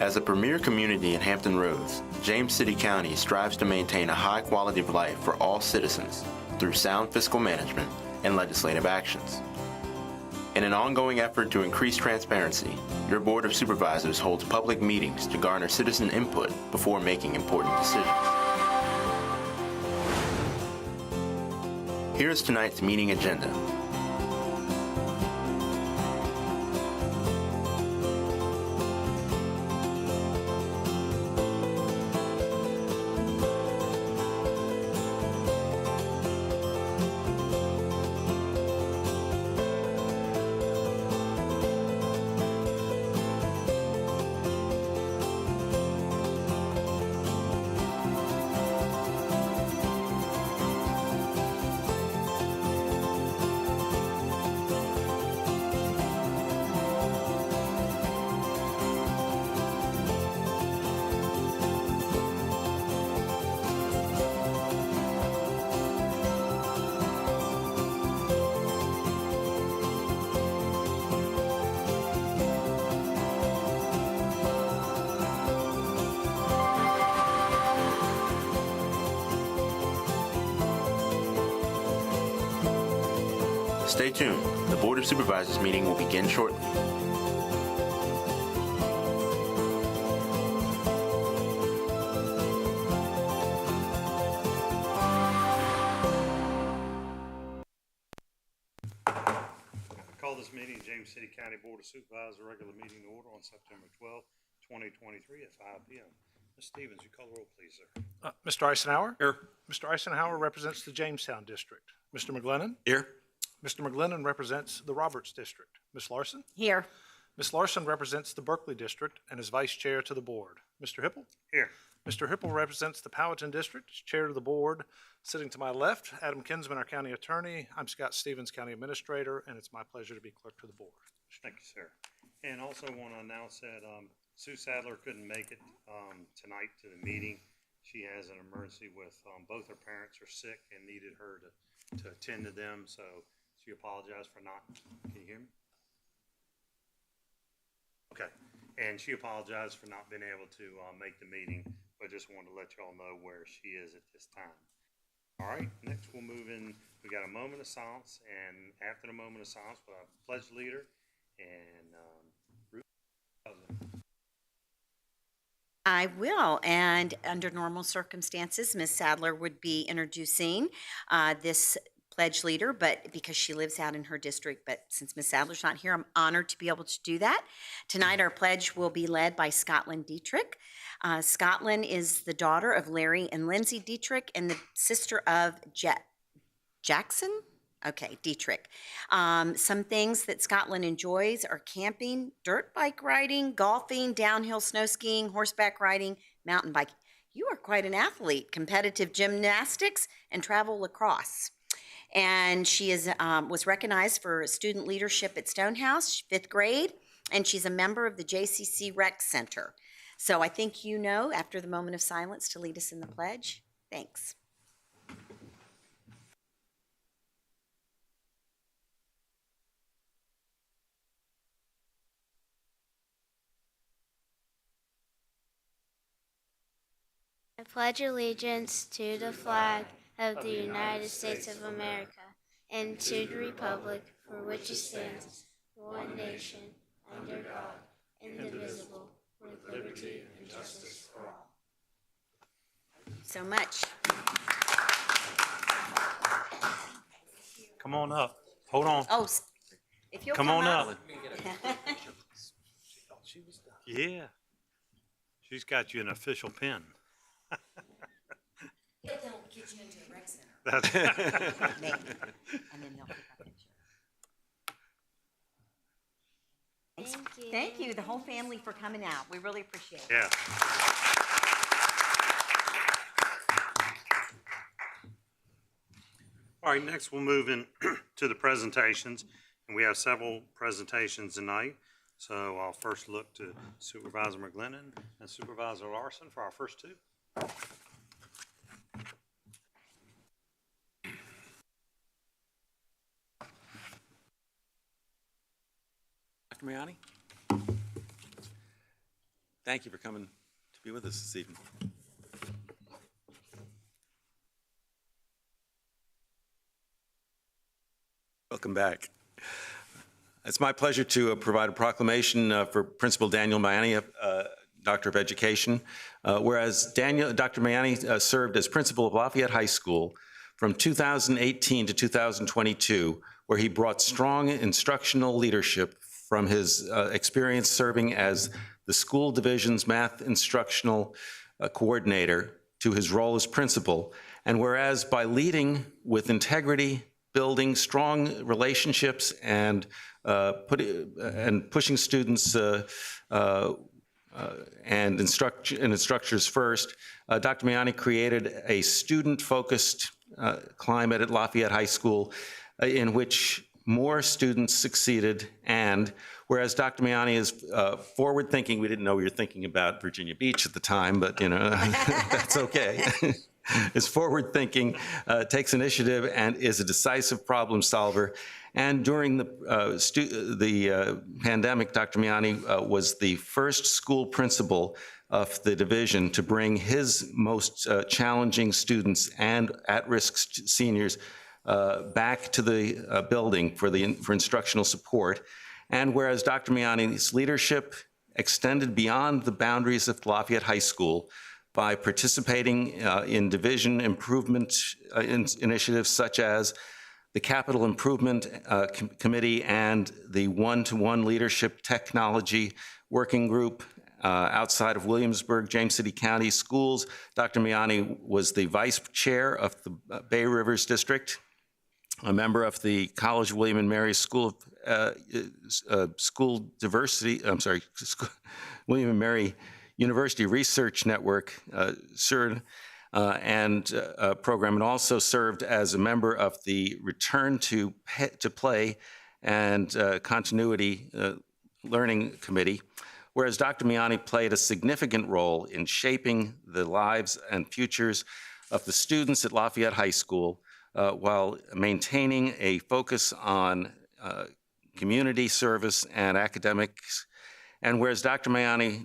As a premier community in Hampton Roads, James City County strives to maintain a high quality of life for all citizens through sound fiscal management and legislative actions. In an ongoing effort to increase transparency, your Board of Supervisors holds public meetings to garner citizen input before making important decisions. Here is tonight's meeting agenda. Stay tuned. The Board of Supervisors meeting will begin shortly. I call this meeting James City County Board of Supervisors regular meeting to order on September 12, 2023 at 5 p.m. Ms. Stevens, you call the roll, please, sir. Mr. Eisenhower? Here. Mr. Eisenhower represents the Jamestown District. Mr. McGlennon? Here. Mr. McGlennon represents the Roberts District. Ms. Larson? Here. Ms. Larson represents the Berkeley District and is Vice Chair to the Board. Mr. Hipple? Here. Mr. Hipple represents the Powhatan District, is Chair to the Board. Sitting to my left, Adam Kinsman, our County Attorney. I'm Scott Stevens, County Administrator, and it's my pleasure to be Clerk to the Board. Thank you, sir. And also want to announce that Sue Sadler couldn't make it tonight to the meeting. She has an emergency with both her parents are sick and needed her to attend to them, so she apologized for not, can you hear me? Okay, and she apologized for not being able to make the meeting, but just wanted to let y'all know where she is at this time. All right, next we'll move in. We got a moment of silence, and after the moment of silence, we'll have a pledge leader and I will, and under normal circumstances, Ms. Sadler would be introducing this pledge leader, but because she lives out in her district, but since Ms. Sadler's not here, I'm honored to be able to do that. Tonight, our pledge will be led by Scotland Dietrich. Scotland is the daughter of Larry and Lindsay Dietrich and the sister of Jackson? Okay, Dietrich. Some things that Scotland enjoys are camping, dirt bike riding, golfing, downhill snow skiing, horseback riding, mountain biking. You are quite an athlete, competitive gymnastics, and travel lacrosse. And she was recognized for student leadership at Stonehouse, 5th grade, and she's a member of the JCSA Rec Center. So I think you know, after the moment of silence, to lead us in the pledge. Thanks. I pledge allegiance to the flag of the United States of America and to the republic for which it stands, one nation, under God, indivisible, with liberty and justice for all. So much. come on up. Hold on. Oh, if you'll Come on up. Yeah. She's got you an official pin. They'll get you into the rec center. That's Maybe. And then they'll pick up a picture. Thanks. Thank you. Thank you, the whole family, for coming out. We really appreciate it. Yeah. All right, next we'll move in to the presentations, and we have several presentations tonight. So I'll first look to Supervisor McGlennon and Supervisor Larson for our first two. Dr. Mariani? Thank you for coming to be with us this evening. Welcome back. It's my pleasure to provide a proclamation for Principal Daniel Mayani, Doctor of Education. Whereas Dr. Mayani served as principal of Lafayette High School from 2018 to 2022, where he brought strong instructional leadership from his experience serving as the school division's math instructional coordinator to his role as principal. And whereas by leading with integrity, building strong relationships, and pushing students and instructors first, Dr. Mayani created a student-focused climate at Lafayette High School in which more students succeeded. And whereas Dr. Mayani is forward-thinking, we didn't know we were thinking about Virginia Beach at the time, but that's okay. Is forward-thinking, takes initiative, and is a decisive problem solver. And during the pandemic, Dr. Mayani was the first school principal of the division to bring his most challenging students and at-risk seniors back to the building for instructional support. And whereas Dr. Mayani's leadership extended beyond the boundaries of Lafayette High School by participating in division improvement initiatives such as the Capital Improvement Committee and the One-to-One Leadership Technology Working Group outside of Williamsburg, James City County Schools. Dr. Mayani was the vice chair of the Bay Rivers District, a member of the College of William and Mary School of William and Mary University Research Network, CERN, and program, and also served as a member of the Return to Play and Continuity Learning Committee, whereas Dr. Mayani played a significant role in shaping the lives and futures of the students at Lafayette High School while maintaining a focus on community service and academics. And whereas Dr. Mayani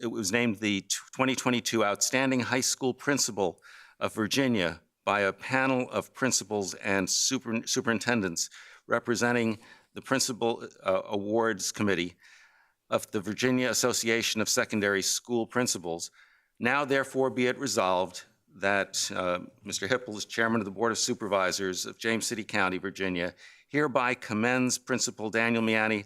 was named the 2022 Outstanding High School Principal of Virginia by a panel of principals and superintendents representing the Principal Awards Committee of the Virginia Association of Secondary School Principals, now therefore be it resolved that Mr. Hipple, as Chairman of the Board of Supervisors of James City County, Virginia, hereby commends Principal Daniel Mayani,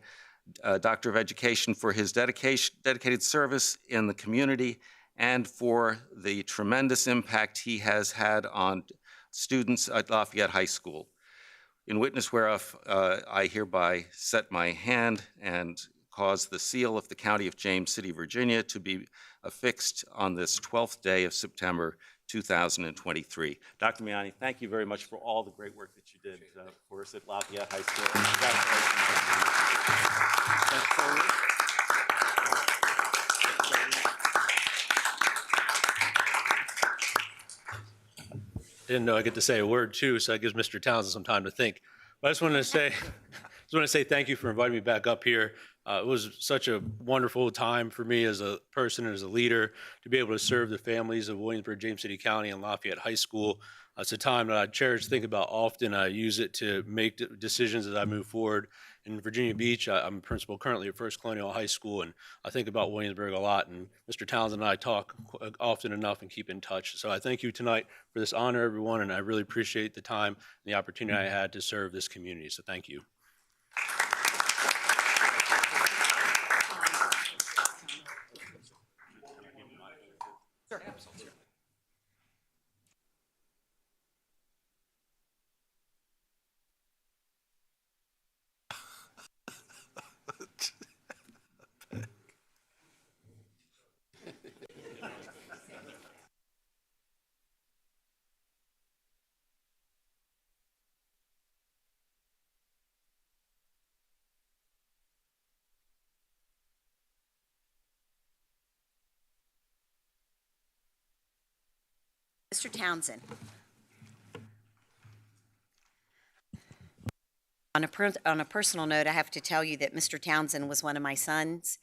Doctor of Education, for his dedicated service in the community and for the tremendous impact he has had on students at Lafayette High School. In witness whereof, I hereby set my hand and cause the seal of the County of James City, Virginia, to be affixed on this 12th day of September 2023. Dr. Mayani, thank you very much for all the great work that you did for us at Lafayette High School. Didn't know I get to say a word too, so that gives Mr. Townsend some time to think. But I just wanted to say thank you for inviting me back up here. It was such a wonderful time for me as a person and as a leader to be able to serve the families of Williamsburg, James City County, and Lafayette High School. It's a time that I cherish, think about often. I use it to make decisions as I move forward. In Virginia Beach, I'm a principal currently at First Colonial High School, and I think about Williamsburg a lot. And Mr. Townsend and I talk often enough and keep in touch. So I thank you tonight for this honor, everyone, and I really appreciate the time and the opportunity I had to serve this community. So thank you. Mr. Townsend. On a personal note, I have to tell you that Mr. Townsend was one of my son's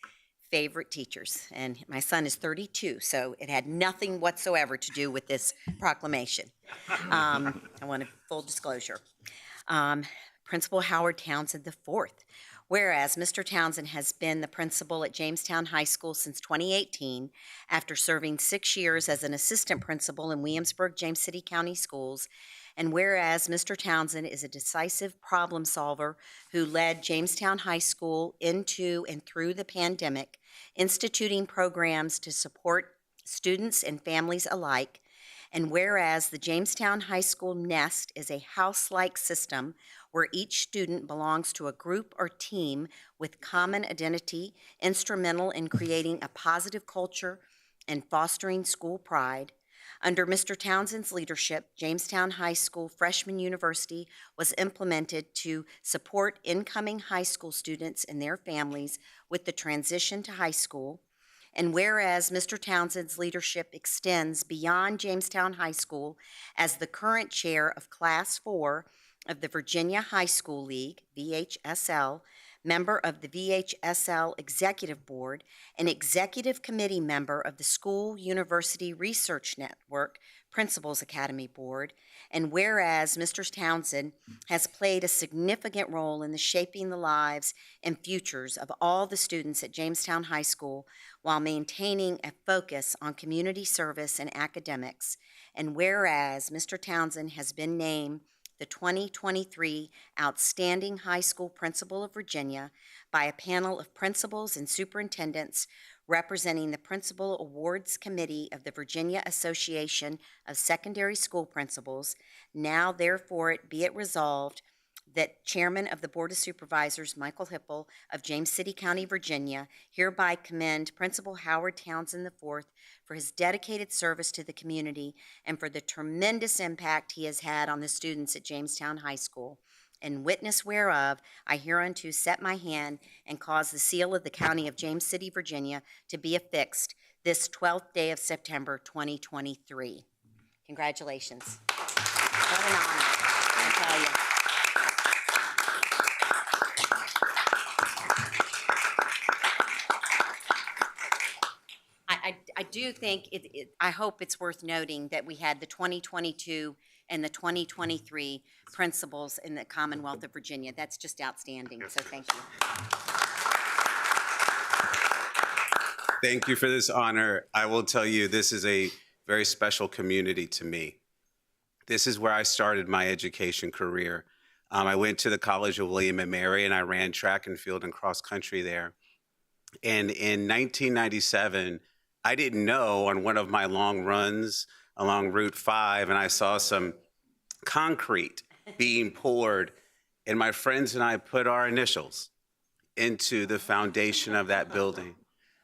favorite teachers. And my son is 32, so it had nothing whatsoever to do with this proclamation. I want a full disclosure. Principal Howard Townsend IV. Whereas Mr. Townsend has been the principal at Jamestown High School since 2018, after serving 6 years as an assistant principal in Williamsburg, James City County Schools. And whereas Mr. Townsend is a decisive problem solver who led Jamestown High School into and through the pandemic, instituting programs to support students and families alike. And whereas the Jamestown High School Nest is a house-like system where each student belongs to a group or team with common identity, instrumental in creating a positive culture and fostering school pride. Under Mr. Townsend's leadership, Jamestown High School Freshman University was implemented to support incoming high school students and their families with the transition to high school. And whereas Mr. Townsend's leadership extends beyond Jamestown High School as the current chair of Class 4 of the Virginia High School League, VHSL, member of the VHSL Executive Board, and Executive Committee member of the School University Research Network Principals Academy Board, and whereas Mr. Townsend has played a significant role in the shaping the lives and futures of all the students at Jamestown High School while maintaining a focus on community service and academics, and whereas Mr. Townsend has been named the 2023 Outstanding High School Principal of Virginia by a panel of principals and superintendents representing the Principal Awards Committee of the Virginia Association of Secondary School Principals. Now, therefore, be it resolved that Chairman of the Board of Supervisors, Michael Hipple of James City County, Virginia, hereby commend Principal Howard Townsend IV for his dedicated service to the community and for the tremendous impact he has had on the students at Jamestown High School. In witness whereof, I hereunto set my hand and cause the seal of the County of James City, Virginia, to be affixed this 12th day of September, 2023. Congratulations. What an honor, I tell you. I do think, I hope it's worth noting that we had the 2022 and the 2023 principals in the Commonwealth of Virginia. That's just outstanding, so thank you. Thank you for this honor. I will tell you, this is a very special community to me. This is where I started my education career. I went to the College of William and Mary, and I ran track and field and cross country there. And in 1997, I didn't know, on one of my long runs along Route 5, and I saw some concrete being poured, and my friends and I put our initials into the foundation of that building.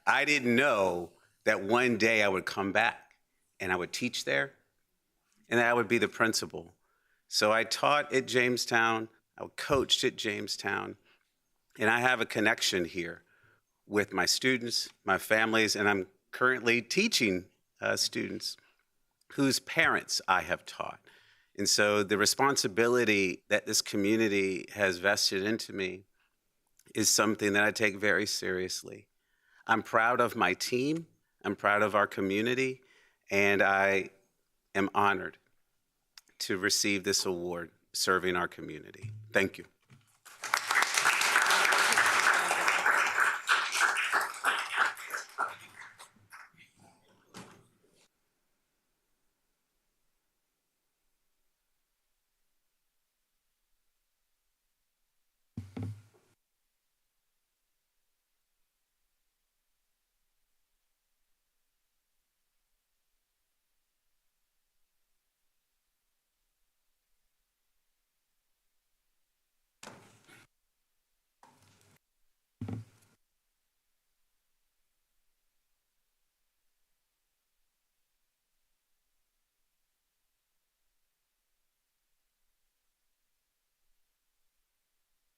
I didn't know that one day I would come back and I would teach there and that I would be the principal. So I taught at Jamestown, I coached at Jamestown, and I have a connection here with my students, my families, and I'm currently teaching students whose parents I have taught. And so the responsibility that this community has vested into me is something that I take very seriously. I'm proud of my team, I'm proud of our community, and I am honored to receive this award serving our community. Thank you.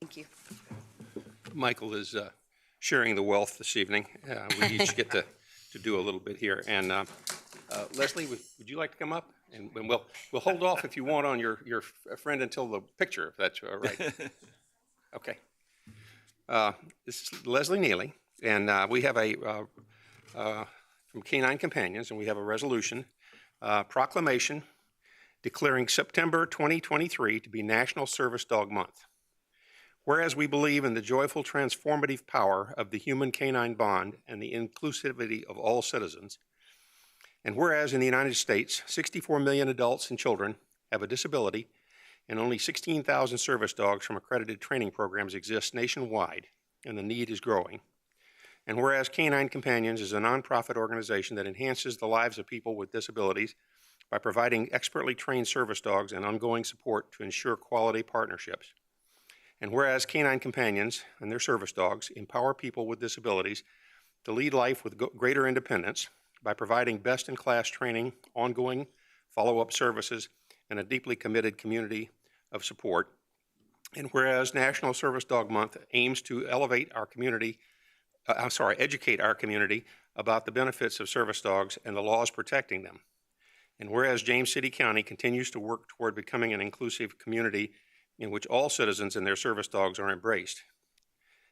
Thank you. Michael is sharing the wealth this evening. We each get to do a little bit here. And Leslie, would you like to come up? And we'll hold off if you want on your friend until the picture, if that's all right. Okay. This is Leslie Neely, And we have from Canine Companions, and we have a resolution, proclamation declaring September 2023 to be National Service Dog Month. Whereas we believe in the joyful transformative power of the human canine bond and the inclusivity of all citizens, and whereas in the United States, 64 million adults and children have a disability, and only 16,000 service dogs from accredited training programs exist nationwide, and the need is growing. And whereas Canine Companions is a nonprofit organization that enhances the lives of people with disabilities by providing expertly trained service dogs and ongoing support to ensure quality partnerships. And whereas Canine Companions and their service dogs empower people with disabilities to lead life with greater independence by providing best-in-class training, ongoing follow-up services, and a deeply committed community of support. And whereas National Service Dog Month aims to educate our community about the benefits of service dogs and the laws protecting them. And whereas James City County continues to work toward becoming an inclusive community in which all citizens and their service dogs are embraced.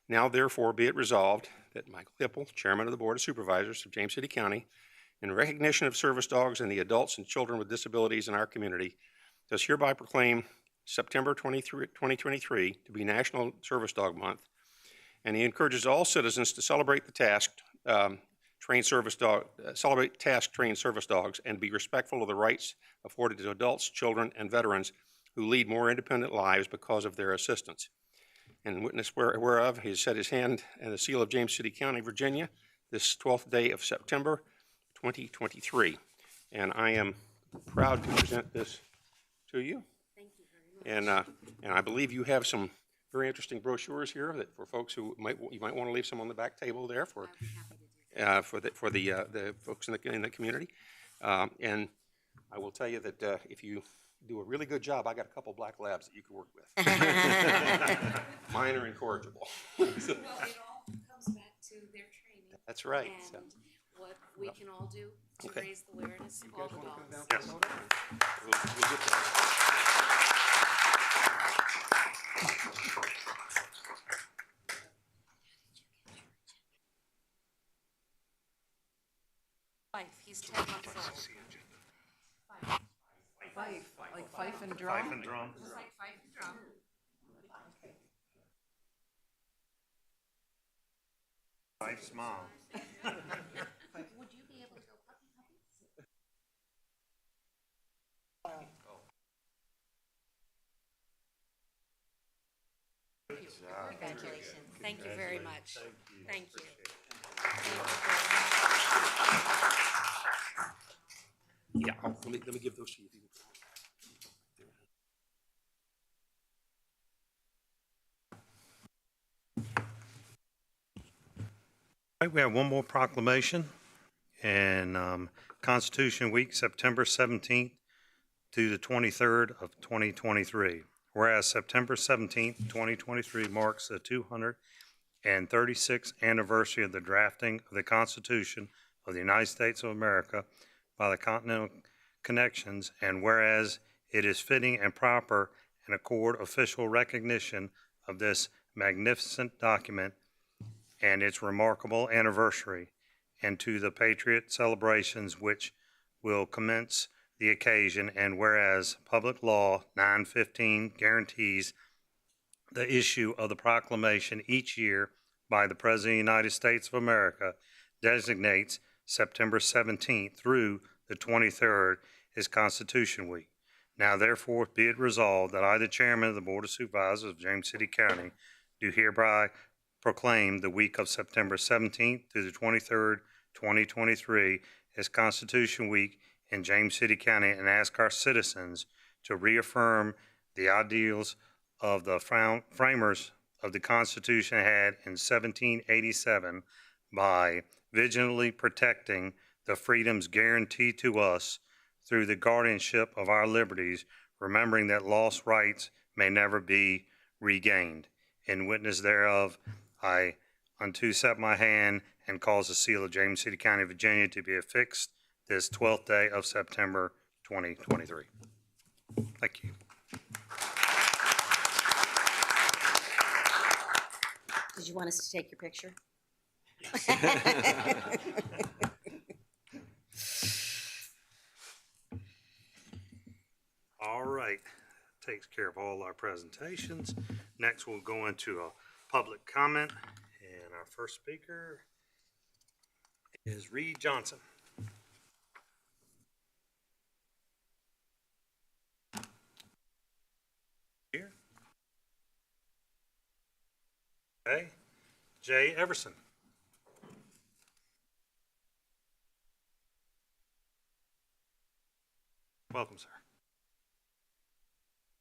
Now, therefore, be it resolved that Michael Hipple, Chairman of the Board of Supervisors of James City County, in recognition of service dogs and the adults and children with disabilities in our community, does hereby proclaim September 2023 to be National Service Dog Month, and he encourages all citizens to celebrate the task-trained service dogs and be respectful of the rights afforded to adults, children, and veterans who lead more independent lives because of their assistance. And witness whereof he has set his hand and the seal of James City County, Virginia, this 12th day of September 2023. And I am proud to present this to you. Thank you very much. And I believe you have some very interesting brochures here that for folks who you might want to leave some on the back table there for the folks in the community. And I will tell you that if you do a really good job, I got a couple black labs that you can work with. Mine are incorrigible. Well, it all comes back to their training. That's right. And So, what we can all do to Okay. raise the awareness of all the dogs. yes. We'll get that. He's 10 months old. Fife, like fife and drum? Fife and drum. Just like fife and drum. Fife's mom. Would you be able to go puppy puppy? Congratulations. Thank you very much. Thank you. Yeah, let me give those to you. All right, we have one more proclamation, and Constitution Week, September 17th to the 23rd of 2023. Whereas September 17th, 2023 marks the 236th anniversary of the drafting of the Constitution of the United States of America by the Continental Connections, and whereas it is fitting and proper and accord official recognition of this magnificent document and its remarkable anniversary, and to the Patriot celebrations which will commence the occasion, and whereas Public Law 915 guarantees the issue of the proclamation each year by the President of the United States of America, designates September 17th through the 23rd as Constitution Week. Now therefore be it resolved that I, the Chairman of the Board of Supervisors of James City County, do hereby proclaim the week of September 17th through the 23rd, 2023 as Constitution Week in James City County, and ask our citizens to reaffirm the ideals of the framers of the Constitution had in 1787 by vigilantly protecting the freedoms guaranteed to us through the guardianship of our liberties, remembering that lost rights may never be regained. In witness thereof, I unto set my hand and cause the seal of James City County, Virginia to be affixed this 12th day of September 2023. Thank you. Did you want us to take your picture? All right, takes care of all our presentations. Next, we'll go into a public comment, and our first speaker is Reed Johnson. Here. Okay, Jay Everson. Welcome, sir.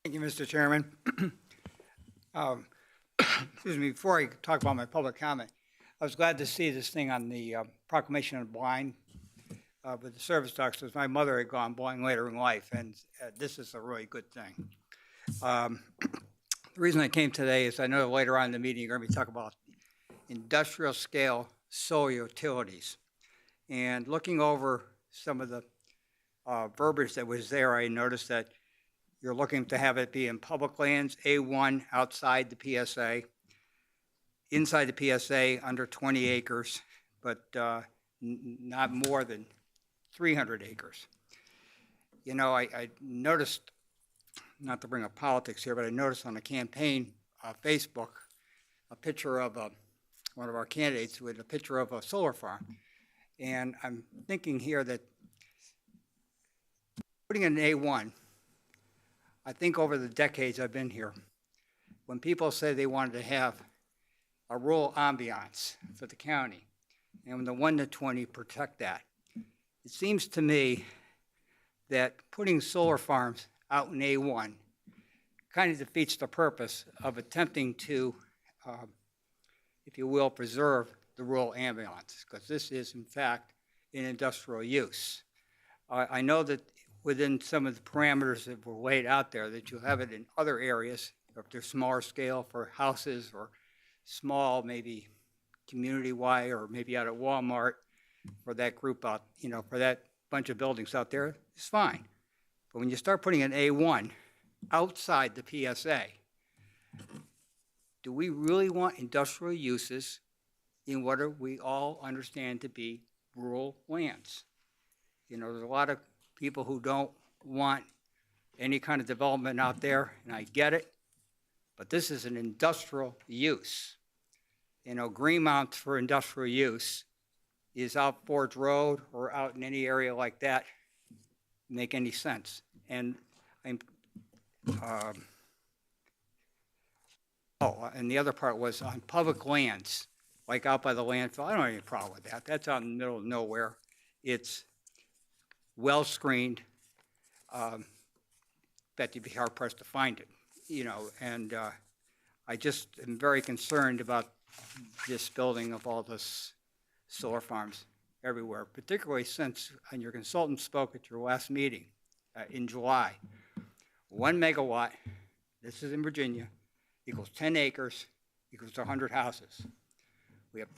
Thank you, Mr. Chairman. Excuse me, before I talk about my public comment, I was glad to see this thing on the proclamation of blind with the service dogs, because my mother had gone blind later in life, and this is a really good thing. The reason I came today is I know later on in the meeting you're going to be talking about industrial scale solar utilities. And looking over some of the verbiage that was there, I noticed that you're looking to have it be in public lands, A1, outside the PSA, inside the PSA, under 20 acres, but not more than 300 acres. You know, I noticed, not to bring up politics here, but I noticed on the campaign Facebook a picture of one of our candidates with a picture of a solar farm. And I'm thinking here that putting in A1, I think over the decades I've been here, when people say they wanted to have a rural ambiance for the county, and when the 1 to 20 protect that, it seems to me that putting solar farms out in A1 kind of defeats the purpose of attempting to, if you will, preserve the rural ambiance, because this is, in fact, an industrial use. I know that within some of the parameters that were laid out there, that you have it in other areas, if they're smaller scale for houses or small, maybe community-wide, or maybe out at Walmart for that group out, you know, for that bunch of buildings out there, it's fine. But when you start putting an A1 outside the PSA, do we really want industrial uses in what we all understand to be rural lands? You know, there's a lot of people who don't want any kind of development out there, and I get it, but this is an industrial use. You know, Greenmount for industrial use is out Forge Road or out in any area like that, make any sense. And and the other part was on public lands, like out by the landfill. I don't have any problem with that. That's out in the middle of nowhere. It's well screened. Bet you'd be hard pressed to find it, you know. And I just am very concerned about this building of all this solar farms everywhere, particularly since, and your consultant spoke at your last meeting in July. 1 megawatt, this is in Virginia, equals 10 acres, equals 100 houses. We have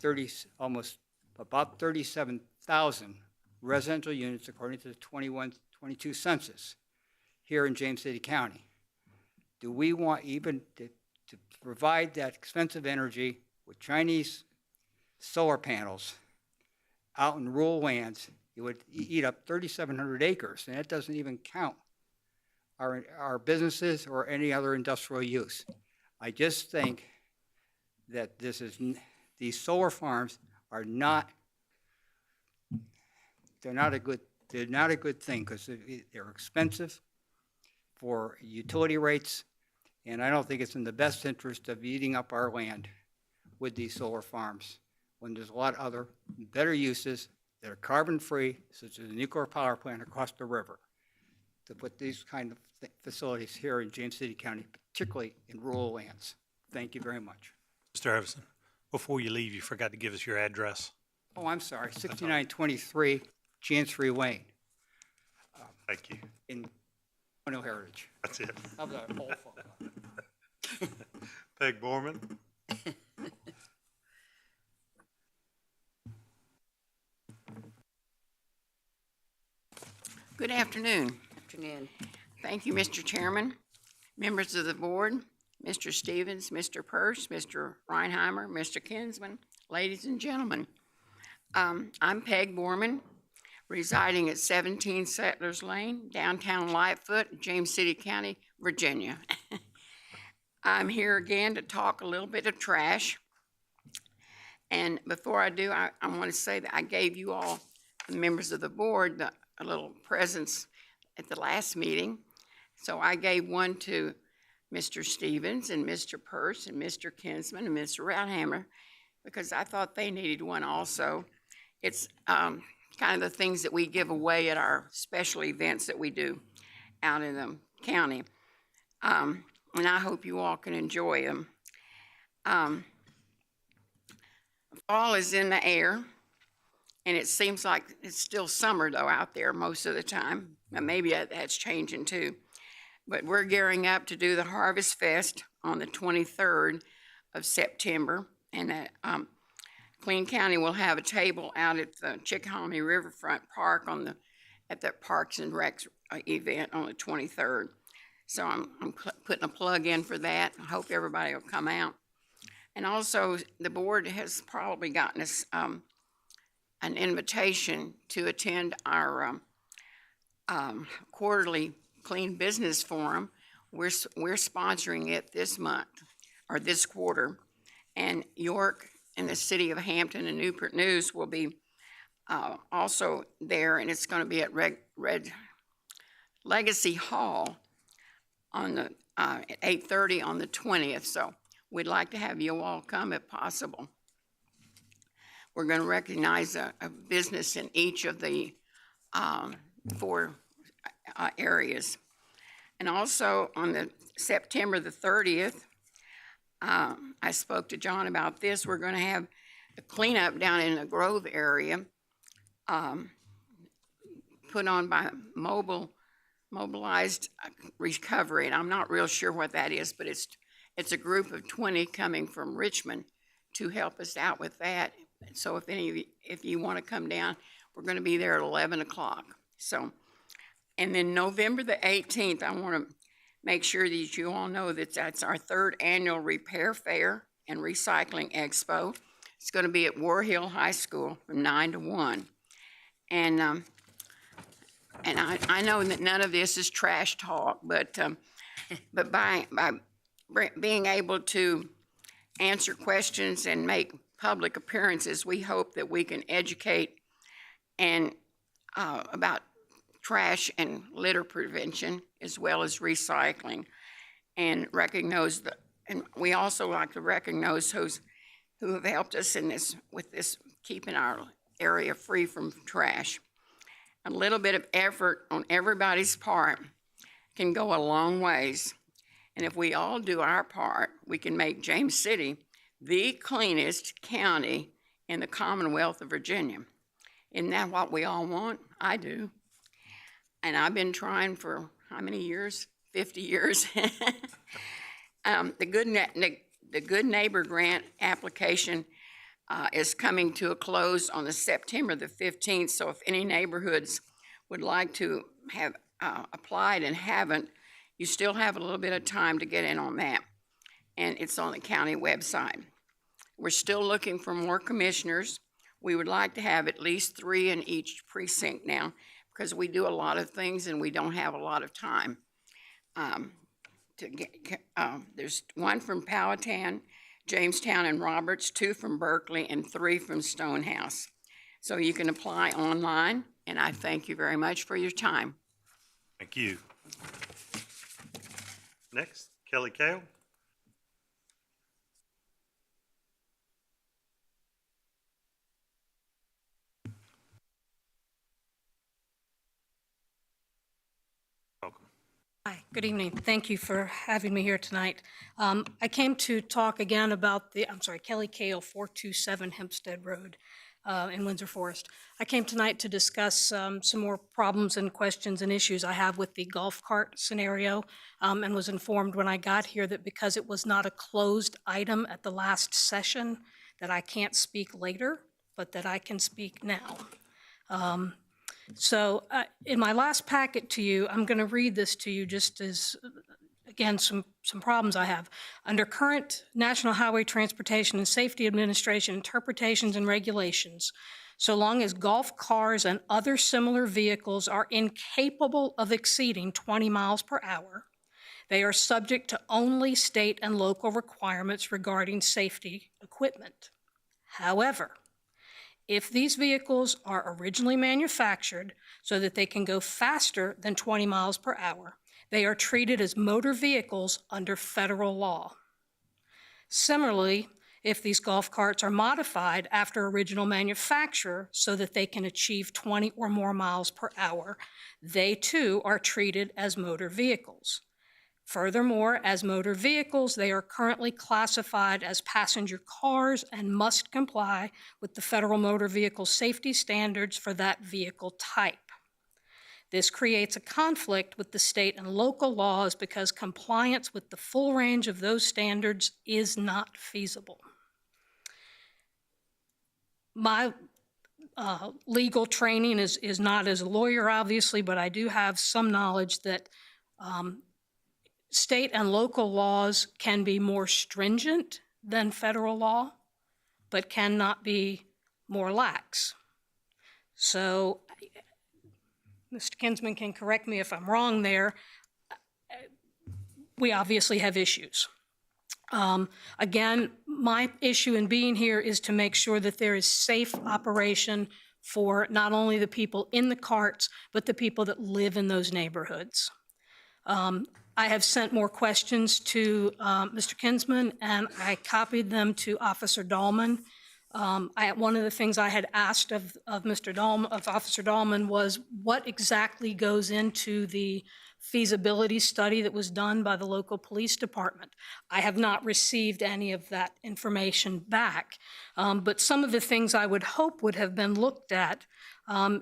about 37,000 residential units according to the 22 census here in James City County. Do we want even to provide that expensive energy with Chinese solar panels out in rural lands? It would eat up 3,700 acres, and that doesn't even count our businesses or any other industrial use. I just think that these solar farms are not a good thing, because they're expensive for utility rates, and I don't think it's in the best interest of eating up our land with these solar farms when there's a lot of other better uses that are carbon-free, such as a nuclear power plant across the river, to put these kind of facilities here in James City County, particularly in rural lands. Thank you very much. Mr. Everson, before you leave, you forgot to give us your address. Oh, I'm sorry, 6923 Chancery Lane. Thank you. In Colonial Heritage. That's it. Of the whole phone. Peg Borman. Good afternoon. Afternoon. Thank you, Mr. Chairman, members of the board, Mr. Stevens, Mr. Purse, Mr. Reinheimer, Mr. Kinsman, ladies and gentlemen. I'm Peg Borman, residing at 17 Settlers Lane, downtown Lightfoot, James City County, Virginia. I'm here again to talk a little bit of trash. And before I do, I want to say that I gave you all, the members of the board, a little presents at the last meeting. So I gave one to Mr. Stevens and Mr. Purse and Mr. Kinsman and Mr. Roundhammer because I thought they needed one also. It's kind of the things that we give away at our special events that we do out in the county. And I hope you all can enjoy them. Fall is in the air, and it seems like it's still summer though out there most of the time. Now, maybe that's changing too. But we're gearing up to do the Harvest Fest on the 23rd of September, and Clean County will have a table out at the Chickahominy Riverfront Park at the Parks and Recs event on the 23rd. So I'm putting a plug in for that. I hope everybody will come out. And also, the board has probably gotten us an invitation to attend our quarterly Clean Business Forum. We're sponsoring it this month, or this quarter. And York and the city of Hampton and Newport News will be also there, and it's going to be at Red Legacy Hall on the at 8:30 on the 20th. So we'd like to have you all come if possible. We're going to recognize a business in each of the 4 areas. And also on the September the 30th, I spoke to John about this. We're going to have a cleanup down in the Grove area put on by Mobilized Recovery. And I'm not real sure what that is, but it's a group of 20 coming from Richmond to help us out with that. So if you want to come down, we're going to be there at 11 o'clock. So, and then November the 18th, I want to make sure that you all know that that's our 3rd annual Repair Fair and Recycling Expo. It's going to be at War Hill High School from 9 to 1. And I know that none of this is trash talk, but by being able to answer questions and make public appearances, we hope that we can educate and about trash and litter prevention as well as recycling, and recognize and we also like to recognize those who have helped us in this with this keeping our area free from trash. A little bit of effort on everybody's part can go a long ways. And if we all do our part, we can make James City the cleanest county in the Commonwealth of Virginia. Isn't that what we all want? I do. And I've been trying for how many years? 50 years. The Good Neighbor Grant application is coming to a close on the September the 15th. So if any neighborhoods would like to have applied and haven't, you still have a little bit of time to get in on that. And it's on the county website. We're still looking for more commissioners. We would like to have at least 3 in each precinct now, because we do a lot of things and we don't have a lot of time. There's 1 from Powhatan, Jamestown, and Roberts, 2 from Berkeley, and 3 from Stonehouse. So you can apply online, and I thank you very much for your time. Thank you. Next, Kelly Kale. Welcome. Hi, good evening. Thank you for having me here tonight. I came to talk again about Kelly Kale, 427 Hempstead Road in Windsor Forest. I came tonight to discuss some more problems and questions and issues I have with the golf cart scenario, and was informed when I got here that because it was not a closed item at the last session, that I can't speak later, but that I can speak now. So in my last packet to you, I'm going to read this to you just as again, some problems I have. Under current National Highway Transportation and Safety Administration interpretations and regulations, so long as golf cars and other similar vehicles are incapable of exceeding 20 miles per hour, they are subject to only state and local requirements regarding safety equipment. However, if these vehicles are originally manufactured so that they can go faster than 20 miles per hour, they are treated as motor vehicles under federal law. Similarly, if these golf carts are modified after original manufacture so that they can achieve 20 or more miles per hour, they too are treated as motor vehicles. Furthermore, as motor vehicles, they are currently classified as passenger cars and must comply with the federal motor vehicle safety standards for that vehicle type. This creates a conflict with the state and local laws because compliance with the full range of those standards is not feasible. My legal training is not as a lawyer, obviously, but I do have some knowledge that state and local laws can be more stringent than federal law, but cannot be more lax. So Mr. Kinsman can correct me if I'm wrong there. We obviously have issues. Again, my issue in being here is to make sure that there is safe operation for not only the people in the carts, but the people that live in those neighborhoods. I have sent more questions to Mr. Kinsman, and I copied them to Officer Dahlman. One of the things I had asked of Officer Dahlman was what exactly goes into the feasibility study that was done by the local police department. I have not received any of that information back, but some of the things I would hope would have been looked at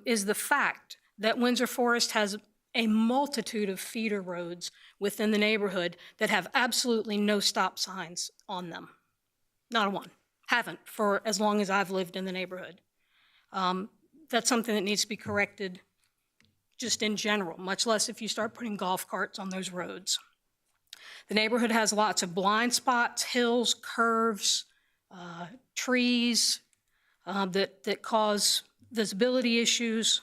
is the fact that Windsor Forest has a multitude of feeder roads within the neighborhood that have absolutely no stop signs on them. Not a one. Haven't for as long as I've lived in the neighborhood. That's something that needs to be corrected just in general, much less if you start putting golf carts on those roads. The neighborhood has lots of blind spots, hills, curves, trees that cause visibility issues.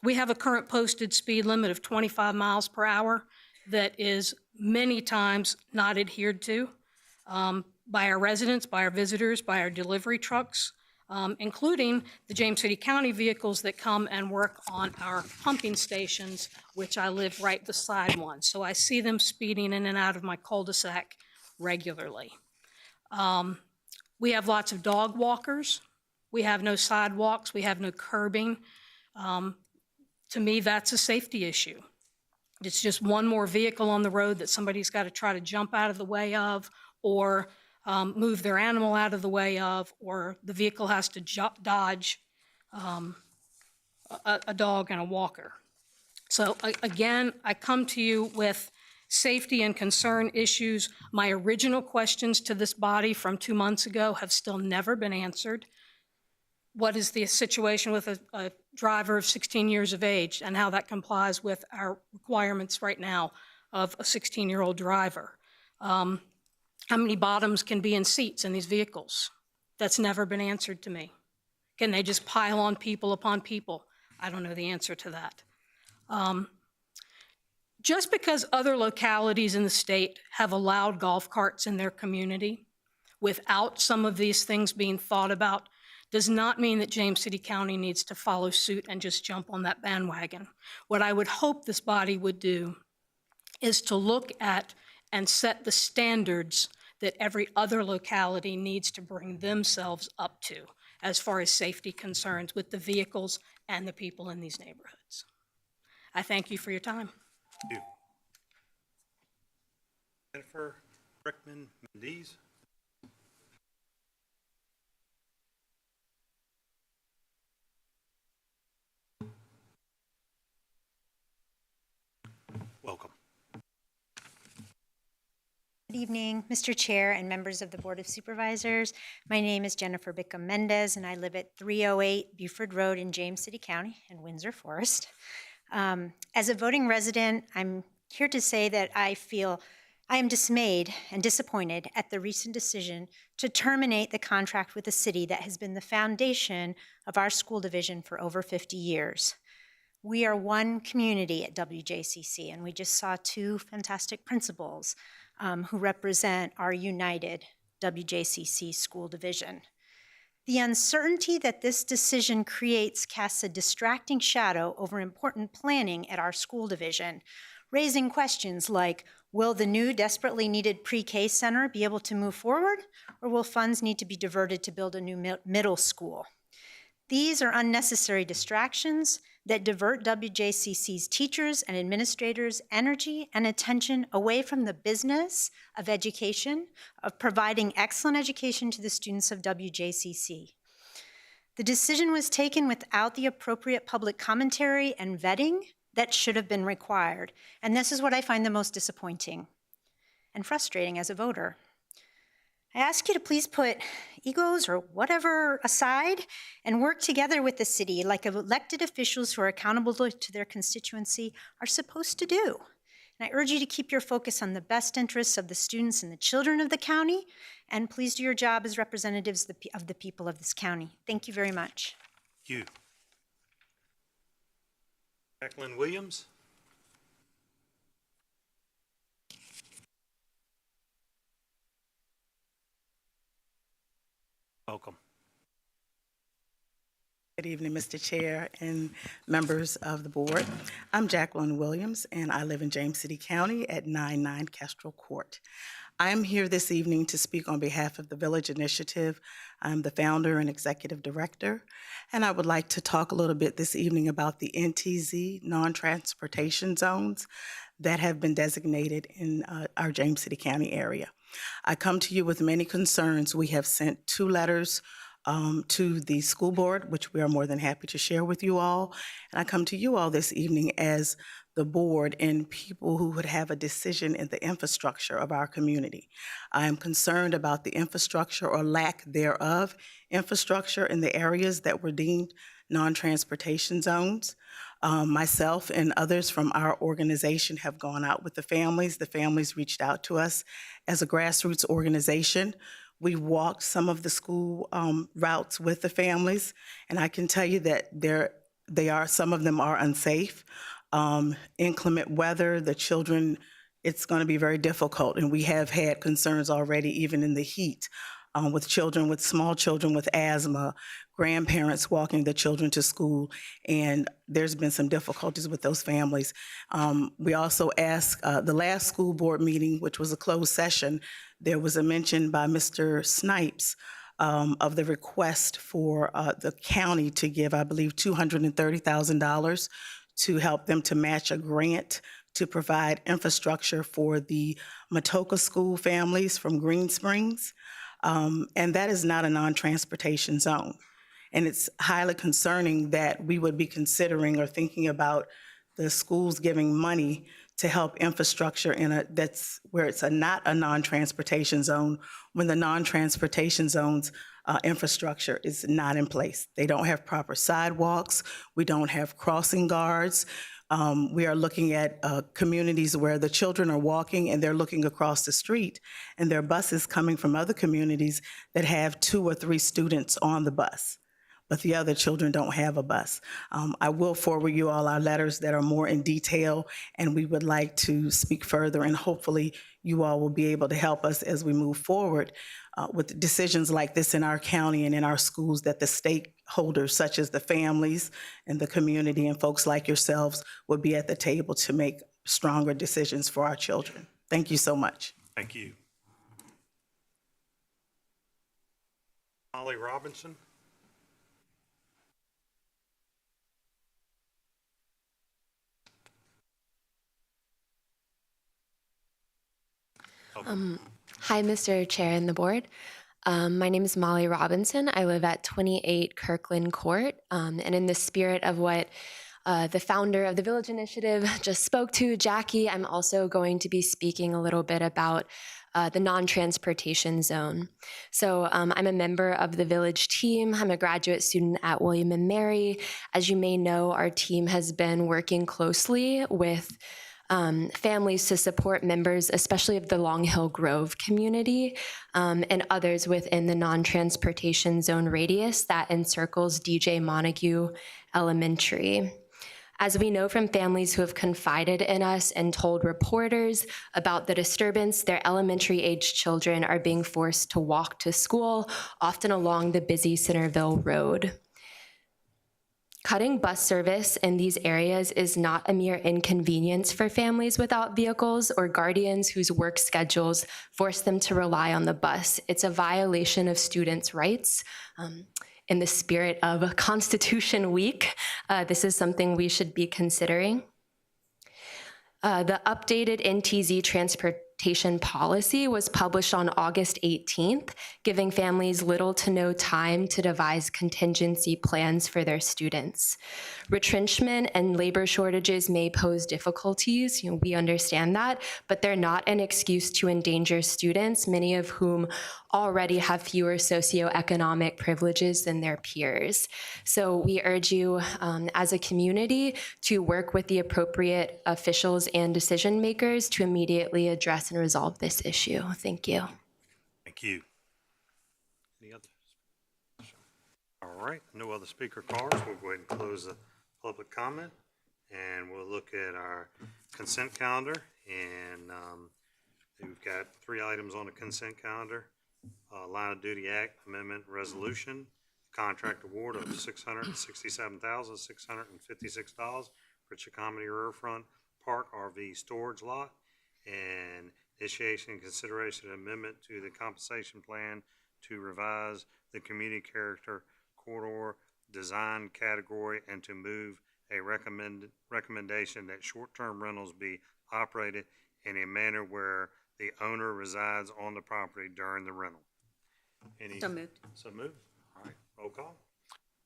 We have a current posted speed limit of 25 miles per hour that is many times not adhered to by our residents, by our visitors, by our delivery trucks, including the James City County vehicles that come and work on our pumping stations, which I live right beside one. So I see them speeding in and out of my cul-de-sac regularly. We have lots of dog walkers. We have no sidewalks. We have no curbing. To me, that's a safety issue. It's just one more vehicle on the road that somebody's got to try to jump out of the way of, or move their animal out of the way of, or the vehicle has to dodge a dog and a walker. So again, I come to you with safety and concern issues. My original questions to this body from 2 months ago have still never been answered. What is the situation with a driver of 16 years of age and how that complies with our requirements right now of a 16-year-old driver? How many bottoms can be in seats in these vehicles? That's never been answered to me. Can they just pile on people upon people? I don't know the answer to that. Just because other localities in the state have allowed golf carts in their community without some of these things being thought about does not mean that James City County needs to follow suit and just jump on that bandwagon. What I would hope this body would do is to look at and set the standards that every other locality needs to bring themselves up to as far as safety concerns with the vehicles and the people in these neighborhoods. I thank you for your time. Thank you. Jennifer Brickman Mendes. Welcome. Good evening, Mr. Chair and members of the Board of Supervisors. My name is Jennifer Bickham Mendez, and I live at 308 Buford Road in James City County in Windsor Forest. As a voting resident, I'm here to say that I am dismayed and disappointed at the recent decision to terminate the contract with the city that has been the foundation of our school division for over 50 years. We are one community at WJCC, and we just saw two fantastic principals who represent our united WJCC school division. The uncertainty that this decision creates casts a distracting shadow over important planning at our school division, raising questions like, will the new desperately needed pre-K center be able to move forward, or will funds need to be diverted to build a new middle school? These are unnecessary distractions that divert WJCC's teachers and administrators' energy and attention away from the business of education, of providing excellent education to the students of WJCC. The decision was taken without the appropriate public commentary and vetting that should have been required, and this is what I find the most disappointing and frustrating as a voter. I ask you to please put egos or whatever aside and work together with the city like elected officials who are accountable to their constituency are supposed to do. And I urge you to keep your focus on the best interests of the students and the children of the county, and please do your job as representatives of the people of this county. Thank you very much. Thank you. Jacqueline Williams. Welcome. Good evening, Mr. Chair and members of the board. I'm Jacqueline Williams, and I live in James City County at 99 Kestrel Court. I'm here this evening to speak on behalf of the Village Initiative. I'm the founder and executive director, and I would like to talk a little bit this evening about the NTZ, non-transportation zones, that have been designated in our James City County area. I come to you with many concerns. We have sent 2 letters to the school board, which we are more than happy to share with you all. And I come to you all this evening as the board and people who would have a decision in the infrastructure of our community. I am concerned about the infrastructure or lack thereof infrastructure in the areas that were deemed non-transportation zones. Myself and others from our organization have gone out with the families. The families reached out to us as a grassroots organization. We walked some of the school routes with the families, and I can tell you that some of them are unsafe. Inclement weather, the children, it's going to be very difficult, and we have had concerns already, even in the heat, with small children with asthma, grandparents walking the children to school, and there's been some difficulties with those families. We also asked, the last school board meeting, which was a closed session, there was a mention by Mr. Snipes of the request for the county to give, I believe, $230,000 to help them to match a grant to provide infrastructure for the Matoka school families from Green Springs. And that is not a non-transportation zone. And it's highly concerning that we would be considering or thinking about the schools giving money to help infrastructure that's where it's not a non-transportation zone, when the non-transportation zones infrastructure is not in place. They don't have proper sidewalks. We don't have crossing guards. We are looking at communities where the children are walking and they're looking across the street, and there are buses coming from other communities that have 2 or 3 students on the bus, but the other children don't have a bus. I will forward you all our letters that are more in detail, and we would like to speak further, and hopefully you all will be able to help us as we move forward with decisions like this in our county and in our schools, that the stakeholders, such as the families and the community and folks like yourselves, would be at the table to make stronger decisions for our children. Thank you so much. Thank you. Molly Robinson. Hi, Mr. Chair and the board. My name is Molly Robinson. I live at 28 Kirkland Court. And in the spirit of what the founder of the Village Initiative just spoke to, Jackie, I'm also going to be speaking a little bit about the non-transportation zone. So I'm a member of the Village team. I'm a graduate student at William & Mary. As you may know, our team has been working closely with families to support members, especially of the Long Hill Grove community, and others within the non-transportation zone radius that encircles DJ Montague Elementary. As we know from families who have confided in us and told reporters about the disturbance, their elementary-aged children are being forced to walk to school, often along the busy Centerville Road. Cutting bus service in these areas is not a mere inconvenience for families without vehicles or guardians whose work schedules force them to rely on the bus. It's a violation of students' rights. In the spirit of Constitution Week, this is something we should be considering. The updated NTZ transportation policy was published on August 18th, giving families little to no time to devise contingency plans for their students. Retrenchment and labor shortages may pose difficulties, we understand that, but they're not an excuse to endanger students, many of whom already have fewer socioeconomic privileges than their peers. So we urge you as a community to work with the appropriate officials and decision makers to immediately address and resolve this issue. Thank you. Thank you. Any other? All right, no other speaker cards. We'll go ahead and close the public comment, and we'll look at our consent calendar. And we've got 3 items on the consent calendar. Line of Duty Act Amendment Resolution, contract award of $667,656 for Chickahominy Riverfront Park RV storage lot, and initiation and consideration of amendment to the compensation plan to revise the community character corridor design category and to move a recommendation that short-term rentals be operated in a manner where the owner resides on the property during the rental. So moved. So moved. All right, roll call.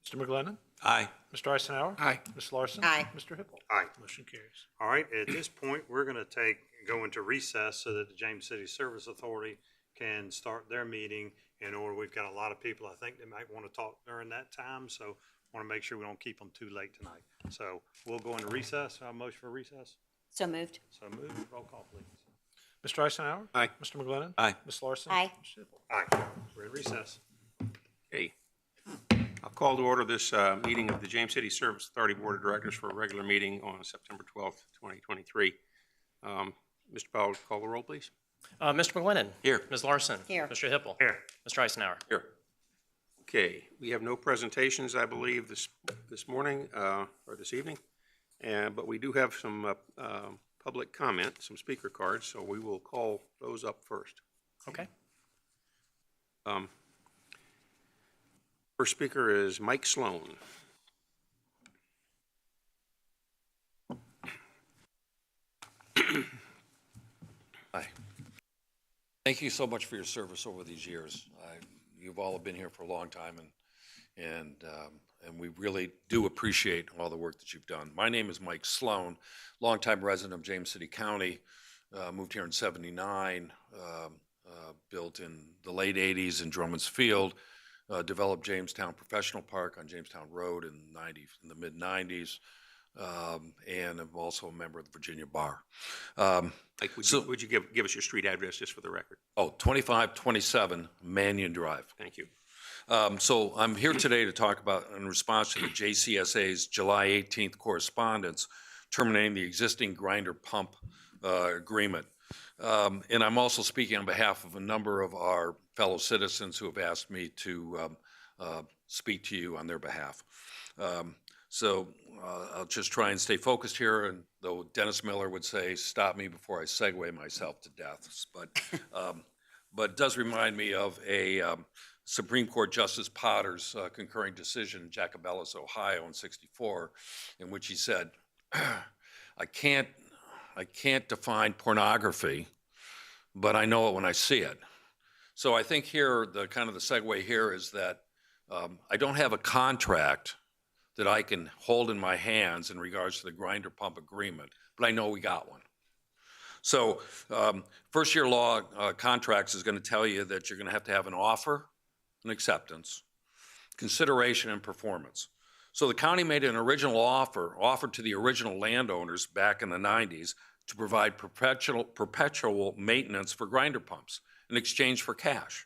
Mr. McGlinnan. Aye. Mr. Eisenhower. Aye. Ms. Larson. Aye. Mr. Hippel. Aye. Motion carries. All right, at this point, we're going to go into recess so that the James City Service Authority can start their meeting in order. We've got a lot of people, I think, that might want to talk during that time, so want to make sure we don't keep them too late tonight. So we'll go into recess. Motion for recess? So moved. So moved. Roll call, please. Mr. Eisenhower. Aye. Mr. McGlinnan. Aye. Ms. Larson. Aye. Mr. Hippel. Aye. We're in recess. Okay. I'll call to order this meeting of the James City Service Authority Board of Directors for a regular meeting on September 12th, 2023. Mr. Powell, call the roll, please. Mr. McGlinnan. Here. Ms. Larson. Here. Mr. Hippel. Here. Mr. Eisenhower. Here. Okay, we have no presentations, I believe, this morning or this evening, but we do have some public comment, some speaker cards, so we will call those up first. Okay. First speaker is Mike Sloan. Hi. Thank you so much for your service over these years. You've all been here for a long time, and we really do appreciate all the work that you've done. My name is Mike Sloan, longtime resident of James City County, moved here in '79, built in the late '80s in Drummond's Field, developed Jamestown Professional Park on Jamestown Road in the mid-'90s, and I'm also a member of the Virginia Bar. Like, would you give us your street address just for the record? Oh, 2527 Mannion Drive. Thank you. So I'm here today to talk about, in response to the JCSA's July 18th correspondence terminating the existing grinder pump agreement. And I'm also speaking on behalf of a number of our fellow citizens who have asked me to speak to you on their behalf. So I'll just try and stay focused here, and though Dennis Miller would say, stop me before I segue myself to death. But it does remind me of a Supreme Court Justice Potter's concurring decision in Jacobellis, Ohio in '64, in which he said, I can't define pornography, but I know it when I see it. So I think here, the segue here is that I don't have a contract that I can hold in my hands in regards to the grinder pump agreement, but I know we got one. So first year law contracts is going to tell you that you're going to have an offer, an acceptance, consideration, and performance. So the county made an original offer to the original landowners back in the '90s to provide perpetual maintenance for grinder pumps in exchange for cash.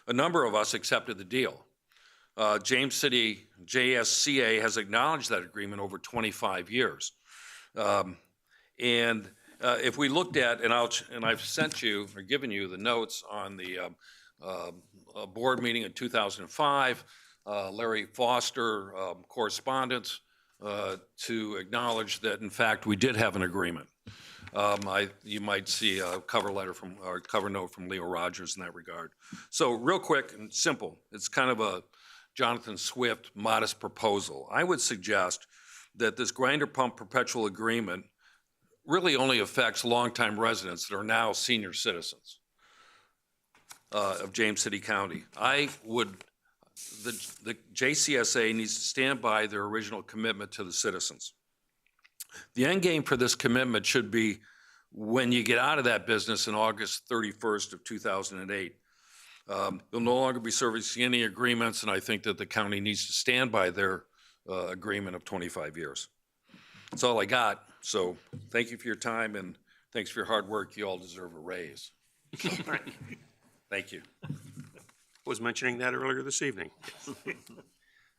A number of us accepted the deal. James City JSCA has acknowledged that agreement over 25 years. If we looked at, and I've sent you or given you the notes on the board meeting in 2005, Larry Foster correspondence to acknowledge that in fact we did have an agreement. You might see a cover letter from or cover note from Leo Rogers in that regard. So real quick and simple, it's kind of a Jonathan Swift modest proposal. I would suggest that this grinder pump perpetual agreement really only affects longtime residents that are now senior citizens of James City County. The JCSA needs to stand by their original commitment to the citizens. The end game for this commitment should be when you get out of that business in August 31st of 2008. You'll no longer be servicing any agreements, and I think that the county needs to stand by their agreement of 25 years. That's all I got. So thank you for your time, and thanks for your hard work. You all deserve a raise. Thank you. Was mentioning that earlier this evening.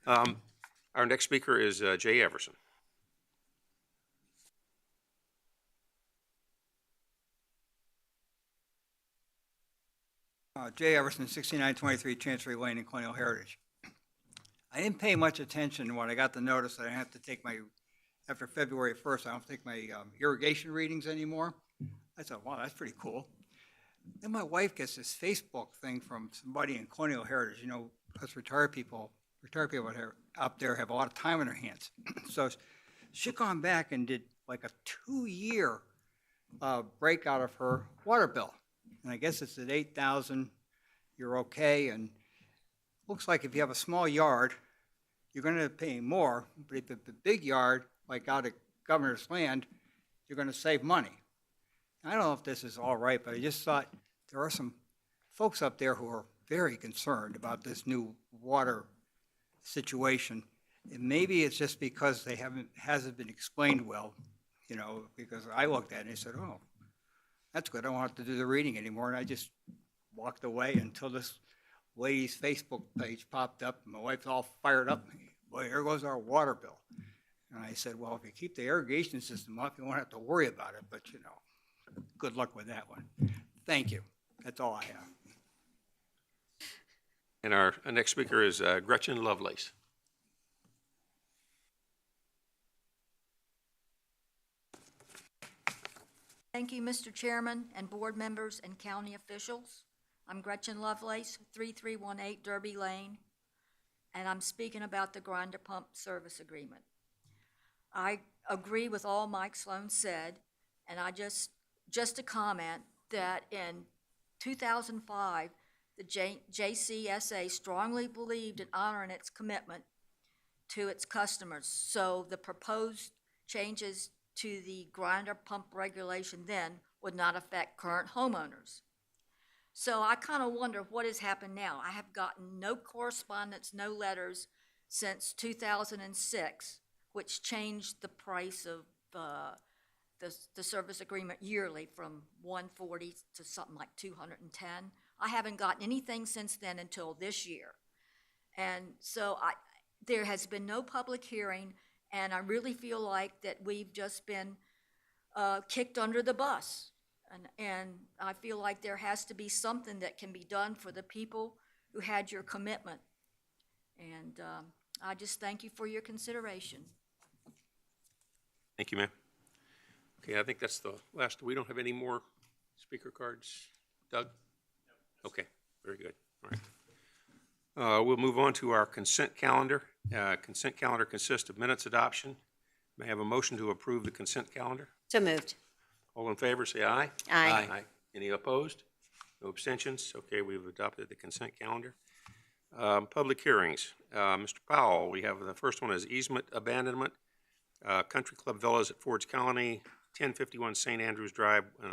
Our next speaker is Jay Everson. Jay Everson, 6923 Chancery Lane in Colonial Heritage. I didn't pay much attention when I got the notice that I have to take after February 1st, I don't take my irrigation readings anymore. I thought, wow, that's pretty cool. Then my wife gets this Facebook thing from somebody in Colonial Heritage. You know, us retired people out there have a lot of time on their hands. So she gone back and did like a 2-year breakout of her water bill. And I guess it's at $8,000, you're okay. And looks like if you have a small yard, you're going to end up paying more. But if you have a big yard, like out at Governor's Land, you're going to save money. I don't know if this is all right, but I just thought there are some folks up there who are very concerned about this new water situation. And maybe it's just because hasn't been explained well, you know, because I looked at it and I said, oh, that's good. I don't have to do the reading anymore. And I just walked away until this lady's Facebook page popped up. And my wife's all fired up. Boy, here goes our water bill. And I said, well, if you keep the irrigation system up, you won't have to worry about it. But, you know, good luck with that one. Thank you. That's all I have. And our next speaker is Gretchen Lovelace. Thank you, Mr. Chairman and board members and county officials. I'm Gretchen Lovelace, 3318 Derby Lane, and I'm speaking about the grinder pump service agreement. I agree with all Mike Sloan said, and I just a comment that in 2005, the JCSA strongly believed in honoring its commitment to its customers. So the proposed changes to the grinder pump regulation then would not affect current homeowners. So I kind of wonder what has happened now. I have gotten no correspondence, no letters since 2006, which changed the price of the service agreement yearly from $140 to something like $210. I haven't gotten anything since then until this year. And so there has been no public hearing, and I really feel like that we've just been kicked under the bus. And I feel like there has to be something that can be done for the people who had your commitment. And I just thank you for your consideration. Thank you, ma'am. Okay, I think that's the last. We don't have any more speaker cards. Doug? Okay, very good. All right. We'll move on to our consent calendar. Consent calendar consists of minutes adoption. May I have a motion to approve the consent calendar? So moved. All in favor, say aye. Aye. Aye. Any opposed? No abstentions? Okay, we've adopted the consent calendar. Public hearings. Mr. Powell, we have the first one is easement abandonment. Country Club Villas at Ford's Colony, 1051 St. Andrews Drive, and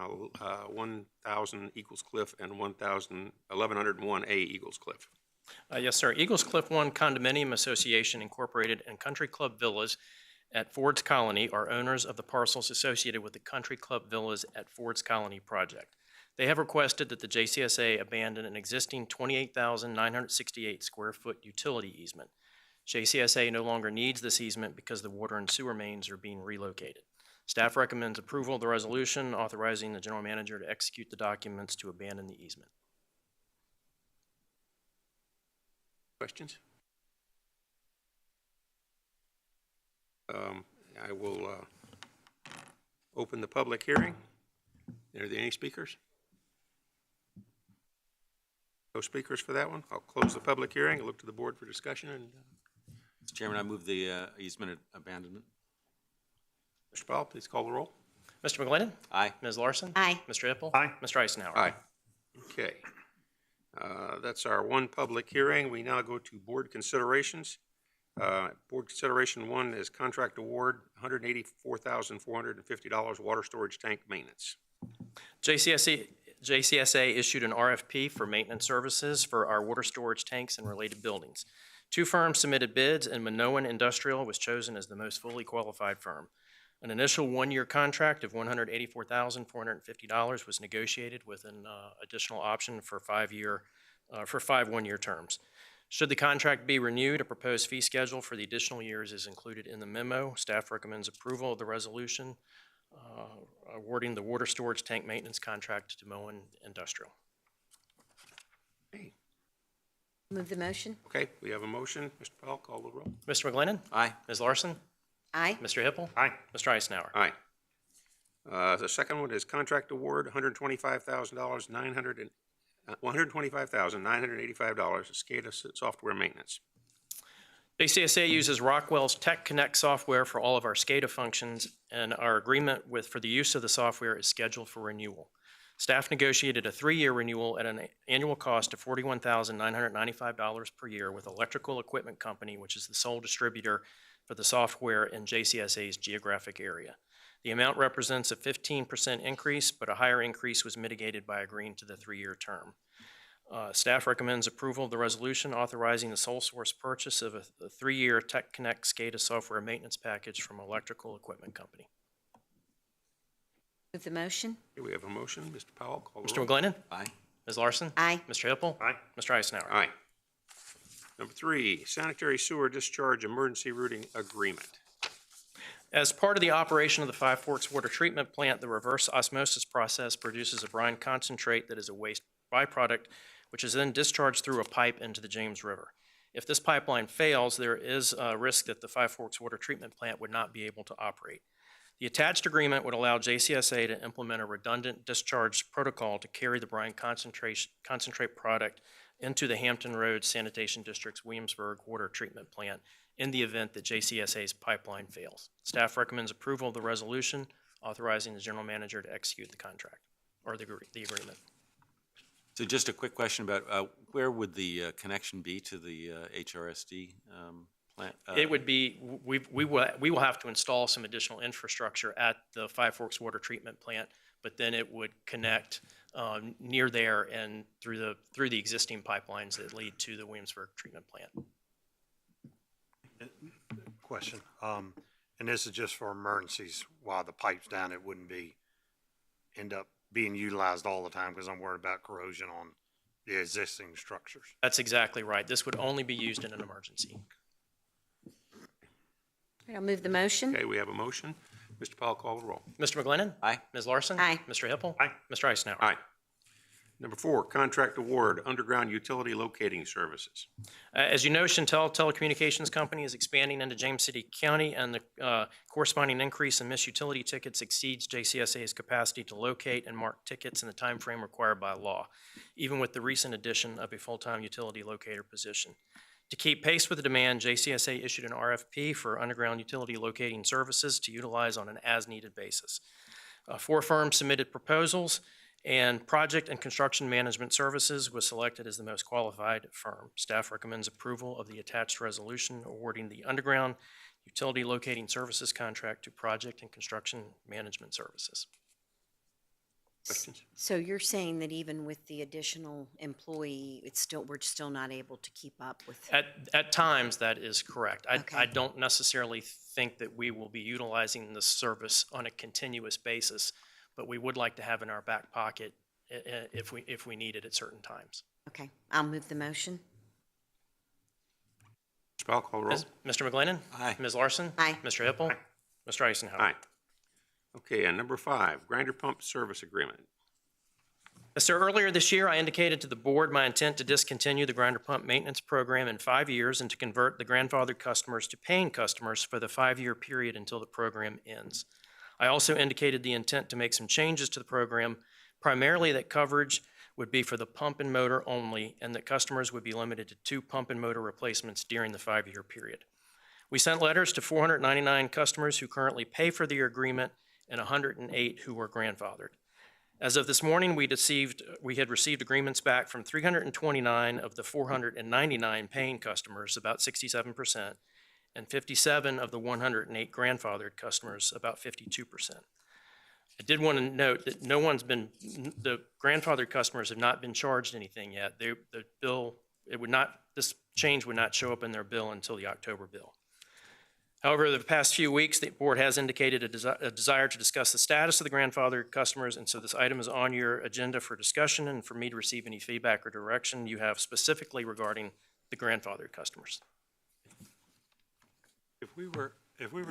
1000 Eagles Cliff and 1101A Eagles Cliff. Yes, sir. Eagles Cliff 1 Condominium Association Incorporated and Country Club Villas at Ford's Colony are owners of the parcels associated with the Country Club Villas at Ford's Colony project. They have requested that the JCSA abandon an existing 28,968 square foot utility easement. JCSA no longer needs this easement because the water and sewer mains are being relocated. Staff recommends approval of the resolution authorizing the general manager to execute the documents to abandon the easement. Questions? I will open the public hearing. Are there any speakers? No speakers for that one. I'll close the public hearing. I'll look to the board for discussion. And Mr. Chairman, I move the easement abandonment. Mr. Powell, please call the roll. Mr. McGlinnan? Aye. Ms. Larson? Aye. Mr. Hippel? Aye. Mr. Eisenhower? Aye. Okay. That's our one public hearing. We now go to board considerations. Board consideration one is contract award, $184,450 water storage tank maintenance. JCSA issued an RFP for maintenance services for our water storage tanks and related buildings. 2 firms submitted bids, and Minoan Industrial was chosen as the most fully qualified firm. An initial 1-year contract of $184,450 was negotiated with an additional option for 5 one-year terms. Should the contract be renewed, a proposed fee schedule for the additional years is included in the memo. Staff recommends approval of the resolution awarding the water storage tank maintenance contract to Minoan Industrial. Okay. Move the motion. Okay, we have a motion. Mr. Powell, call the roll. Mr. McGlinnan? Aye. Ms. Larson? Aye. Mr. Hippel? Aye. Mr. Eisenhower? Aye. The second one is contract award, $125,985, SCADA software maintenance. JCSA uses Rockwell's Tech Connect software for all of our SCADA functions, and our agreement for the use of the software is scheduled for renewal. Staff negotiated a 3-year renewal at an annual cost of $41,995 per year with Electrical Equipment Company, which is the sole distributor for the software in JCSA's geographic area. The amount represents a 15% increase, but a higher increase was mitigated by agreeing to the 3-year term. Staff recommends approval of the resolution authorizing the sole source purchase of a 3-year Tech Connect SCADA software maintenance package from Electrical Equipment Company. Move the motion. Okay, we have a motion. Mr. Powell, call the Mr. roll. McGlinnan? Aye. Ms. Larson? Aye. Mr. Hippel? Aye. Mr. Eisenhower? Aye. Number 3, sanitary sewer discharge emergency routing agreement. As part of the operation of the Five Forks Water Treatment Plant, the reverse osmosis process produces a brine concentrate that is a waste byproduct, which is then discharged through a pipe into the James River. If this pipeline fails, there is a risk that the Five Forks Water Treatment Plant would not be able to operate. The attached agreement would allow JCSA to implement a redundant discharge protocol to carry the brine concentrate product into the Hampton Road Sanitation District's Williamsburg Water Treatment Plant in the event that JCSA's pipeline fails. Staff recommends approval of the resolution authorizing the general manager to execute the contract, or the agreement. So just a quick question about where would the connection be to the HRSD plant? It would be, we will have to install some additional infrastructure at the Five Forks Water Treatment Plant, but then it would connect near there and through the existing pipelines that lead to the Williamsburg Treatment Plant. Question, and this is just for emergencies, while the pipe's down, it wouldn't end up being utilized all the time, because I'm worried about corrosion on the existing structures. That's exactly right. This would only be used in an emergency. I'll move the motion. Okay, we have a motion. Mr. Powell, call the roll. Mr. McGlinnan? Aye. Ms. Larson? Aye. Mr. Hippel? Aye. Mr. Eisenhower? Aye. Number 4, contract award, underground utility locating services. As you know, Chantel Telecommunications Company is expanding into James City County, and the corresponding increase in missed utility tickets exceeds JCSA's capacity to locate and mark tickets in the time frame required by law, even with the recent addition of a full-time utility locator position. To keep pace with the demand, JCSA issued an RFP for underground utility locating services to utilize on an as-needed basis. 4 firms submitted proposals, and Project and Construction Management Services was selected as the most qualified firm. Staff recommends approval of the attached resolution awarding the underground utility locating services contract to Project and Construction Management Services. Questions? So you're saying that even with the additional employee, we're still not able to keep up with? At times, that is correct. Okay. I don't necessarily think that we will be utilizing the service on a continuous basis, but we would like to have in our back pocket if we need it at certain times. Okay, I'll move the motion. Mr. Powell, call the roll. Mr. McGlinnan? Aye. Ms. Larson? Aye. Mr. Hippel? Mr. Eisenhower? Aye. Okay, and number 5, grinder pump service agreement. Yes, sir. Earlier this year, I indicated to the board my intent to discontinue the grinder pump maintenance program in 5 years and to convert the grandfathered customers to paying customers for the 5-year period until the program ends. I also indicated the intent to make some changes to the program, primarily that coverage would be for the pump and motor only, and that customers would be limited to 2 pump and motor replacements during the 5-year period. We sent letters to 499 customers who currently pay for the agreement and 108 who were grandfathered. As of this morning, we had received agreements back from 329 of the 499 paying customers, about 67%, and 57 of the 108 grandfathered customers, about 52%. I did want to note that the grandfathered customers have not been charged anything yet. This change would not show up in their bill until the October bill. However, the past few weeks, the board has indicated a desire to discuss the status of the grandfathered customers, and so this item is on your agenda for discussion and for me to receive any feedback or direction you have specifically regarding the grandfathered customers. If we were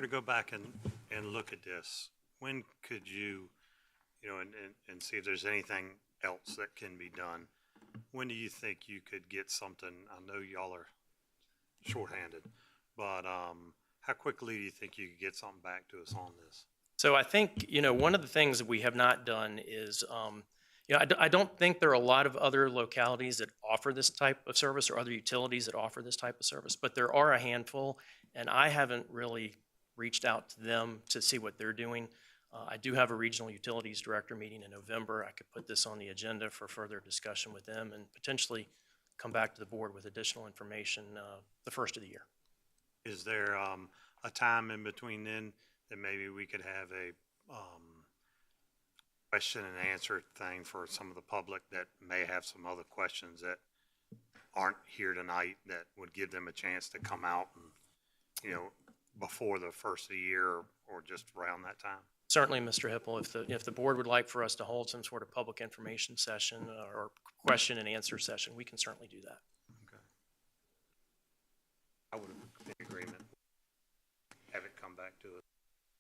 to go back and look at this, when could you know, and see if there's anything else that can be done, when do you think you could get something? I know y'all are shorthanded, but how quickly do you think you could get something back to us on this? So I think, one of the things that we have not done is, I don't think there are a lot of other localities that offer this type of service or other utilities that offer this type of service, but there are a handful, and I haven't really reached out to them to see what they're doing. I do have a regional utilities director meeting in November. I could put this on the agenda for further discussion with them and potentially come back to the board with additional information the first of the year. Is there a time in between then that maybe we could have a question and answer thing for some of the public that may have some other questions that aren't here tonight, that would give them a chance to come out and, before the first of the year or just around that time? Certainly, Mr. Hippel, if the board would like for us to hold some sort of public information session or question and answer session, we can certainly do that. Okay. I would have been in agreement. Have it come back to us.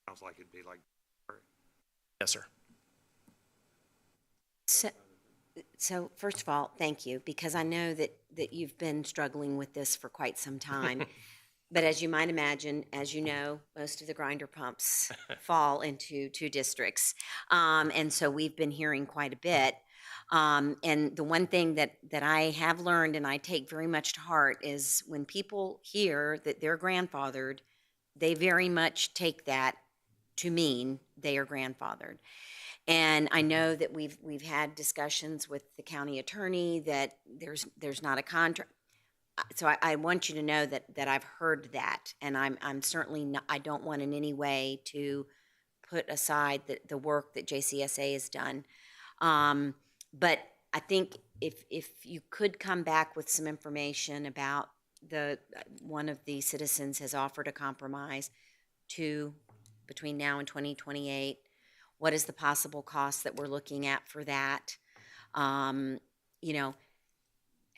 Sounds like it'd be like. Yes, sir. So first of all, thank you, because I know that you've been struggling with this for quite some time. But as you might imagine, as you know, most of the grinder pumps fall into 2 districts. And so we've been hearing quite a bit. And the one thing that I have learned and I take very much to heart is when people hear that they're grandfathered, they very much take that to mean they are grandfathered. And I know that we've had discussions with the county attorney that there's not a contract. So I want you to know that I've heard that, and I'm certainly not, I don't want in any way to put aside the work that JCSA has done. But I think if you could come back with some information about one of the citizens has offered a compromise between now and 2028, what is the possible cost that we're looking at for that?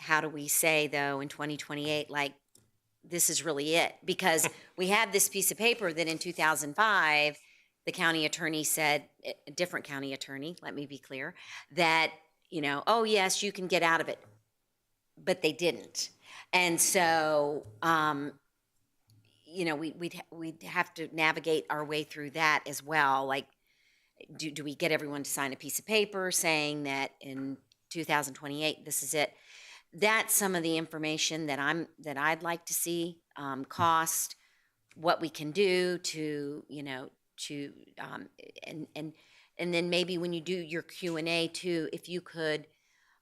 How do we say, though, in 2028, like, this is really it? Because we have this piece of paper that in 2005, the county attorney said, a different county attorney, let me be clear, that, oh, yes, you can get out of it. But they didn't. And so, we'd have to navigate our way through that as well. Like, do we get everyone to sign a piece of paper saying that in 2028, this is it? That's some of the information that I'd like to see, cost, what we can do to, and then maybe when you do your Q&A too, if you could,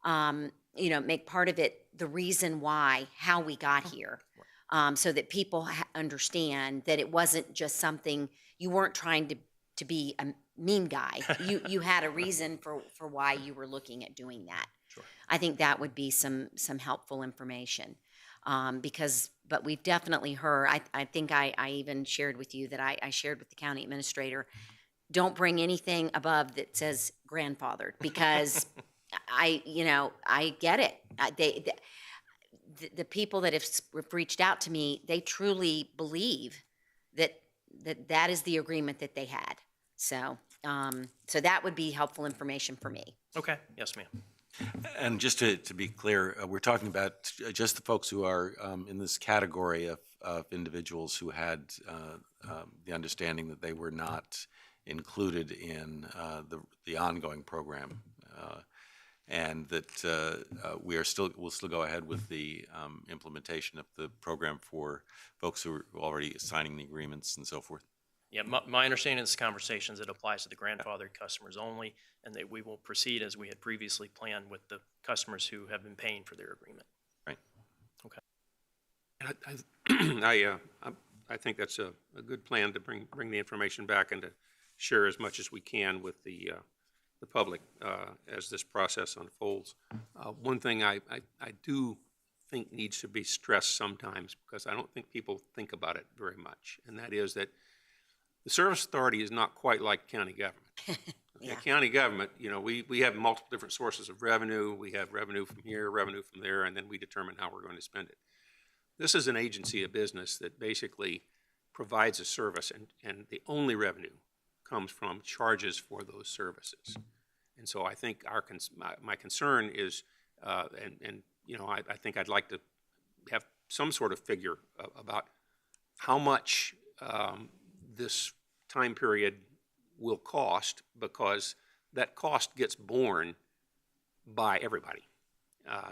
make part of it the reason why, how we got here, so that people understand that it wasn't just something, you weren't trying to be mean guy. You had a reason for why you were looking at doing that. Sure. I think that would be some helpful information. But we've definitely heard, I think I even shared with you that I shared with the county administrator, don't bring anything above that says grandfathered, because I get it. The people that have reached out to me, they truly believe that is the agreement that they had. So that would be helpful information for me. Okay, yes, ma'am. And just to be clear, we're talking about just the folks who are in this category of individuals who had the understanding that they were not included in the ongoing program, and that we'll still go ahead with the implementation of the program for folks who are already signing the agreements and so forth. Yeah, my understanding of this conversation is it applies to the grandfathered customers only, and that we will proceed as we had previously planned with the customers who have been paying for their agreement. Right. Okay. I think that's a good plan to bring the information back and to share as much as we can with the public as this process unfolds. One thing I do think needs to be stressed sometimes, because I don't think people think about it very much, and that is that the service authority is not quite like county government. Yeah. County government, we have multiple different sources of revenue. We have revenue from here, revenue from there, and then we determine how we're going to spend it. This is an agency of business that basically provides a service, and the only revenue comes from charges for those services. And so I think my concern is, I think I'd like to have some sort of figure about how much this time period will cost, because that cost gets borne by everybody.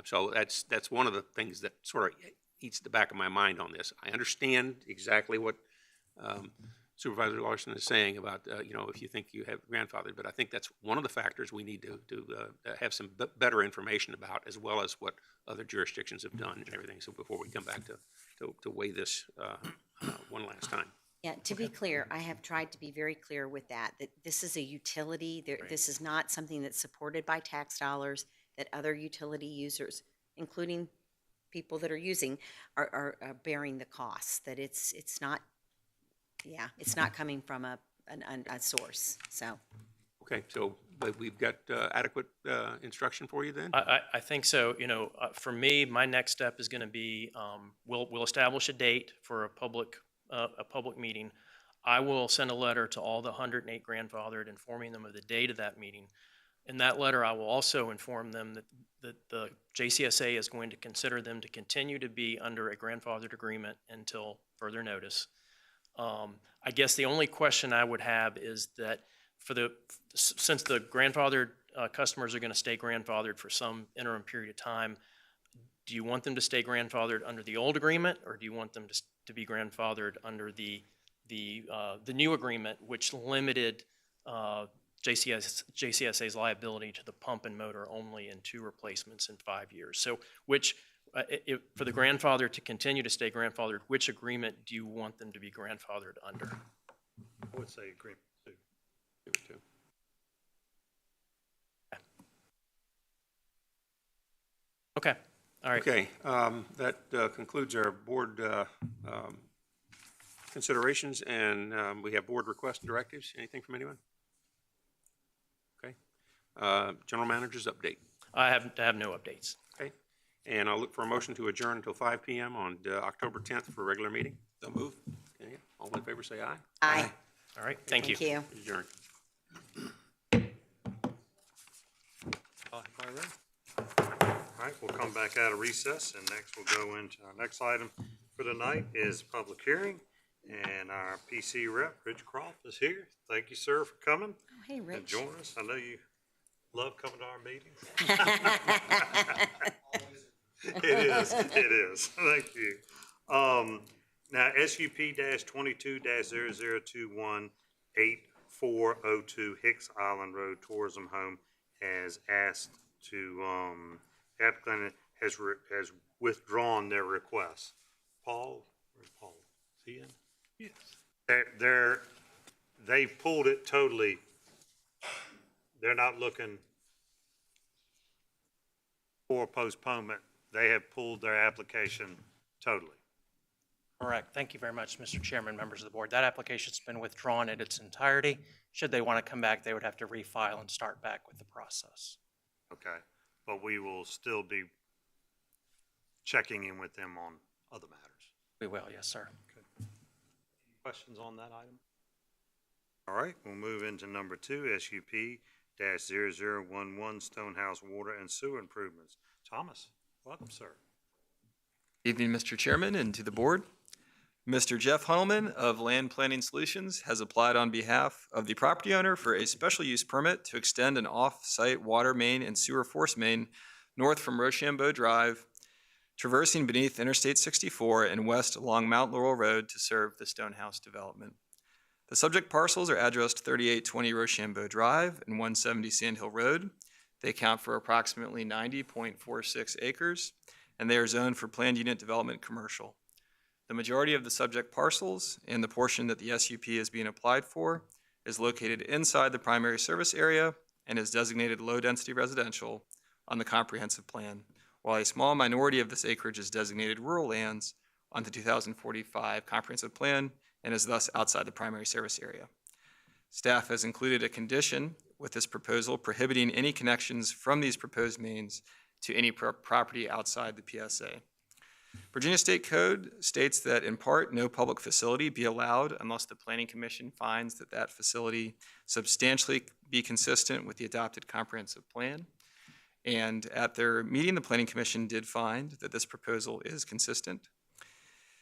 So that's one of the things that sort of eats the back of my mind on this. I understand exactly what Supervisor Larson is saying about, if you think you have grandfathered, but I think that's one of the factors we need to have some better information about, as well as what other jurisdictions have done and everything. So before we come back to weigh this one last time. Yeah, to be clear, I have tried to be very clear with that this is a utility. This is not something that's supported by tax dollars, that other utility users, including people that are using, are bearing the costs, that it's not coming from a source, so. Okay, so but we've got adequate instruction for you then? I think so. For me, my next step is going to be, we'll establish a date for a public meeting. I will send a letter to all the 108 grandfathered, informing them of the date of that meeting. In that letter, I will also inform them that the JCSA is going to consider them to continue to be under a grandfathered agreement until further notice. I guess the only question I would have is that since the grandfathered customers are going to stay grandfathered for some interim period of time, do you want them to stay grandfathered under the old agreement, or do you want them to be grandfathered under the new agreement, which limited JCSA's liability to the pump and motor only in 2 replacements in 5 years? So for the grandfather to continue to stay grandfathered, which agreement do you want them to be grandfathered under? I would say agreement 2. Okay. All right. Okay, that concludes our board considerations, and we have board requests and directives. Anything from anyone? Okay. General manager's update. I have no updates. Okay. And I'll look for a motion to adjourn until 5 p.m. on October 10th for a regular meeting. So move. Okay. All in favor, say aye. Aye. All right. Thank you. Thank you. Adjourn. All right, we'll come back out of recess, and next we'll go into our next item for the night is public hearing, and our PC rep, Rich Croft, is here. Thank you, sir, for coming. Oh, hey, Rich. And joining us. I know you love coming to our meetings. It is. Thank you. Now, SUP-22-0021 8402 Hicks Island Road Tourism Home has asked to, applicant has withdrawn their request. Paul, where's Paul? Is he in? Yes. They pulled it totally they're not looking for postponement. They have pulled their application totally. Correct. Thank you very much, Mr. Chairman, members of the board. That application's been withdrawn in its entirety. Should they want to come back, they would have to refile and start back with the process. Okay, but we will still be checking in with them on other matters. We will, yes, sir. Questions on that item? All right, we'll move into number 2, SUP-0011 Stonehouse Water and Sewer Improvements. Thomas, welcome, sir. Evening, Mr. Chairman, and to the board. Mr. Jeff Hunnelman of Land Planning Solutions has applied on behalf of the property owner for a special use permit to extend an off-site water main and sewer force main north from Rochambeau Drive, traversing beneath Interstate 64 and west along Mount Laurel Road to serve the Stonehouse development. The subject parcels are addressed 3820 Rochambeau Drive and 170 Sand Hill Road. They account for approximately 90.46 acres, and they are zoned for planned unit development commercial. The majority of the subject parcels and the portion that the SUP is being applied for is located inside the primary service area and is designated low-density residential on the comprehensive plan, while a small minority of this acreage is designated rural lands on the 2045 comprehensive plan and is thus outside the primary service area. Staff has included a condition with this proposal prohibiting any connections from these proposed mains to any property outside the PSA. Virginia State Code states that in part, no public facility be allowed unless the Planning Commission finds that that facility substantially be consistent with the adopted comprehensive plan. And at their meeting, the Planning Commission did find that this proposal is consistent.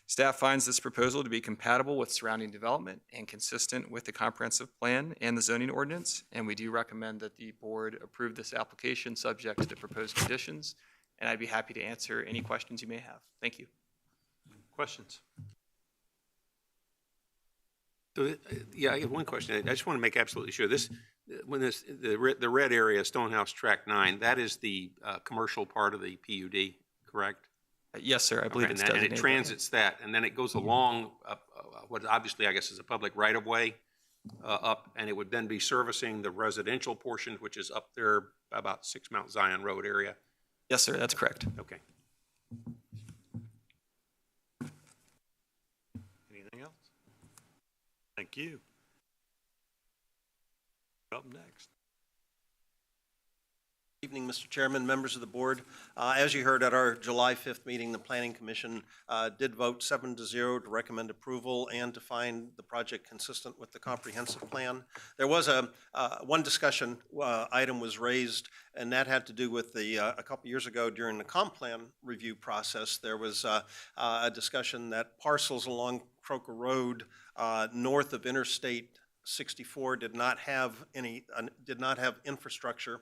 Staff finds this proposal to be compatible with surrounding development and consistent with the comprehensive plan and the zoning ordinance, and we do recommend that the board approve this application subject to the proposed conditions, and I'd be happy to answer any questions you may have. Thank you. Questions? So, yeah, I have one question. I just want to make absolutely sure. The red area, Stonehouse Tract 9, that is the commercial part of the PUD, correct? Yes, sir. I believe it's designated. And it transits that, and then it goes along what obviously I guess is a public right-of-way up, and it would then be servicing the residential portion, which is up there about 6 Mount Zion Road area. Yes, sir. That's correct. Okay. Anything else? Thank you. Up next. Evening, Mr. Chairman, members of the board. As you heard at our July 5th meeting, the Planning Commission did vote 7-0 to recommend approval and to find the project consistent with the comprehensive plan. There was one discussion item was raised, and that had to do with a couple years ago during the comp plan review process. There was a discussion that parcels along Croker Road north of Interstate 64 did not have infrastructure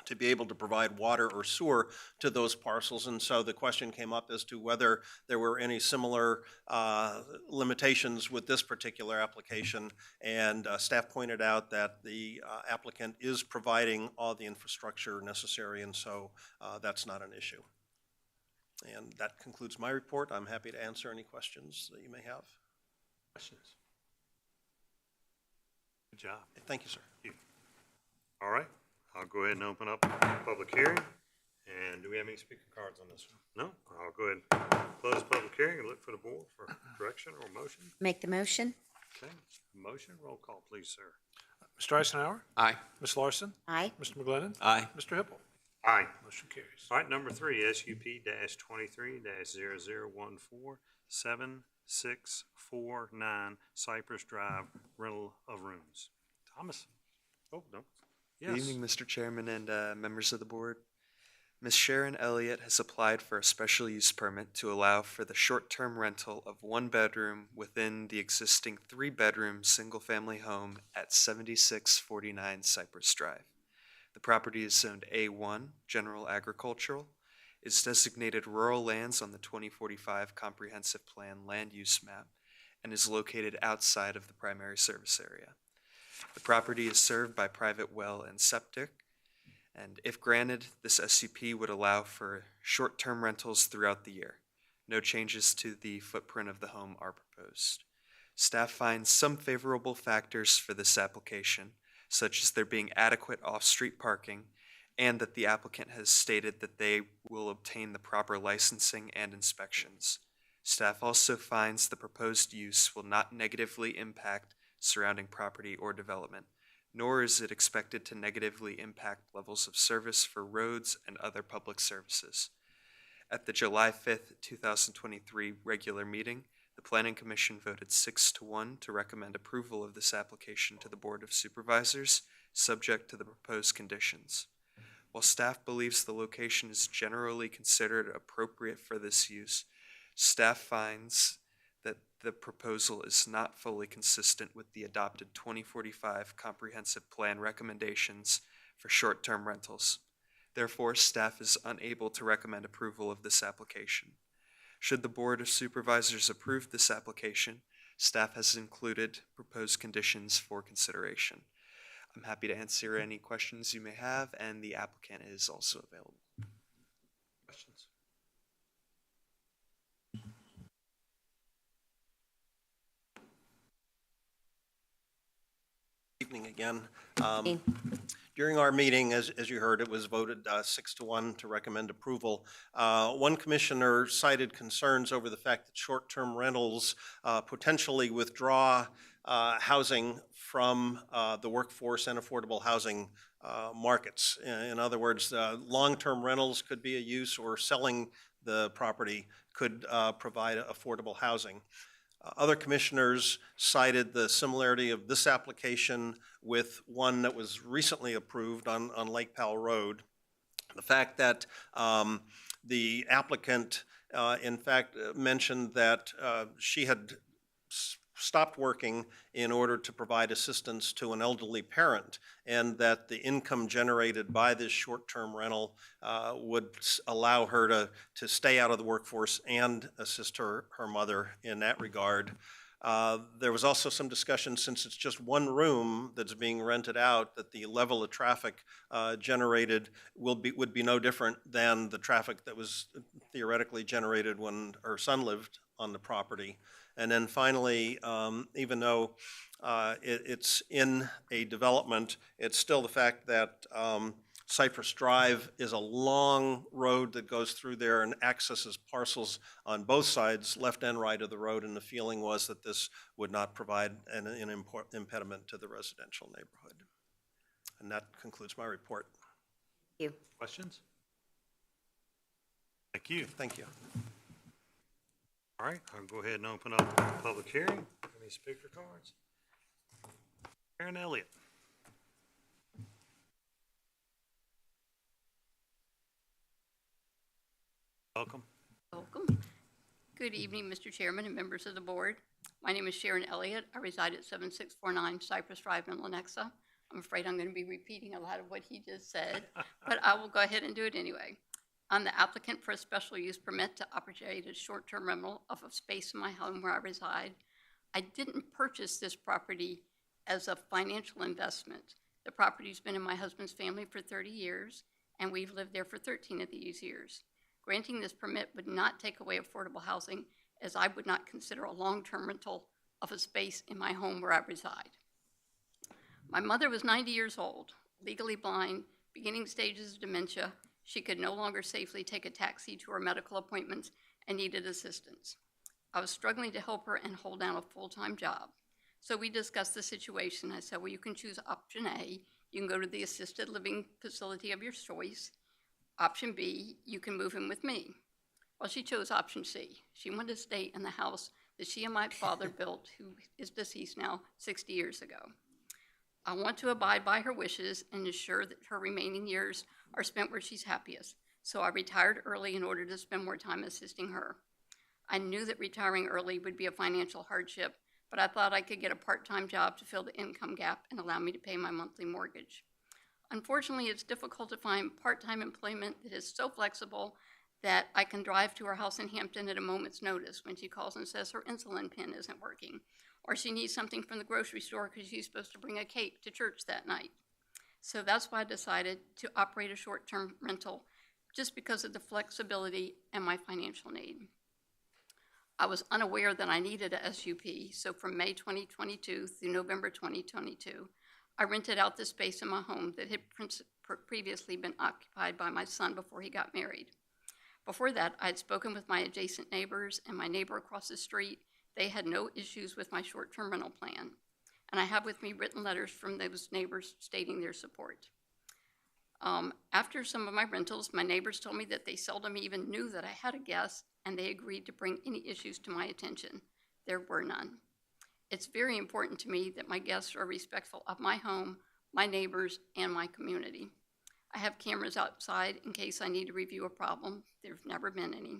to be able to provide water or sewer to those parcels. And so the question came up as to whether there were any similar limitations with this particular application. And staff pointed out that the applicant is providing all the infrastructure necessary, and so that's not an issue. And that concludes my report. I'm happy to answer any questions that you may have. Questions? Good job. Thank you, sir. Thank you. All right. I'll go ahead and open up the public hearing. And do we have any speaker cards on this one? No? I'll go ahead and close the public hearing and look for the board for direction or motion. Make the motion. Okay. Motion. Roll call, please, sir. Mr. Eisenhower? Aye. Ms. Larson? Aye. Mr. McGlinnan? Aye. Mr. Hippel? Aye. Motion carries. All right, number 3, SUP-23-00147649 Cypress Drive, rental of rooms. Thomas? Oh, no. Yes. Good evening, Mr. Chairman and members of the board. Ms. Sharon Elliott has applied for a special use permit to allow for the short-term rental of 1 bedroom within the existing 3-bedroom single-family home at 7649 Cypress Drive. The property is zoned A1, General Agricultural. It's designated rural lands on the 2045 Comprehensive Plan land use map and is located outside of the primary service area. The property is served by private well and septic, and if granted, this SUP would allow for short-term rentals throughout the year. No changes to the footprint of the home are proposed. Staff finds some favorable factors for this application, such as there being adequate off-street parking, and that the applicant has stated that they will obtain the proper licensing and inspections. Staff also finds the proposed use will not negatively impact surrounding property or development, nor is it expected to negatively impact levels of service for roads and other public services. At the July 5th, 2023 regular meeting, the Planning Commission voted 6-1 to recommend approval of this application to the Board of Supervisors, subject to the proposed conditions. While staff believes the location is generally considered appropriate for this use, staff finds that the proposal is not fully consistent with the adopted 2045 Comprehensive Plan recommendations for short-term rentals. Therefore, staff is unable to recommend approval of this application. Should the Board of Supervisors approve this application, staff has included proposed conditions for consideration. I'm happy to answer any questions you may have, and the applicant is also available. Questions? Evening again. During our meeting, as you heard, it was voted 6-1 to recommend approval. One commissioner cited concerns over the fact that short-term rentals potentially withdraw housing from the workforce and affordable housing markets. In other words, long-term rentals could be a use, or selling the property could provide affordable housing. Other commissioners cited the similarity of this application with one that was recently approved on Lake Powell Road. The fact that the applicant, in fact, mentioned that she had stopped working in order to provide assistance to an elderly parent, and that the income generated by this short-term rental would allow her to stay out of the workforce and assist her mother in that regard. There was also some discussion, since it's just one room that's being rented out, that the level of traffic generated would be no different than the traffic that was theoretically generated when her son lived on the property. And then finally, even though it's in a development, it's still the fact that Cypress Drive is a long road that goes through there and accesses parcels on both sides, left and right of the road, and the feeling was that this would not provide an impediment to the residential neighborhood. And that concludes my report. Thank you. Questions? Thank you. Thank you. All right, I'll go ahead and open up the public hearing. Any speaker cards? Aaron Elliott. Welcome. Welcome. Good evening, Mr. Chairman and members of the board. My name is Sharon Elliott. I reside at 7649 Cypress Drive in Lenexa. I'm afraid I'm going to be repeating a lot of what he just said, but I will go ahead and do it anyway. I'm the applicant for a special use permit to operate a short-term rental of a space in my home where I reside. I didn't purchase this property as a financial investment. The property's been in my husband's family for 30 years, and we've lived there for 13 of these years. Granting this permit would not take away affordable housing, as I would not consider a long-term rental of a space in my home where I reside. My mother was 90 years old, legally blind, beginning stages of dementia. She could no longer safely take a taxi to her medical appointments and needed assistance. I was struggling to help her and hold down a full-time job. So we discussed the situation. I said, well, you can choose option A. You can go to the assisted living facility of your choice. Option B, you can move in with me. Well, she chose option C. She wanted to stay in the house that she and my father built, who is deceased now, 60 years ago. I want to abide by her wishes and ensure that her remaining years are spent where she's happiest. So I retired early in order to spend more time assisting her. I knew that retiring early would be a financial hardship, but I thought I could get a part-time job to fill the income gap and allow me to pay my monthly mortgage. Unfortunately, it's difficult to find part-time employment that is so flexible that I can drive to her house in Hampton at a moment's notice when she calls and says her insulin pen isn't working, or she needs something from the grocery store because she's supposed to bring a cake to church that night. So that's why I decided to operate a short-term rental, just because of the flexibility and my financial need. I was unaware that I needed a SUP, so from May 2022 through November 2022, I rented out the space in my home that had previously been occupied by my son before he got married. Before that, I had spoken with my adjacent neighbors and my neighbor across the street. They had no issues with my short-term rental plan. And I have with me written letters from those neighbors stating their support. After some of my rentals, my neighbors told me that they seldom even knew that I had a guest, and they agreed to bring any issues to my attention. There were none. It's very important to me that my guests are respectful of my home, my neighbors, and my community. I have cameras outside in case I need to review a problem. There've never been any.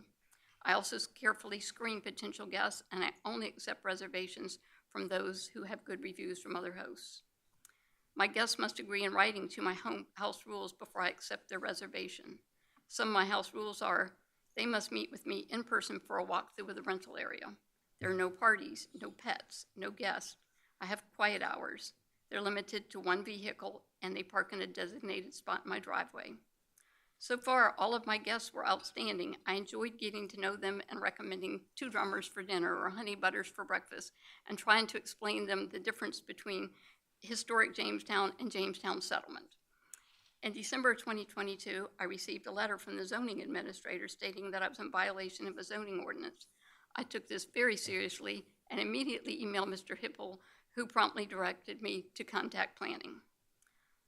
I also carefully screen potential guests, and I only accept reservations from those who have good reviews from other hosts. My guests must agree in writing to my house rules before I accept their reservation. Some of my house rules are they must meet with me in person for a walkthrough of the rental area. There are no parties, no pets, no guests. I have quiet hours. They're limited to one vehicle, and they park in a designated spot in my driveway. So far, all of my guests were outstanding. I enjoyed getting to know them and recommending 2 drummers for dinner or honey butters for breakfast and trying to explain them the difference between historic Jamestown and Jamestown settlement. In December of 2022, I received a letter from the zoning administrator stating that I was in violation of a zoning ordinance. I took this very seriously and immediately emailed Mr. Hipple, who promptly directed me to contact planning.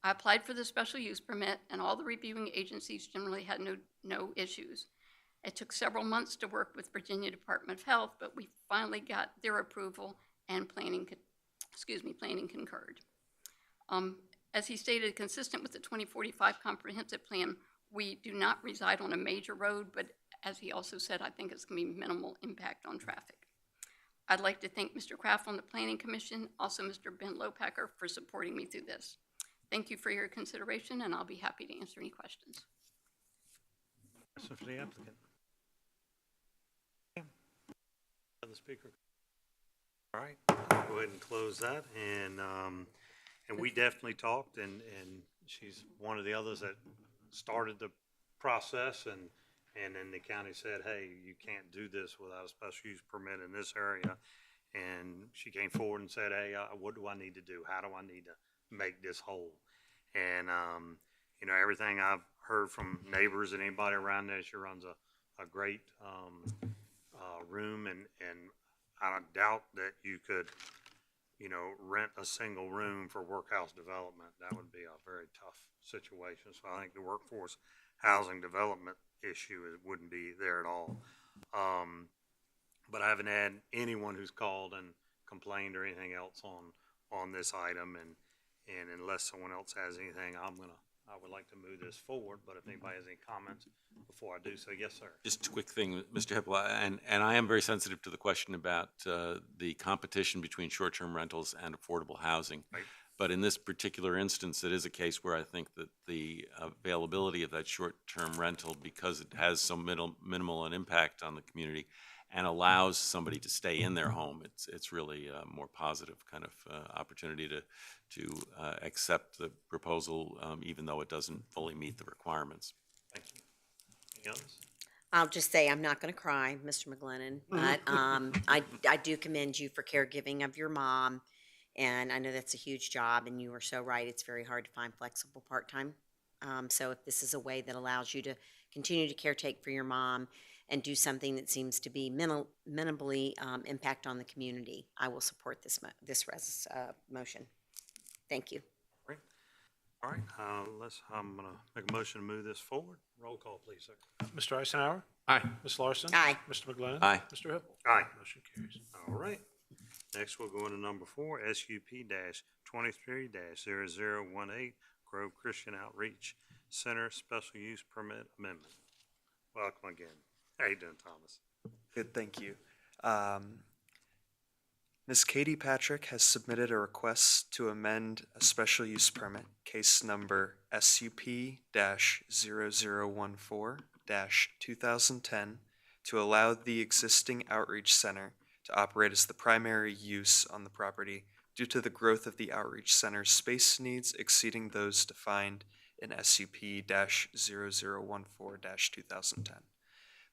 I applied for the special use permit, and all the reviewing agencies generally had no issues. It took several months to work with Virginia Department of Health, but we finally got their approval, and planning concurred. As he stated, consistent with the 2045 comprehensive plan, we do not reside on a major road, but as he also said, I think it's going to be minimal impact on traffic. I'd like to thank Mr. Kraft on the Planning Commission, also Mr. Ben Lopacker for supporting me through this. Thank you for your consideration, and I'll be happy to answer any questions. Question for the applicant. The speaker. All right, I'll go ahead and close that, and we definitely talked, and she's one of the others that started the process, and then the county said, hey, you can't do this without a special use permit in this area, and she came forward and said, hey, what do I need to do? How do I need to make this whole? And you know, everything I've heard from neighbors and anybody around there, she runs a great room, and I doubt that you could, you know, rent a single room for workhouse development. That would be a very tough situation. So I think the workforce housing development issue wouldn't be there at all. But I haven't had anyone who's called and complained or anything else on this item, and unless someone else has anything, I would like to move this forward, but if anybody has any comments before I do so, yes, sir. Just a quick thing, Mr. Hipple, and I am very sensitive to the question about the competition between short-term rentals and affordable housing. Right. But in this particular instance, it is a case where I think that the availability of that short-term rental, because it has so minimal an impact on the community and allows somebody to stay in their home, it's really a more positive kind of opportunity to accept the proposal, even though it doesn't fully meet the requirements. Thank you. Any others? I'll just say I'm not going to cry, Mr. McGlennon, but I do commend you for caregiving of your mom, and I know that's a huge job, and you are so right. It's very hard to find flexible part-time. So if this is a way that allows you to continue to caretake for your mom and do something that seems to be minimally impact on the community, I will support this motion. Thank you. All right, I'm going to make a motion to move this forward. Roll call, please, sir. Mr. Eisenhower? Aye. Ms. Larson? Aye. Mr. McGlennon? Aye. Mr. Hipple? Aye. Motion carries. All right. Next, we'll go into number 4, SUP-23-0018, Grove Christian Outreach Center Special Use Permit Amendment. Welcome again. How you doing, Thomas? Good, thank you. Ms. Katie Patrick has submitted a request to amend a special use permit, case number SUP-0014-2010, to allow the existing outreach center to operate as the primary use on the property due to the growth of the outreach center's space needs exceeding those defined in SUP-0014-2010.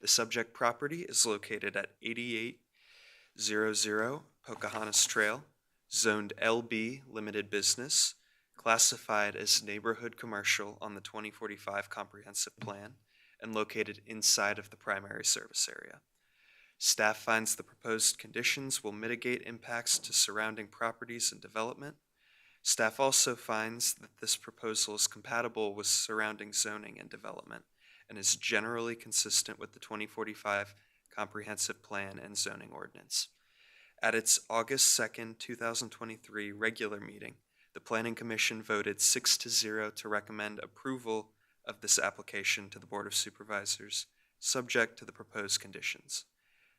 The subject property is located at 8800 Pocahontas Trail, zoned LB Limited Business, classified as neighborhood commercial on the 2045 comprehensive plan, and located inside of the primary service area. Staff finds the proposed conditions will mitigate impacts to surrounding properties and development. Staff also finds that this proposal is compatible with surrounding zoning and development and is generally consistent with the 2045 comprehensive plan and zoning ordinance. At its August 2nd, 2023 regular meeting, the Planning Commission voted 6-0 to recommend approval of this application to the Board of Supervisors, subject to the proposed conditions.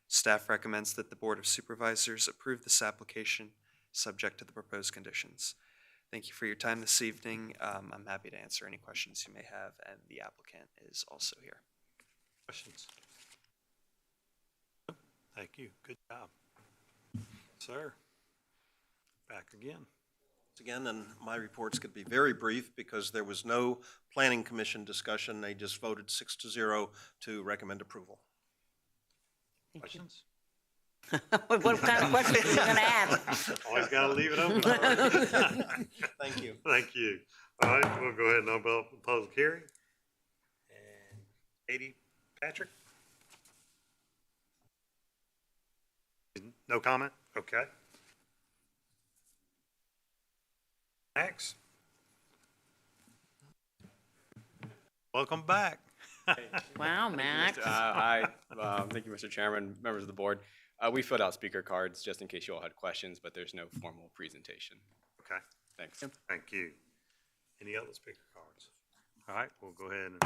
Staff recommends that the Board of Supervisors approve this application, subject to the proposed conditions. Thank you for your time this evening. I'm happy to answer any questions you may have, and the applicant is also here. Questions? Thank you. Good job. Sir, back again. Again, and my reports could be very brief because there was no planning commission discussion. They just voted 6-0 to recommend approval. Questions? What kind of questions are you going to ask? Always got to leave it open. Thank you. Thank you. All right, we'll go ahead and open up the public hearing. And Katie, Patrick? No comment? Okay. Max? Welcome back. Wow, Max. Hi, thank you, Mr. Chairman, members of the board. We filled out speaker cards just in case you all had questions, but there's no formal presentation. Okay. Thanks. Thank you. Any other speaker cards? All right, we'll go ahead and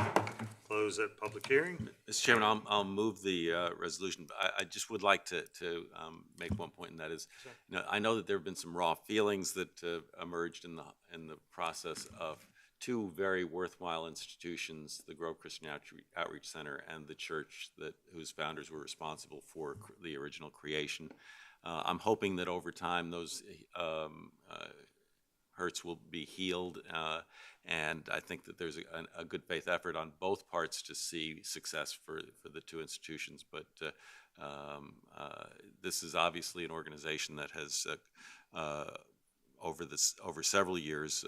close that public hearing. Mr. Chairman, I'll move the resolution. But I just would like to make one point, and that is, I know that there have been some raw feelings that emerged in the process of two very worthwhile institutions, the Grove Christian Outreach Center and the church whose founders were responsible for the original creation. I'm hoping that over time those hurts will be healed, and I think that there's a good faith effort on both parts to see success for the two institutions. But this is obviously an organization that has over several years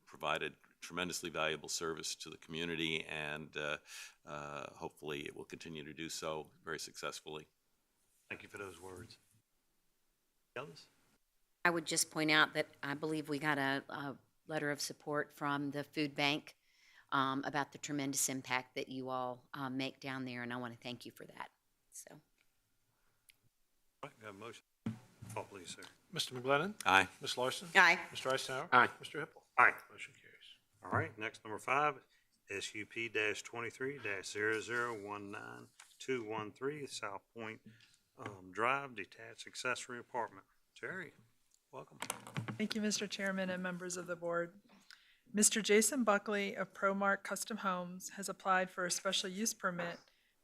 provided tremendously valuable service to the community, and hopefully it will continue to do so very successfully. Thank you for those words. Others? I would just point out that I believe we got a letter of support from the food bank about the tremendous impact that you all make down there, and I want to thank you for that. So, All right, got a motion. Call please, sir. Mr. McGlinnan. Aye. Ms. Larson. Aye. Mr. Eisenhower. Aye. Mr. Hippel. Aye. Motion carries. All right, next number 5, SUP-23-0019213, Southpoint Drive, Detached Accessory Apartment. Terry, welcome. Thank you, Mr. Chairman and members of the board. Mr. Jason Buckley of ProMark Custom Homes has applied for a special use permit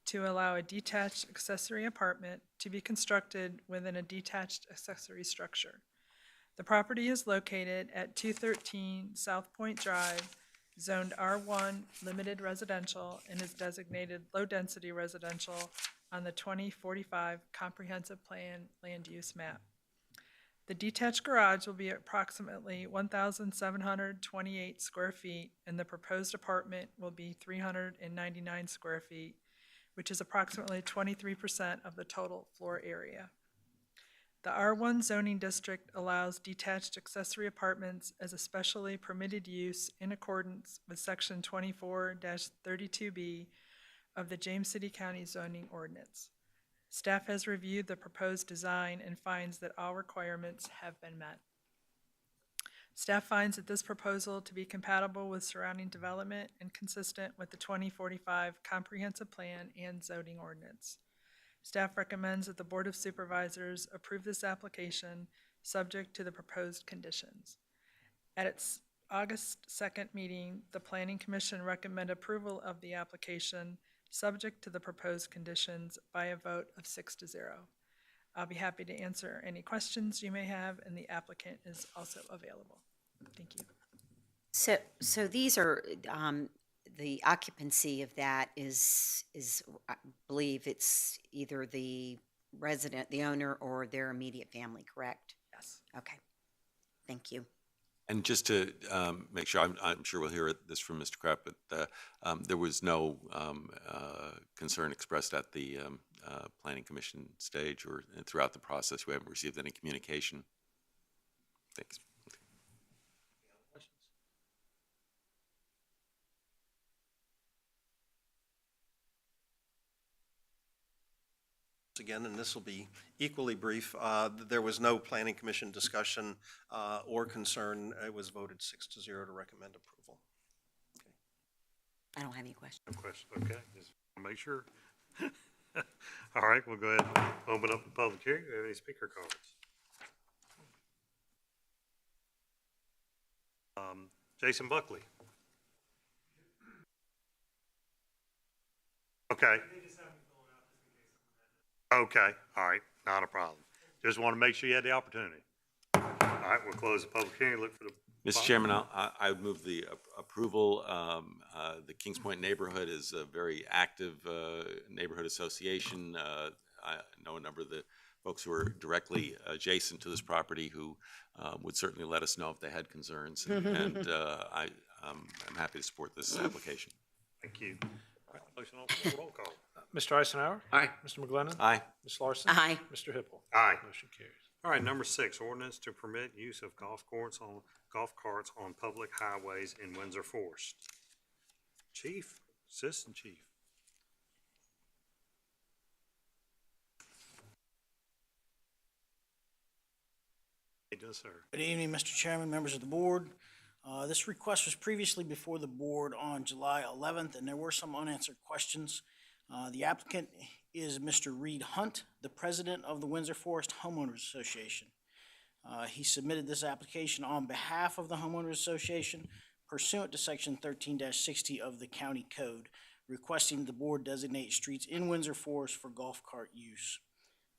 to allow a detached accessory apartment to be constructed within a detached accessory structure. The property is located at 213 Southpoint Drive, zoned R1 Limited Residential, and is designated low-density residential on the 2045 Comprehensive Plan Land Use Map. The detached garage will be approximately 1,728 square feet, and the proposed apartment will be 399 square feet, which is approximately 23% of the total floor area. The R1 zoning district allows detached accessory apartments as a specially permitted use in accordance with Section 24-32B of the James City County Zoning Ordinance. Staff has reviewed the proposed design and finds that all requirements have been met. Staff finds that this proposal to be compatible with surrounding development and consistent with the 2045 Comprehensive Plan and Zoning Ordinance. Staff recommends that the Board of Supervisors approve this application subject to the proposed conditions. At its August 2nd meeting, the Planning Commission recommended approval of the application subject to the proposed conditions by a vote of 6-0. I'll be happy to answer any questions you may have, and the applicant is also available. Thank you. So these are, the occupancy of that is I believe it's either the resident, the owner, or their immediate family, correct? Yes. Okay. Thank you. And just to make sure, I'm sure we'll hear this from Mr. Kraft, but there was no concern expressed at the Planning Commission stage or throughout the process. We haven't received any communication. Thanks. Again, and this will be equally brief. There was no Planning Commission discussion or concern. It was voted 6-0 to recommend approval. I don't have any questions. No question. Okay, just make sure. All right, we'll go ahead and open up the public hearing. Do we have any speaker comments? Jason Buckley. Okay. Okay, all right, not a problem. Just want to make sure you had the opportunity. All right, we'll close the public hearing, look for the. Mr. Chairman, I would move the approval. The Kings Point neighborhood is a very active neighborhood association. I know a number of the folks who are directly adjacent to this property who would certainly let us know if they had concerns. And I'm happy to support this application. Thank you. All right, motion on the floor, roll call. Mr. Eisenhower? Aye. Mr. McGlinnan? Aye. Ms. Larson? Aye. Mr. Hippel? Aye. Motion carries. All right, number 6, ordinance to permit use of golf carts on public highways in Windsor Forest. Chief, Assistant Chief. It does, sir. Good evening, Mr. Chairman, members of the board. This request was previously before the board on July 11th, and there were some unanswered questions. The applicant is Mr. Reed Hunt, the president of the Windsor Forest Homeowners Association. He submitted this application on behalf of the Homeowners Association pursuant to Section 13-60 of the County Code, requesting the board designate streets in Windsor Forest for golf cart use.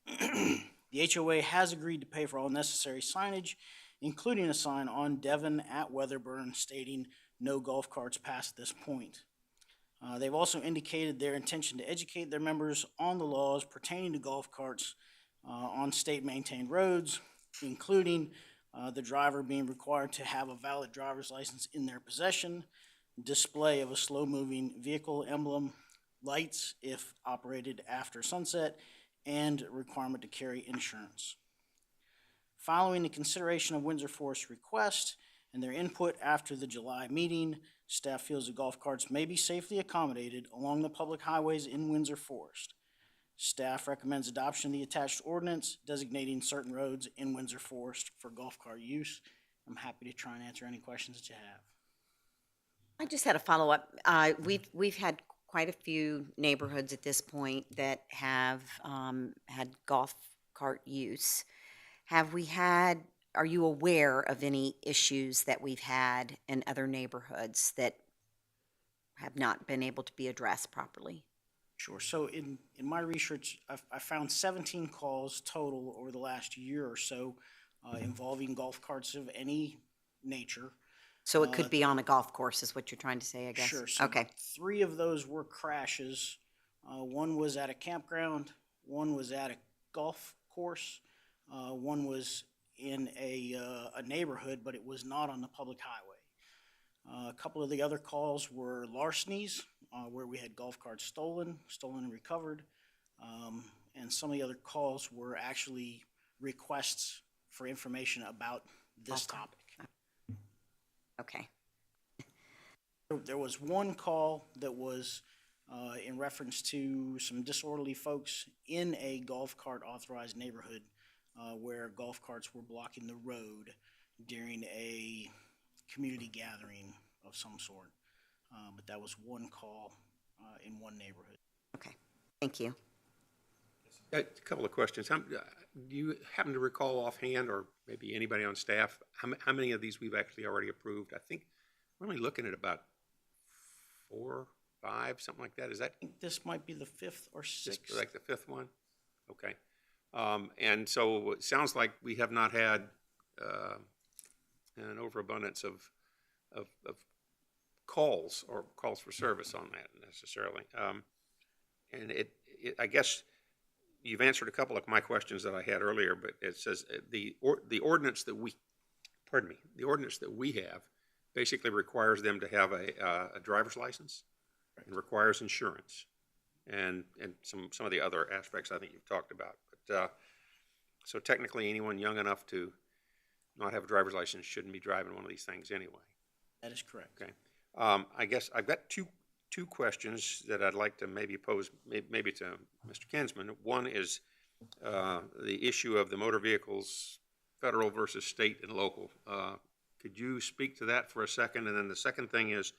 The HOA has agreed to pay for all necessary signage, including a sign on Devon at Weatherburn stating no golf carts past this point. They've also indicated their intention to educate their members on the laws pertaining to golf carts on state-maintained roads, including the driver being required to have a valid driver's license in their possession, display of a slow-moving vehicle emblem, lights if operated after sunset, and requirement to carry insurance. Following the consideration of Windsor Forest's request and their input after the July meeting, staff feels the golf carts may be safely accommodated along the public highways in Windsor Forest. Staff recommends adoption of the attached ordinance designating certain roads in Windsor Forest for golf cart use. I'm happy to try and answer any questions that you have. I just had a follow-up. We've had quite a few neighborhoods at this point that have had golf cart use. Are you aware of any issues that we've had in other neighborhoods that have not been able to be addressed properly? Sure. So in my research, I found 17 calls total over the last year or so involving golf carts of any nature. So it could be on a golf course is what you're trying to say, I guess? Sure. So Okay. 3 of those were crashes. One was at a campground, one was at a golf course, one was in a neighborhood, but it was not on the public highway. A couple of the other calls were larcenies, where we had golf carts stolen and recovered. And some of the other calls were actually requests for information about this topic. Okay. There was one call that was in reference to some disorderly folks in a golf cart authorized neighborhood where golf carts were blocking the road during a community gathering of some sort. But that was one call in one neighborhood. Okay, thank you. A couple of questions. Do you happen to recall offhand, or maybe anybody on staff, how many of these we've actually already approved? I think we're only looking at about 4, 5, something like that. Is that? I think this might be the 5th or 6th. Just like the 5th one? Okay. And so it sounds like we have not had an overabundance of calls or calls for service on that necessarily. And I guess you've answered a couple of my questions that I had earlier, but it says the ordinance that we pardon me, the ordinance that we have basically requires them to have a driver's license and requires insurance and some of the other aspects I think you've talked about. But so technically, anyone young enough to not have a driver's license shouldn't be driving one of these things anyway. That is correct. Okay. I guess I've got two questions that I'd like to maybe pose maybe to Mr. Kinsman. One is the issue of the motor vehicles, federal versus state and local. Could you speak to that for a second? And then the second thing is,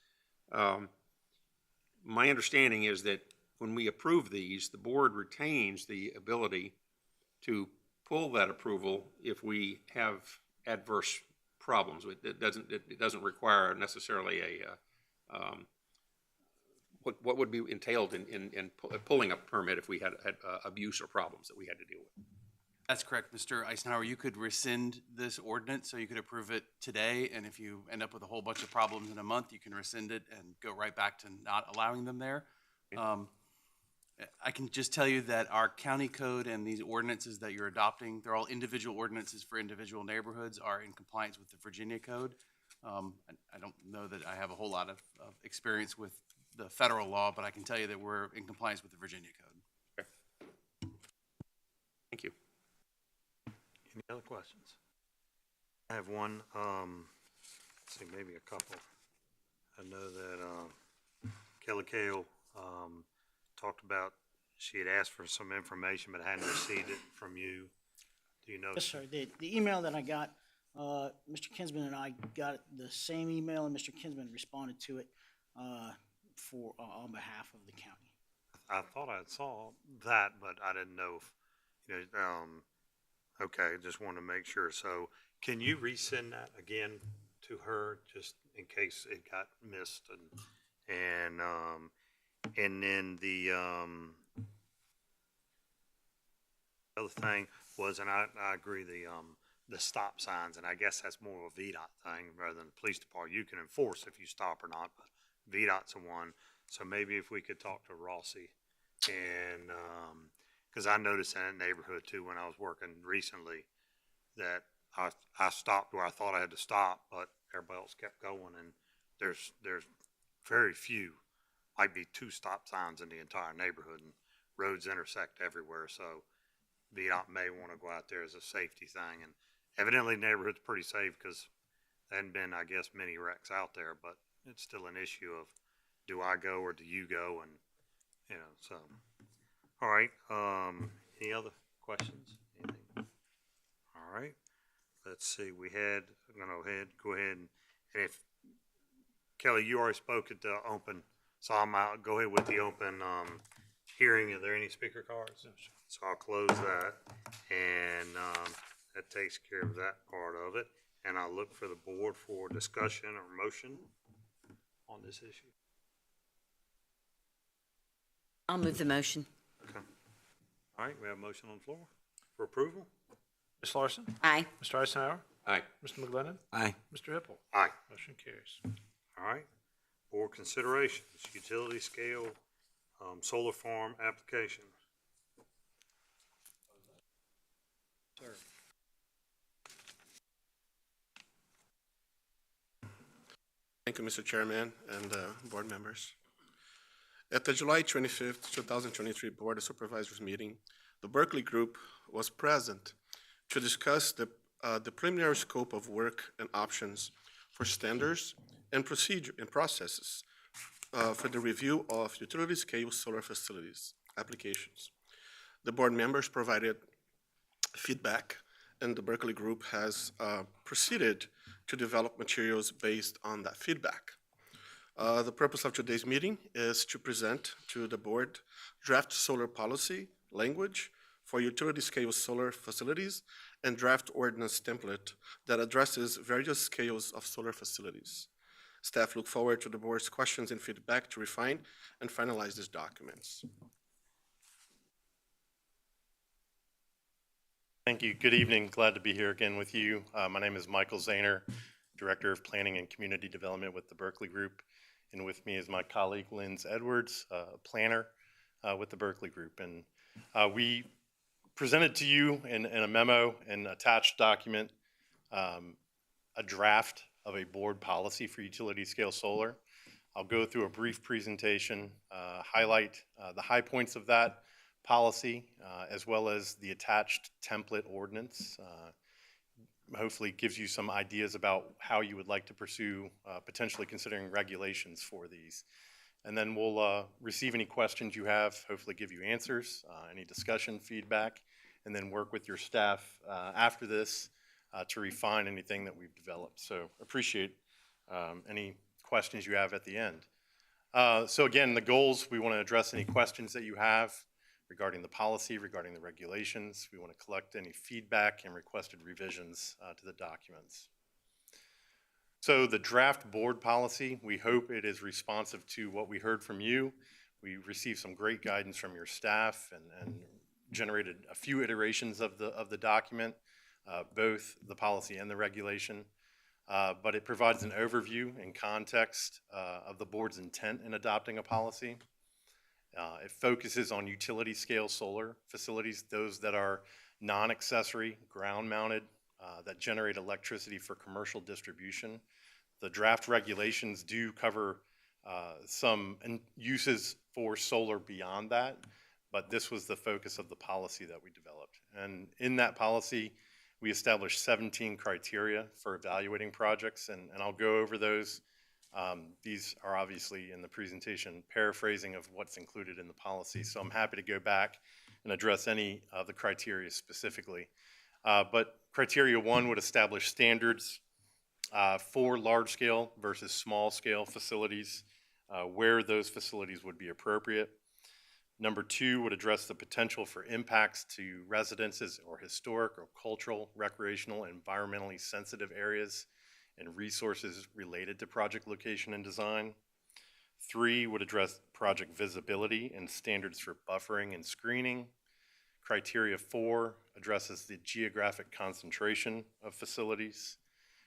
my understanding is that when we approve these, the board retains the ability to pull that approval if we have adverse problems. It doesn't require necessarily what would be entailed in pulling a permit if we had abuse or problems that we had to deal with. That's correct, Mr. Eisenhower. You could rescind this ordinance, so you could approve it today, and if you end up with a whole bunch of problems in a month, you can rescind it and go right back to not allowing them there. I can just tell you that our county code and these ordinances that you're adopting, they're all individual ordinances for individual neighborhoods, are in compliance with the Virginia code. I don't know that I have a whole lot of experience with the federal law, but I can tell you that we're in compliance with the Virginia code. Okay. Thank you. Any other questions? I have one, let's see, maybe a couple. I know that Kelly Kale talked about, she had asked for some information but hadn't received it from you. Do you know? Yes, sir. The email that I got, Mr. Kinsman and I got the same email, and Mr. Kinsman responded to it on behalf of the county. I thought I saw that, but I didn't know if, okay, just wanted to make sure. So can you resend that again to her just in case it got missed? And then the other thing was, and I agree, the stop signs, and I guess that's more of a VDOT thing rather than the police department. You can enforce if you stop or not, but VDOT's the one. So maybe if we could talk to Rossi, and because I noticed in that neighborhood too when I was working recently that I stopped where I thought I had to stop, but everybody else kept going, and there's very few, might be 2 stop signs in the entire neighborhood, and roads intersect everywhere. So VDOT may want to go out there as a safety thing, and evidently the neighborhood's pretty safe because there hadn't been, I guess, many wrecks out there, but it's still an issue of do I go or do you go, and so. All right, any other questions? Anything? All right, let's see, I'm gonna go ahead and if, Kelly, you already spoke at the open, so go ahead with the open hearing. Are there any speaker cards? No, sir. So I'll close that, and that takes care of that part of it. And I'll look for the board for discussion or motion on this issue. I'll move the motion. Okay. All right, we have a motion on the floor for approval. Ms. Larson? Aye. Mr. Eisenhower? Aye. Mr. McGlinnan? Aye. Mr. Hippel? Aye. Motion carries. All right, board considerations, utility scale solar farm application. Sir. Thank you, Mr. Chairman and board members. At the July 25th, 2023 Board of Supervisors meeting, the Berkeley Group was present to discuss the preliminary scope of work and options for standards and procedure and processes for the review of utility scale solar facilities applications. The board members provided feedback, and the Berkeley Group has proceeded to develop materials based on that feedback. The purpose of today's meeting is to present to the board draft solar policy language for utility scale solar facilities and draft ordinance template that addresses various scales of solar facilities. Staff look forward to the board's questions and feedback to refine and finalize these documents. Thank you. Good evening. Glad to be here again with you. My name is Michael Zahner, Director of Planning and Community Development with the Berkeley Group. And with me is my colleague, Linz Edwards, a planner with the Berkeley Group. And we presented to you in a memo, an attached document, a draft of a board policy for utility scale solar. I'll go through a brief presentation, highlight the high points of that policy, as well as the attached template ordinance. Hopefully gives you some ideas about how you would like to pursue potentially considering regulations for these. And then we'll receive any questions you have, hopefully give you answers, any discussion, feedback, and then work with your staff after this to refine anything that we've developed. So appreciate any questions you have at the end. So again, the goals, we want to address any questions that you have regarding the policy, regarding the regulations. We want to collect any feedback and requested revisions to the documents. So the draft board policy, we hope it is responsive to what we heard from you. We received some great guidance from your staff and generated a few iterations of the document, both the policy and the regulation. But it provides an overview and context of the board's intent in adopting a policy. It focuses on utility scale solar facilities, those that are non-accessory, ground-mounted, that generate electricity for commercial distribution. The draft regulations do cover some uses for solar beyond that, but this was the focus of the policy that we developed. And in that policy, we established 17 criteria for evaluating projects, and I'll go over those. These are obviously in the presentation, paraphrasing of what's included in the policy. So I'm happy to go back and address any of the criteria specifically. But criteria 1 would establish standards for large scale versus small scale facilities, where those facilities would be appropriate. Number 2 would address the potential for impacts to residences or historic or cultural, recreational, and environmentally sensitive areas and resources related to project location and design. 3 would address project visibility and standards for buffering and screening. Criteria 4 addresses the geographic concentration of facilities.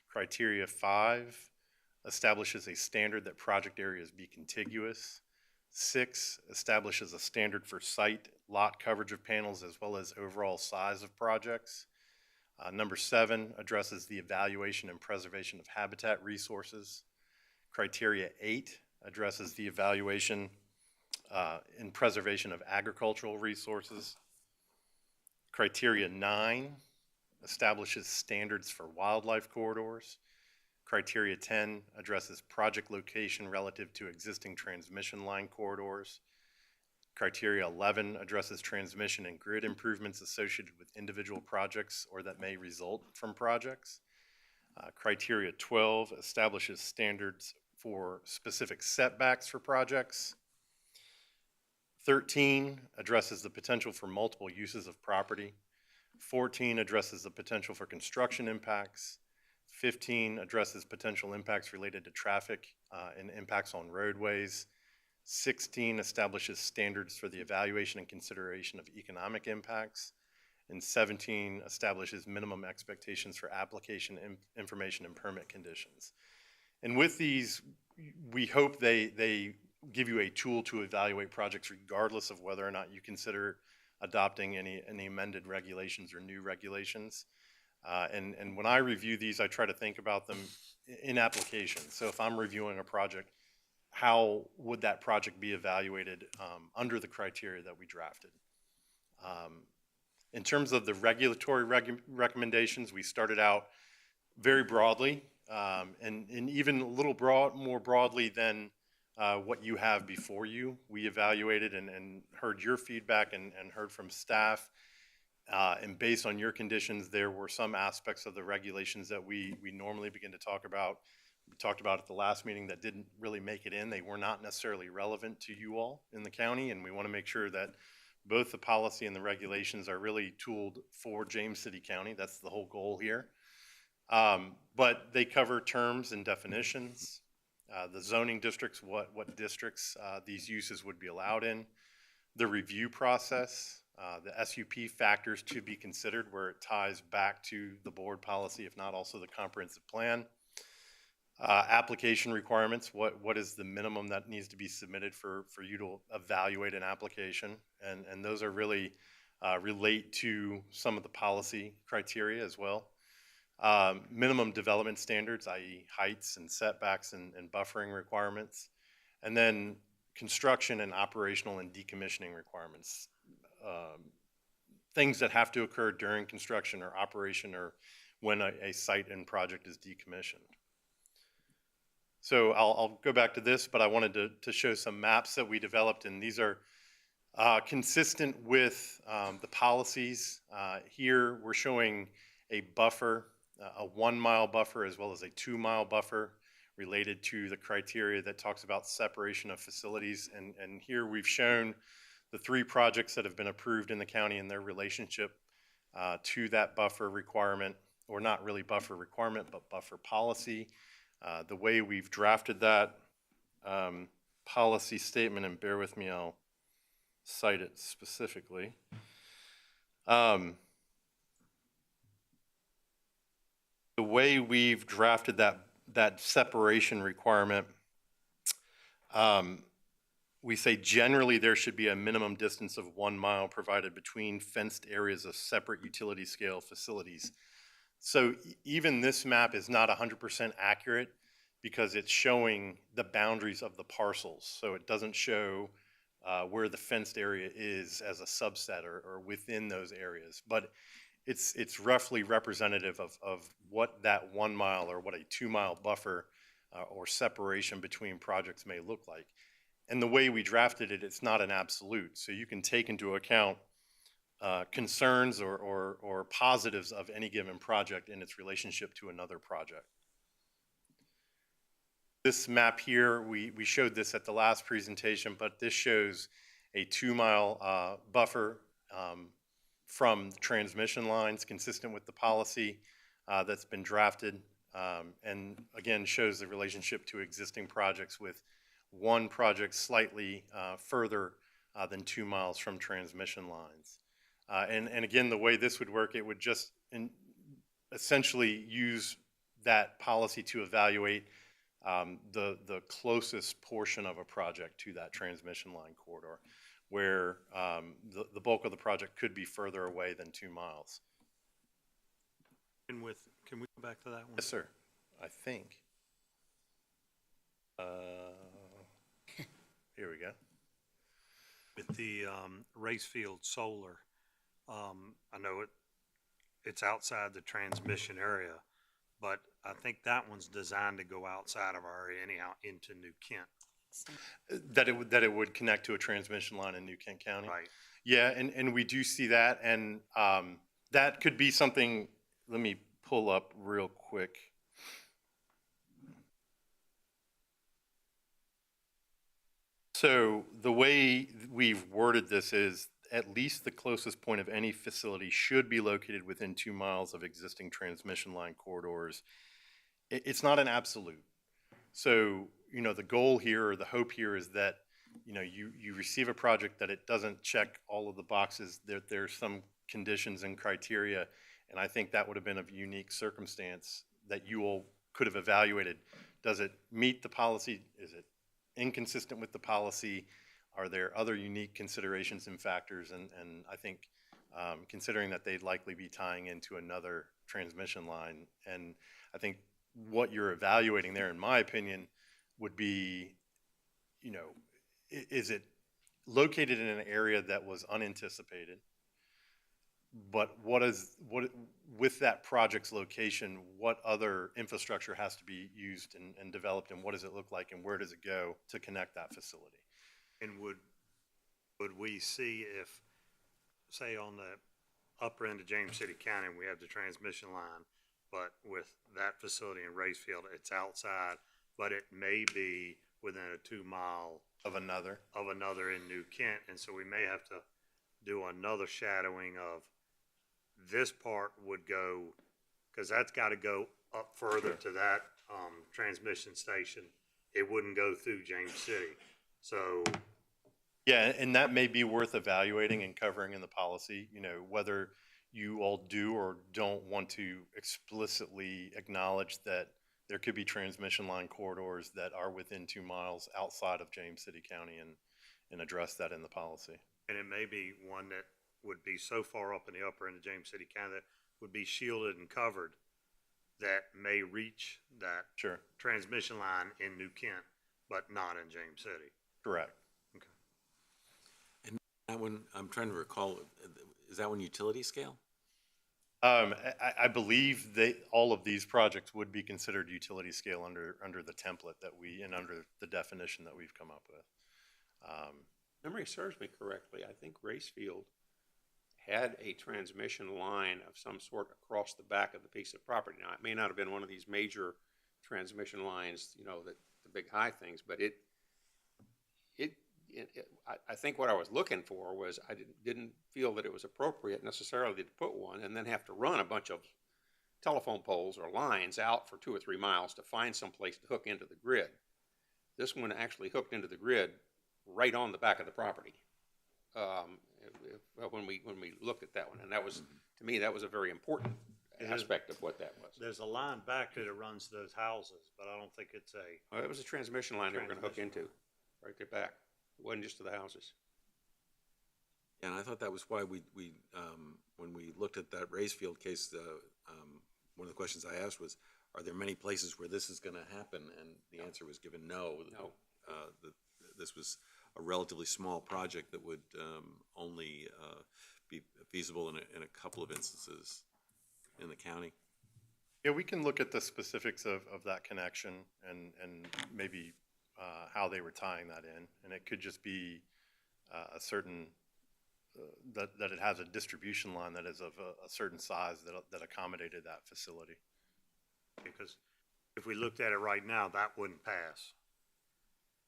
Criteria 5 establishes a standard that project areas be contiguous. 6 establishes a standard for site lot coverage of panels as well as overall size of projects. Number 7 addresses the evaluation and preservation of habitat resources. Criteria 8 addresses the evaluation and preservation of agricultural resources. Criteria 9 establishes standards for wildlife corridors. Criteria 10 addresses project location relative to existing transmission line corridors. Criteria 11 addresses transmission and grid improvements associated with individual projects or that may result from projects. Criteria 12 establishes standards for specific setbacks for projects. 13 addresses the potential for multiple uses of property. 14 addresses the potential for construction impacts. 15 addresses potential impacts related to traffic and impacts on roadways. 16 establishes standards for the evaluation and consideration of economic impacts. And 17 establishes minimum expectations for application information and permit conditions. And with these, we hope they give you a tool to evaluate projects regardless of whether or not you consider adopting any amended regulations or new regulations. And when I review these, I try to think about them in application. So if I'm reviewing a project, how would that project be evaluated under the criteria that we drafted? In terms of the regulatory recommendations, we started out very broadly and even a little more broadly than what you have before you. We evaluated and heard your feedback and heard from staff. And based on your conditions, there were some aspects of the regulations that we normally begin to talk about. We talked about at the last meeting that didn't really make it in. They were not necessarily relevant to you all in the county, and we want to make sure that both the policy and the regulations are really tooled for James City County. That's the whole goal here. But they cover terms and definitions, the zoning districts, what districts these uses would be allowed in, the review process, the SUP factors to be considered where it ties back to the board policy, if not also the comprehensive plan. Application requirements, what is the minimum that needs to be submitted for you to evaluate an application? And those are really relate to some of the policy criteria as well. minimum development standards, i.e. heights and setbacks and buffering requirements, and then construction and operational and decommissioning requirements. Things that have to occur during construction or operation or when a site and project is decommissioned. So I'll go back to this, but I wanted to show some maps that we developed, and these are consistent with the policies. Here we're showing a buffer, a 1 mile buffer as well as a 2 mile buffer related to the criteria that talks about separation of facilities. And here we've shown the 3 projects that have been approved in the county and their relationship to that buffer requirement, or not really buffer requirement, but buffer policy. The way we've drafted that policy statement, and bear with me, I'll cite it specifically. The way we've drafted that separation requirement, we say generally there should be a minimum distance of 1 mile provided between fenced areas of separate utility scale facilities. So even this map is not 100% accurate because it's showing the boundaries of the parcels. So it doesn't show where the fenced area is as a subset or within those areas. But it's roughly representative of what that 1 mile or what a 2 mile buffer or separation between projects may look like. And the way we drafted it, it's not an absolute. So you can take into account concerns or positives of any given project in its relationship to another project. This map here, we showed this at the last presentation, but this shows a 2 mile buffer from transmission lines consistent with the policy that's been drafted, and again shows the relationship to existing projects, with one project slightly further than 2 miles from transmission lines. And again, the way this would work, it would just essentially use that policy to evaluate the closest portion of a project to that transmission line corridor, where the bulk of the project could be further away than 2 miles. And can we go back to that one? Yes, sir. I think. Here we go. With the Racefield Solar, I know it's outside the transmission area, but I think that one's designed to go outside of our area anyhow into New Kent. That it would connect to a transmission line in New Kent County. Right. Yeah, and we do see that, and that could be something. Let me pull up real quick. So the way we've worded this is, at least the closest point of any facility should be located within 2 miles of existing transmission line corridors. It's not an absolute. So, you know, the goal here or the hope here is that, you know, you receive a project that it doesn't check all of the boxes. There's some conditions and criteria, and I think that would have been a unique circumstance that you all could have evaluated. Does it meet the policy? Is it inconsistent with the policy? Are there other unique considerations and factors? And I think considering that they'd likely be tying into another transmission line, and I think what you're evaluating there, in my opinion, would be, you know, is it located in an area that was unanticipated? But with that project's location, what other infrastructure has to be used and developed, and what does it look like, and where does it go to connect that facility? And would we see if, say, on the upper end of James City County, we have the transmission line, but with that facility in Racefield, it's outside, but it may be within a 2 mile of another in New Kent, and so we may have to do another shadowing of this part would go, because that's got to go up further to that transmission station. It wouldn't go through James City. So, yeah, and that may be worth evaluating and covering in the policy, you know, whether you all do or don't want to explicitly acknowledge that there could be transmission line corridors that are within 2 miles outside of James City County, and address that in the policy. And it may be one that would be so far up in the upper end of James City County that would be shielded and covered that may reach that Sure. transmission line in New Kent, but not in James City. Correct. That one, I'm trying to recall, is that one utility scale? I believe all of these projects would be considered utility scale under the template that and under the definition that we've come up with. Memory serves me correctly, I think Racefield had a transmission line of some sort across the back of the piece of property. Now, it may not have been one of these major transmission lines, you know, the big high things, but I think what I was looking for was I didn't feel that it was appropriate necessarily to put one and then have to run a bunch of telephone poles or lines out for 2 or 3 miles to find some place to hook into the grid. This one actually hooked into the grid right on the back of the property. When we looked at that one, and that was, to me, that was a very important aspect of what that was. There's a line back there that runs those houses, but I don't think it's It was a transmission line they were going to hook into, right there back. It wasn't just to the houses. And I thought that was why we when we looked at that Racefield case, one of the questions I asked was, are there many places where this is going to happen? And the answer was given no. No. This was a relatively small project that would only be feasible in a couple of instances in the county. Yeah, we can look at the specifics of that connection and maybe how they were tying that in. And it could just be a certain, that it has a distribution line that is of a certain size that accommodated that facility. because if we looked at it right now, that wouldn't pass.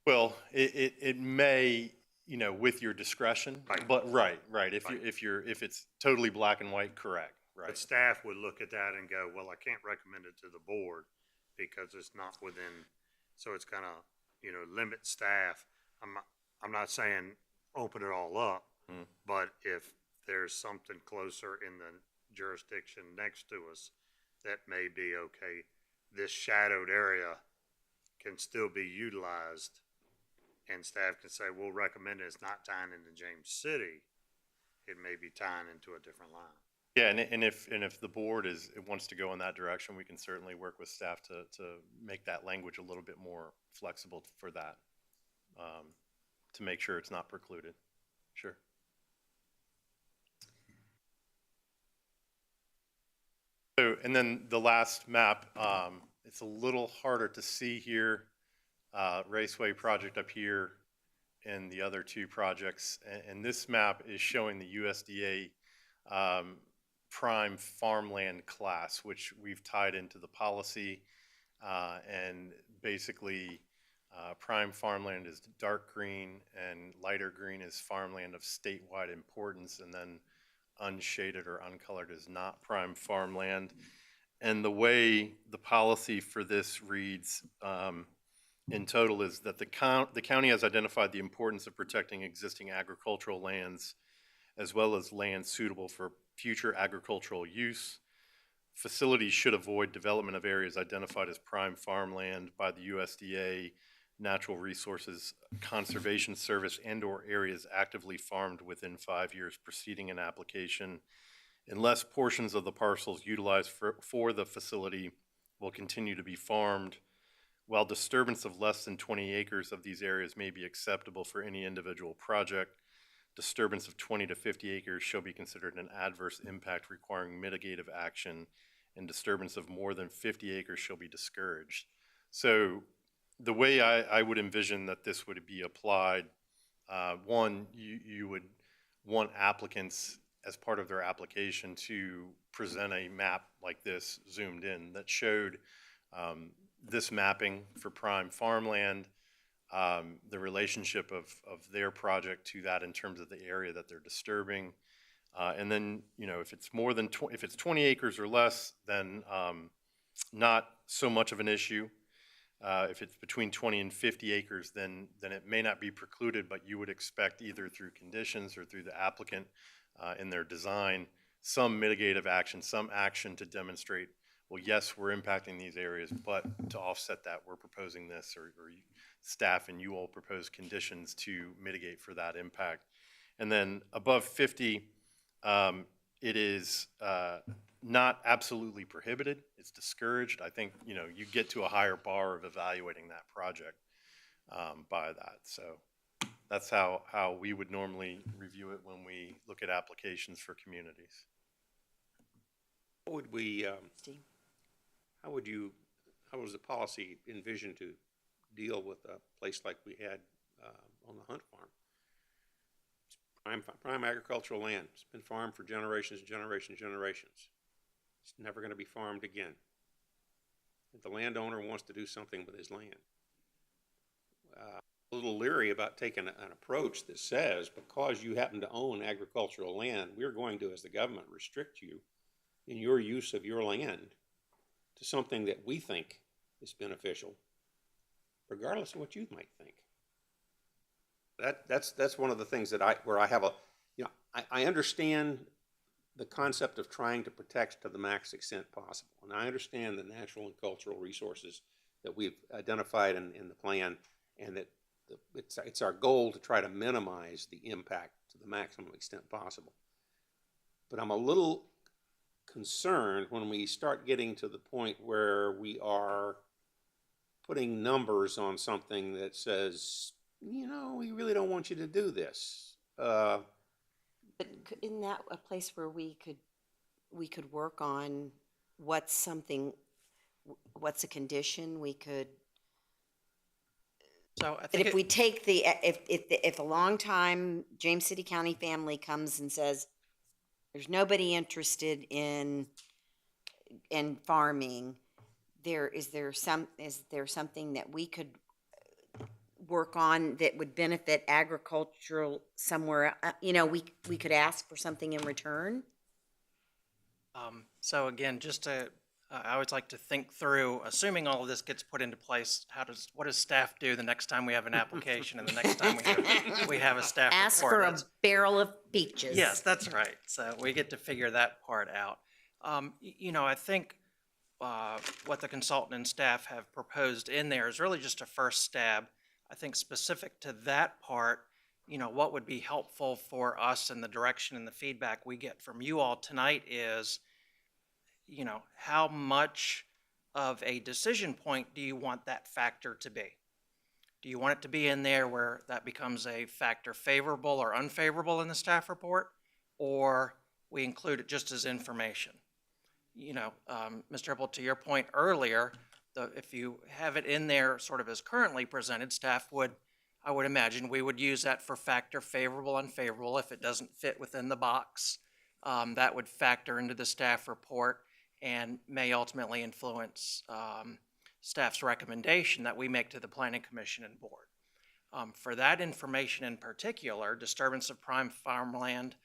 Well, it may, you know, with your discretion, Right. but right. If it's totally black and white, correct, right. But staff would look at that and go, well, I can't recommend it to the board because it's not within, so it's gonna, you know, limit staff. I'm not saying open it all up, but if there's something closer in the jurisdiction next to us that may be okay, this shadowed area can still be utilized, and staff can say, we'll recommend it's not tying into James City, it may be tying into a different line. Yeah, and if the board wants to go in that direction, we can certainly work with staff to make that language a little bit more flexible for that, to make sure it's not precluded. Sure. So, and then the last map, it's a little harder to see here. Raceway project up here and the other two projects. And this map is showing the USDA prime farmland class, which we've tied into the policy. And basically, prime farmland is dark green and lighter green is farmland of statewide importance. And then unshaded or uncolored is not prime farmland. And the way the policy for this reads in total is that the county has identified the importance of protecting existing agricultural lands as well as land suitable for future agricultural use. Facilities should avoid development of areas identified as prime farmland by the USDA, Natural Resources Conservation Service, and/or areas actively farmed within 5 years preceding an application, unless portions of the parcels utilized for the facility will continue to be farmed. While disturbance of less than 20 acres of these areas may be acceptable for any individual project, disturbance of 20 to 50 acres shall be considered an adverse impact requiring mitigative action, and disturbance of more than 50 acres shall be discouraged. So the way I would envision that this would be applied, one, you would want applicants as part of their application to present a map like this zoomed in that showed this mapping for prime farmland, the relationship of their project to that in terms of the area that they're disturbing. And then, you know, if it's more than, if it's 20 acres or less, then not so much of an issue. If it's between 20 and 50 acres, then it may not be precluded, but you would expect either through conditions or through the applicant in their design, some mitigative action, some action to demonstrate, well, yes, we're impacting these areas, but to offset that, we're proposing this, or staff and you all propose conditions to mitigate for that impact. And then above 50, it is not absolutely prohibited. It's discouraged. I think, you know, you get to a higher bar of evaluating that project by that. So that's how we would normally review it when we look at applications for communities. What would we, how would you, how was the policy envisioned to deal with a place like we had on the Hunt Farm? It's prime agricultural land. It's been farmed for generations and generations and generations. It's never going to be farmed again. If the landowner wants to do something with his land, a little leery about taking an approach that says, because you happen to own agricultural land, we're going to, as the government, restrict you in your use of your land to something that we think is beneficial, regardless of what you might think. That's one of the things that where I have a, you know, I understand the concept of trying to protect to the max extent possible. And I understand the natural and cultural resources that we've identified in the plan, and that it's our goal to try to minimize the impact to the maximum extent possible. But I'm a little concerned when we start getting to the point where we are putting numbers on something that says, you know, we really don't want you to do this. But isn't that a place where we could work on what's a condition we could? So I think if we take if a long-time James City County family comes and says, there's nobody interested in farming, is there something that we could work on that would benefit agricultural somewhere? You know, we could ask for something in return. So again, I always like to think through, assuming all of this gets put into place, what does staff do the next time we have an application and the next time we have a staff Ask report? for a barrel of peaches. Yes, that's right. So we get to figure that part out. You know, I think what the consultant and staff have proposed in there is really just a first stab. I think specific to that part, you know, what would be helpful for us and the direction and the feedback we get from you all tonight is, you know, how much of a decision point do you want that factor to be? Do you want it to be in there where that becomes a factor favorable or unfavorable in the staff report, or we include it just as information? You know, Mr. Hipple, to your point earlier, if you have it in there sort of as currently presented, staff would, I would imagine, we would use that for factor favorable, unfavorable. If it doesn't fit within the box, that would factor into the staff report and may ultimately influence staff's recommendation that we make to the Planning Commission and Board. For that information in particular, disturbance of prime farmland,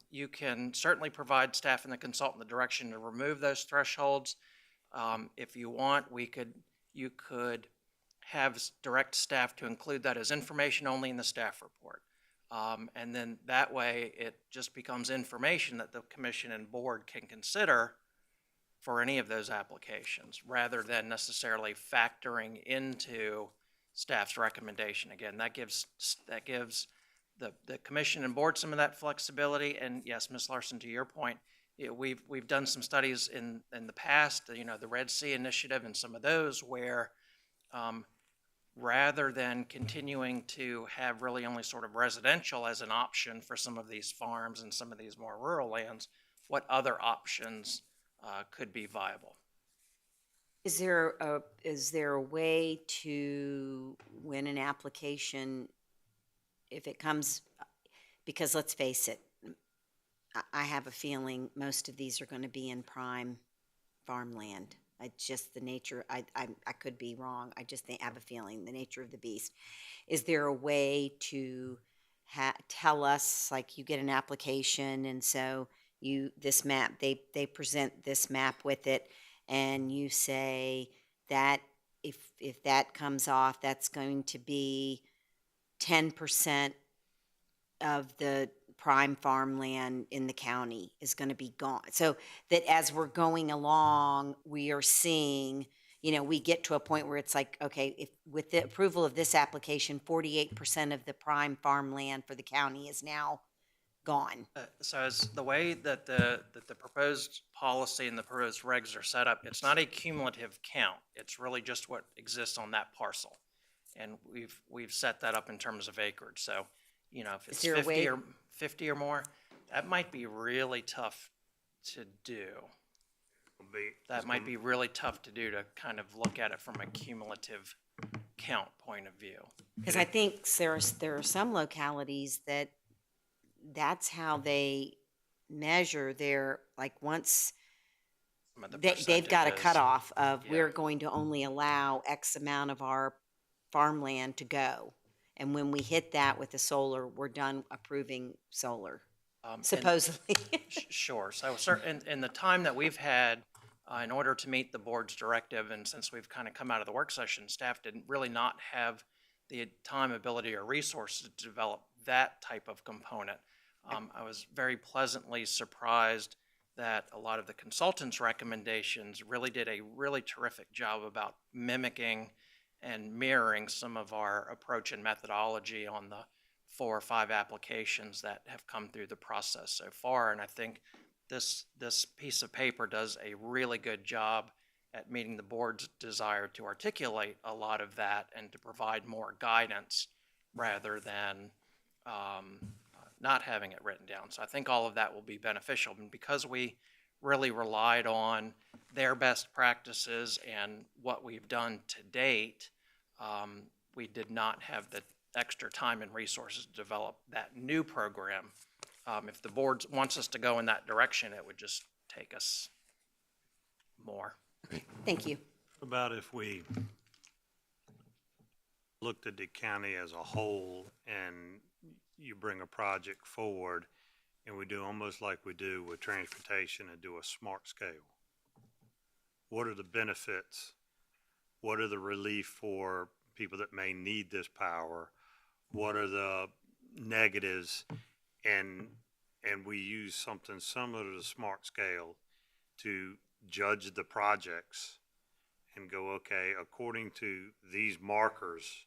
you can certainly provide staff and the consultant the direction to remove those thresholds. If you want, you could have direct staff to include that as information only in the staff report. And then that way it just becomes information that the commission and board can consider for any of those applications, rather than necessarily factoring into staff's recommendation. Again, that gives the commission and board some of that flexibility. And yes, Ms. Larson, to your point, we've done some studies in the past, you know, the Red Sea Initiative and some of those where rather than continuing to have really only sort of residential as an option for some of these farms and some of these more rural lands, what other options could be viable? Is there a way to win an application if it comes, because let's face it, I have a feeling most of these are going to be in prime farmland. It's just the nature. I could be wrong. I just have a feeling the nature of the beast. Is there a way to tell us, like, you get an application and so this map, they present this map with it, and you say that if that comes off, that's going to be 10% of the prime farmland in the county is going to be gone. So that as we're going along, we are seeing, you know, we get to a point where it's like, okay, if with the approval of this application, 48% of the prime farmland for the county is now gone. So as the way that the proposed policy and the proposed regs are set up, it's not a cumulative count. It's really just what exists on that parcel. And we've set that up in terms of acreage. So, you know, if it's there a way- 50 or more, that might be really tough to do. That might be really tough to do, to kind of look at it from a cumulative count point of view. Because I think there are some localities that's how they measure their, like, once Some of the they've got a percentages. cutoff of, Yeah. we're going to only allow X amount of our farmland to go. And when we hit that with the solar, we're done approving solar, And- supposedly. Sure. So in the time that we've had, in order to meet the board's directive, and since we've kind of come out of the work session, staff didn't really not have the time, ability, or resources to develop that type of component. I was very pleasantly surprised that a lot of the consultants' recommendations really did a really terrific job about mimicking and mirroring some of our approach and methodology on the 4 or 5 applications that have come through the process so far. And I think this piece of paper does a really good job at meeting the board's desire to articulate a lot of that and to provide more guidance rather than not having it written down. So I think all of that will be beneficial. And because we really relied on their best practices and what we've done to date, we did not have the extra time and resources to develop that new program. If the board wants us to go in that direction, it would just take us more. Thank you. What about if we looked at the county as a whole and you bring a project forward and we do almost like we do with transportation and do a smart scale? What are the benefits? What are the relief for people that may need this power? What are the negatives? And we use something similar to the smart scale to judge the projects and go, okay, according to these markers,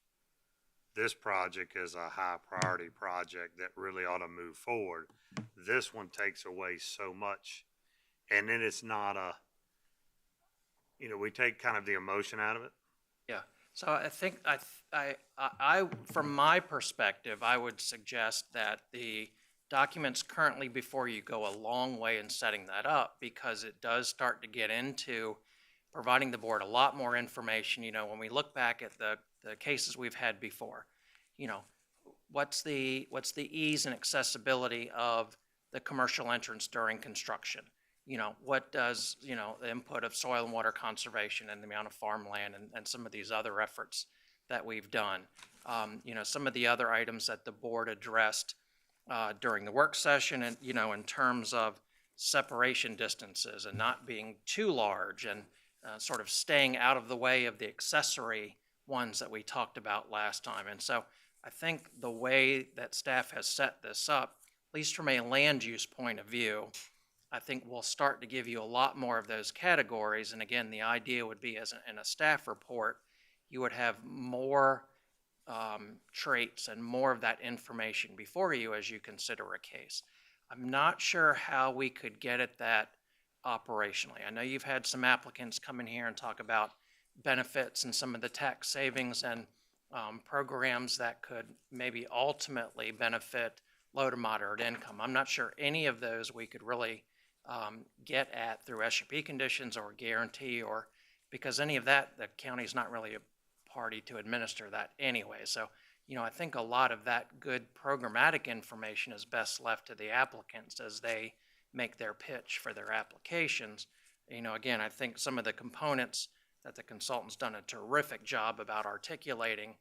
this project is a high priority project that really ought to move forward. This one takes away so much. And then it's not we take kind of the emotion out of it. Yeah. So I think I from my perspective, I would suggest that the documents currently before you go a long way in setting that up, because it does start to get into providing the board a lot more information. You know, when we look back at the cases we've had before, you know, what's the ease and accessibility of the commercial entrance during construction? You know, what does, you know, the input of soil and water conservation and the amount of farmland and some of these other efforts that we've done. You know, some of the other items that the board addressed during the work session, and, you know, in terms of separation distances and not being too large and sort of staying out of the way of the accessory ones that we talked about last time. And so I think the way that staff has set this up, at least from a land use point of view, I think we'll start to give you a lot more of those categories. And again, the idea would be, as in a staff report, you would have more traits and more of that information before you as you consider a case. I'm not sure how we could get at that operationally. I know you've had some applicants come in here and talk about benefits and some of the tax savings and programs that could maybe ultimately benefit low to moderate income. I'm not sure any of those we could really get at through SUP conditions or guarantee, or because any of that, the county's not really a party to administer that anyway. So, you know, I think a lot of that good programmatic information is best left to the applicants as they make their pitch for their applications. You know, again, I think some of the components that the consultant's done a terrific job about articulating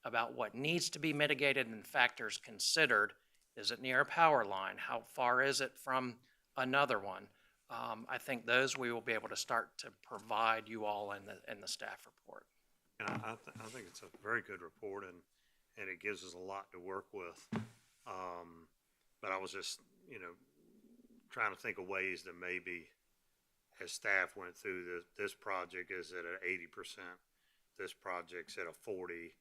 about what needs to be mitigated and factors considered. Is it near a power line? How far is it from another one? I think those we will be able to start to provide you all in the staff report. And I think it's a very good report, and it gives us a lot to work with. But I was just, you know, trying to think of ways that maybe as staff went through this project is at an 80%, this project's at a 40,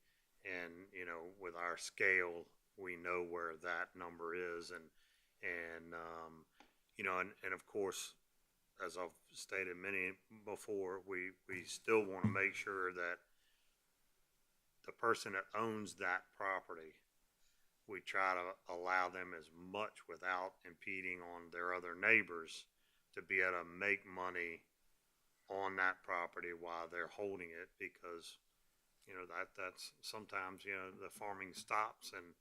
and, you know, with our scale, we know where that number is, and And, you know, and of course, as I've stated many before, we still want to make sure that the person that owns that property, we try to allow them as much without impeding on their other neighbors to be able to make money on that property while they're holding it, because, you know, that's sometimes, you know, the farming stops and,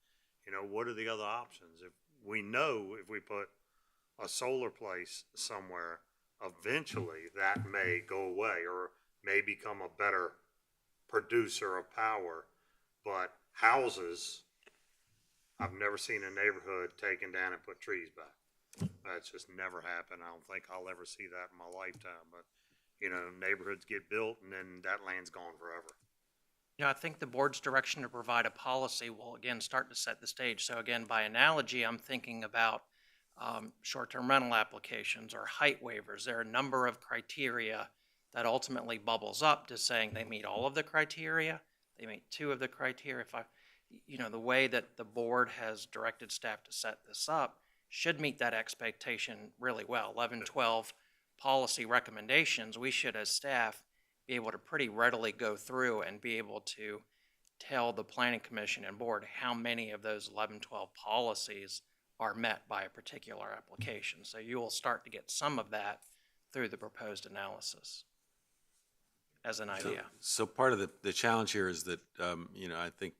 you know, what are the other options? If we know if we put a solar place somewhere, eventually that may go away or may become a better producer of power, but houses, I've never seen a neighborhood taken down and put trees back. That's just never happened. I don't think I'll ever see that in my lifetime, but, you know, neighborhoods get built and then that land's gone forever. You know, I think the board's direction to provide a policy will again start to set the stage. So again, by analogy, I'm thinking about short-term rental applications or height waivers. There are a number of criteria that ultimately bubbles up to saying they meet all of the criteria, they meet 2 of the criteria. You know, the way that the board has directed staff to set this up should meet that expectation really well. 11, 12 policy recommendations, we should as staff be able to pretty readily go through and be able to tell the planning commission and board how many of those 11, 12 policies are met by a particular application. So you will start to get some of that through the proposed analysis as an idea. So part of the challenge here is that, you know, I think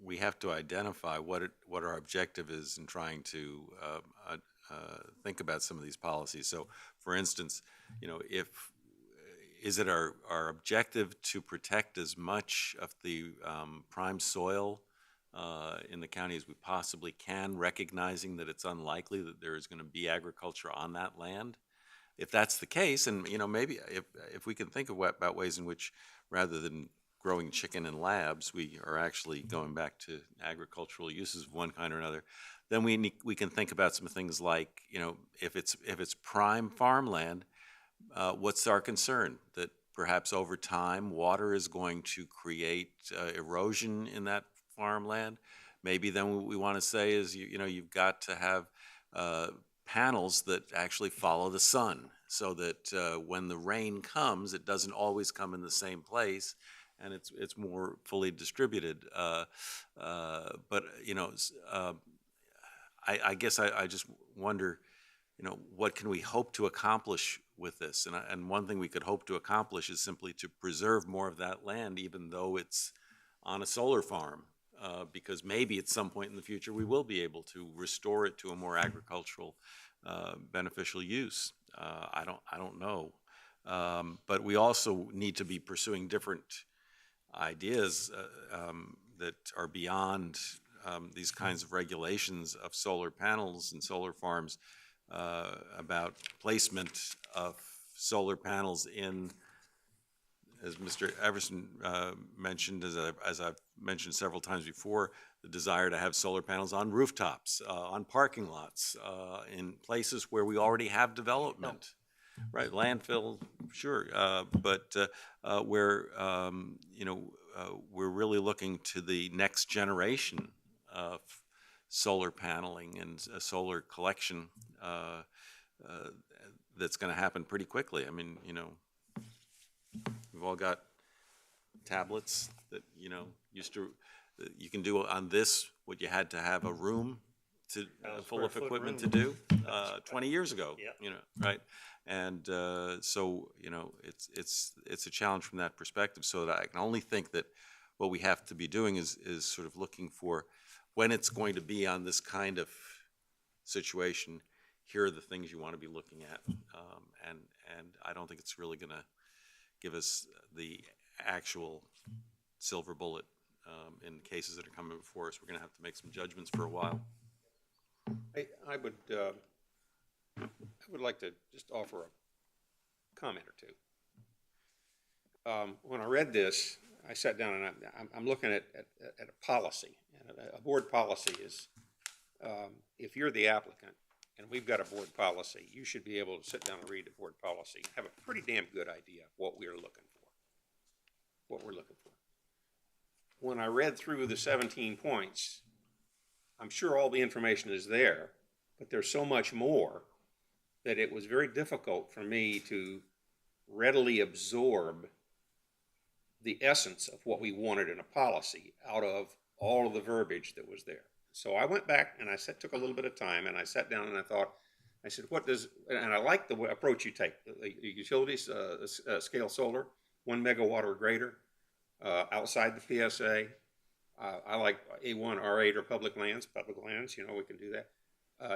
we have to identify what our objective is in trying to think about some of these policies. So, for instance, you know, is it our objective to protect as much of the prime soil in the county as we possibly can, recognizing that it's unlikely that there is going to be agriculture on that land? If that's the case, and, you know, maybe if we can think about ways in which, rather than growing chicken in labs, we are actually going back to agricultural uses of one kind or another, then we can think about some things like, you know, if it's prime farmland, what's our concern? That perhaps over time, water is going to create erosion in that farmland. Maybe then what we want to say is, you know, you've got to have panels that actually follow the sun, so that when the rain comes, it doesn't always come in the same place, and it's more fully distributed. But, you know, I guess I just wonder, you know, what can we hope to accomplish with this? And one thing we could hope to accomplish is simply to preserve more of that land, even though it's on a solar farm, because maybe at some point in the future we will be able to restore it to a more agricultural, beneficial use. I don't know, but we also need to be pursuing different ideas that are beyond these kinds of regulations of solar panels and solar farms, about placement of solar panels in, as Mr. Everson mentioned, as I've mentioned several times before, the desire to have solar panels on rooftops, on parking lots, in places where we already have development. Right, landfill, sure, but where, you know, we're really looking to the next generation of solar paneling and solar collection that's going to happen pretty quickly. I mean, you know, we've all got tablets that, you know, you can do on this what you had to have a room to full of equipment to do 20 years ago. Yep. You know, right? And so, you know, it's a challenge from that perspective. So that I can only think that what we have to be doing is sort of looking for when it's going to be on this kind of situation. Here are the things you want to be looking at, and I don't think it's really going to give us the actual silver bullet in cases that are coming before us. We're going to have to make some judgments for a while. I would like to just offer a comment or two. When I read this, I sat down and I'm looking at a policy, and a board policy is, if you're the applicant and we've got a board policy, you should be able to sit down and read the board policy, have a pretty damn good idea of what we're looking for. When I read through the 17 points, I'm sure all the information is there, but there's so much more that it was very difficult for me to readily absorb the essence of what we wanted in a policy out of all of the verbiage that was there. So I went back and I took a little bit of time and I sat down and I said, and I like the approach you take, the utilities scale solar, 1 megawatt or greater, outside the PSA. I like A1, R8 or public lands, we can do that.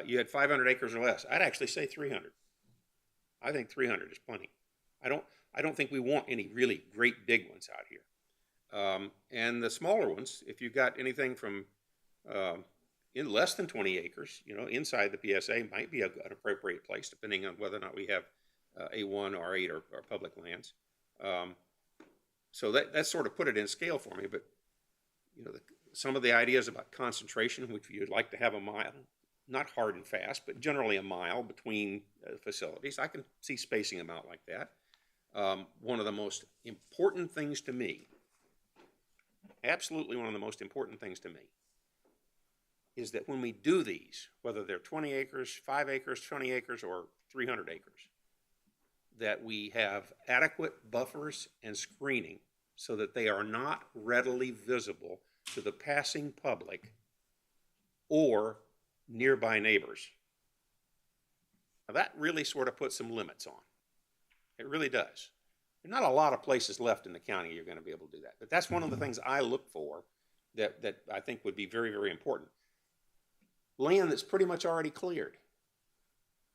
You had 500 acres or less. I'd actually say 300. I think 300 is plenty. I don't think we want any really great big ones out here. And the smaller ones, if you've got anything from in less than 20 acres, inside the PSA might be an appropriate place, depending on whether or not we have A1, R8 or public lands. So that sort of put it in scale for me. But some of the ideas about concentration, which you'd like to have a mile, not hard and fast, but generally a mile between facilities. I can see spacing them out like that. One of the most important things to me, absolutely one of the most important things to me, is that when we do these, whether they're 20 acres, 5 acres, 20 acres, or 300 acres, that we have adequate buffers and screening so that they are not readily visible to the passing public or nearby neighbors. Now that really sort of puts some limits on. It really does. There are not a lot of places left in the county you're going to be able to do that. But that's one of the things I look for that I think would be very, very important. Land that's pretty much already cleared.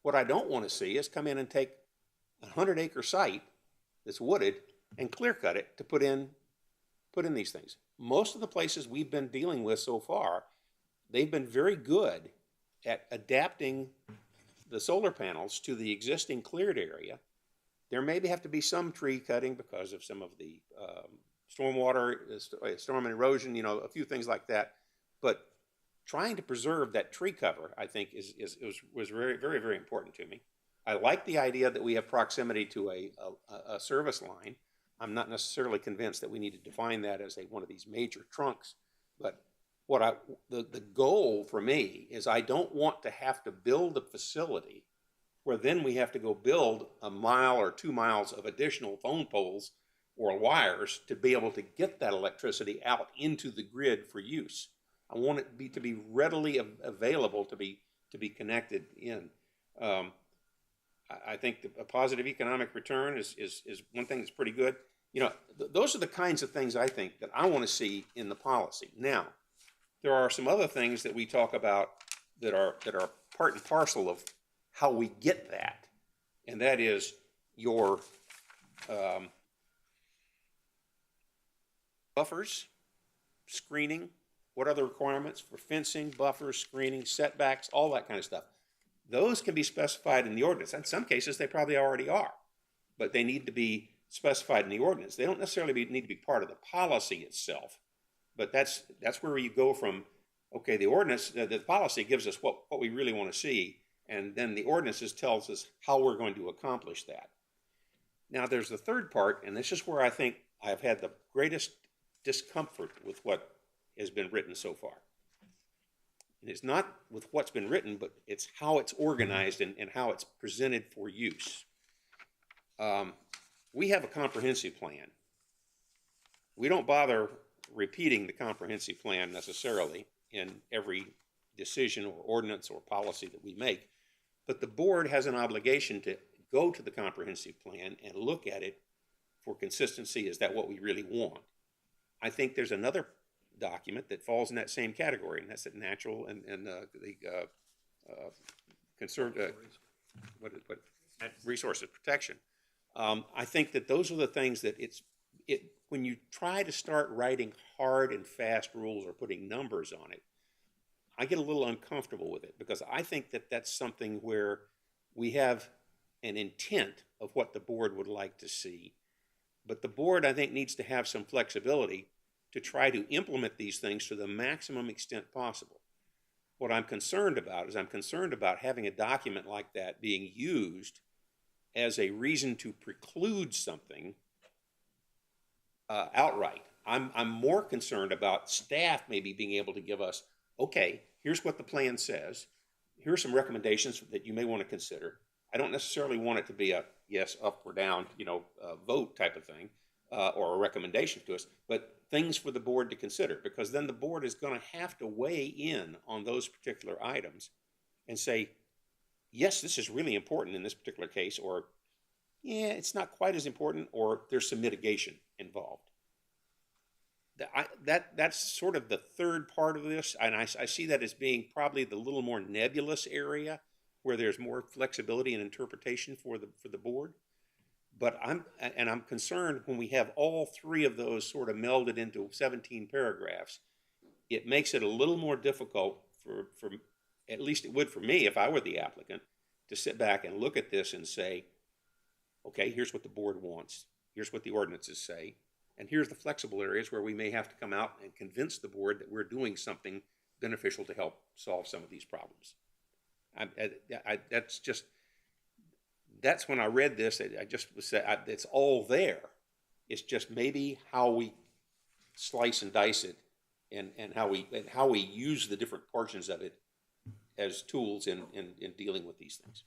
What I don't want to see is come in and take a 100-acre site that's wooded and clear cut it to put in these things. Most of the places we've been dealing with so far, they've been very good at adapting the solar panels to the existing cleared area. There may have to be some tree cutting because of some of the stormwater, storm and erosion, a few things like that. But trying to preserve that tree cover, I think, was very, very, very important to me. I like the idea that we have proximity to a service line. I'm not necessarily convinced that we need to define that as one of these major trunks. But the goal for me is I don't want to have to build a facility where then we have to go build a mile or 2 miles of additional phone poles or wires to be able to get that electricity out into the grid for use. I want it to be readily available to be connected in. I think a positive economic return is one thing that's pretty good. Those are the kinds of things I think that I want to see in the policy. Now, there are some other things that we talk about that are part and parcel of how we get that, and that is your buffers, screening, what are the requirements for fencing, buffers, screening, setbacks, all that kind of stuff. Those can be specified in the ordinance. In some cases, they probably already are, but they need to be specified in the ordinance. They don't necessarily need to be part of the policy itself, but that's where you go from, okay, the ordinance, the policy gives us what we really want to see, and then the ordinances tells us how we're going to accomplish that. Now, there's the third part, and this is where I think I've had the greatest discomfort with what has been written so far. And it's not with what's been written, but it's how it's organized and how it's presented for use. We have a comprehensive plan. We don't bother repeating the comprehensive plan necessarily in every decision or ordinance or policy that we make, but the board has an obligation to go to the comprehensive plan and look at it for consistency. Is that what we really want? I think there's another document that falls in that same category, and that's the natural and the conserved resources protection. I think that those are the things that when you try to start writing hard and fast rules or putting numbers on it, I get a little uncomfortable with it, because I think that that's something where we have an intent of what the board would like to see, but the board, I think, needs to have some flexibility to try to implement these things to the maximum extent possible. What I'm concerned about is having a document like that being used as a reason to preclude something outright. I'm more concerned about staff maybe being able to give us, okay, here's what the plan says. here are some recommendations that you may want to consider. I don't necessarily want it to be a yes, up or down, vote type of thing, or a recommendation to us, but things for the board to consider, because then the board is going to have to weigh in on those particular items and say, yes, this is really important in this particular case, or yeah, it's not quite as important, or there's some mitigation involved. That's sort of the third part of this, and I see that as being probably the little more nebulous area where there's more flexibility and interpretation for the board. But I'm concerned when we have all three of those sort of melded into 17 paragraphs, it makes it a little more difficult for at least it would for me if I were the applicant, to sit back and look at this and say, okay, here's what the board wants, here's what the ordinances say, and here's the flexible areas where we may have to come out and convince the board that we're doing something beneficial to help solve some of these problems. That's when I read this, I just was saying, it's all there. It's just maybe how we slice and dice it, and how we use the different portions of it as tools in dealing with these things.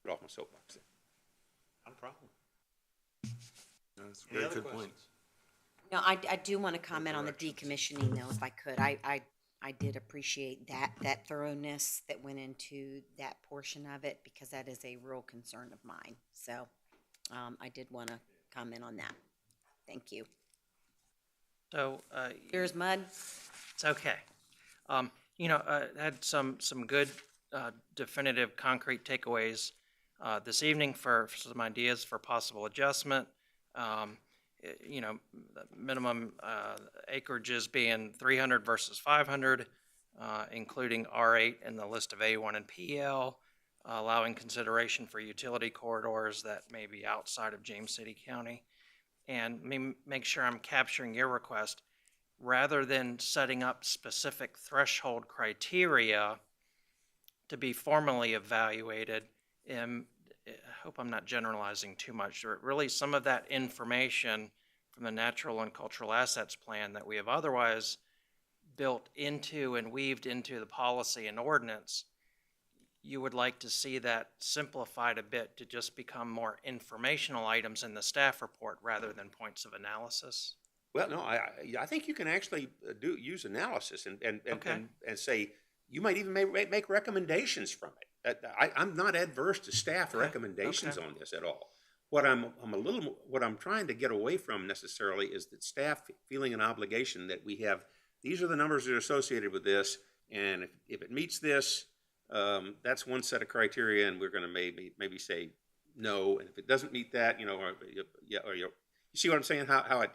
Get off my soapbox there. Not a problem. That's a very good point. No, I do want to comment on the decommissioning though, if I could. I did appreciate that thoroughness that went into that portion of it, because that is a real concern of mine. So I did want to comment on that. Thank you. So, Here's Mud. it's okay. Had some good definitive concrete takeaways this evening for some ideas for possible adjustment. Minimum acreages being 300 versus 500, including R8 in the list of A1 and PL, allowing consideration for utility corridors that may be outside of James City County. And make sure I'm capturing your request. Rather than setting up specific threshold criteria to be formally evaluated, I hope I'm not generalizing too much, or really some of that information from the Natural and Cultural Assets Plan that we have otherwise built into and weaved into the policy and ordinance, you would like to see that simplified a bit to just become more informational items in the staff report rather than points of analysis? Well, no, I think you can actually use analysis and say, you might even make recommendations from it. I'm not adverse to staff recommendations on this at all. What I'm trying to get away from necessarily is that staff feeling an obligation that we have, these are the numbers that are associated with this, and if it meets this, that's one set of criteria, and we're going to maybe say no, and if it doesn't meet that, you see what I'm saying? How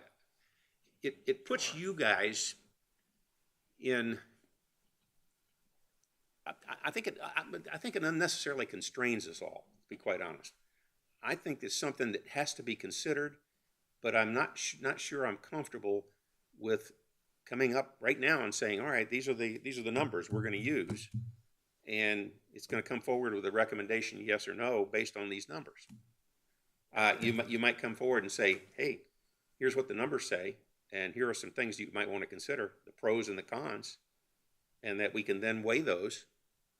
it puts you guys in. I think it unnecessarily constrains us all, to be quite honest. I think it's something that has to be considered, but I'm not sure I'm comfortable with coming up right now and saying, all right, these are the numbers we're going to use, and it's going to come forward with a recommendation, yes or no, based on these numbers. You might come forward and say, hey, here's what the numbers say, and here are some things you might want to consider, the pros and the cons, and that we can then weigh those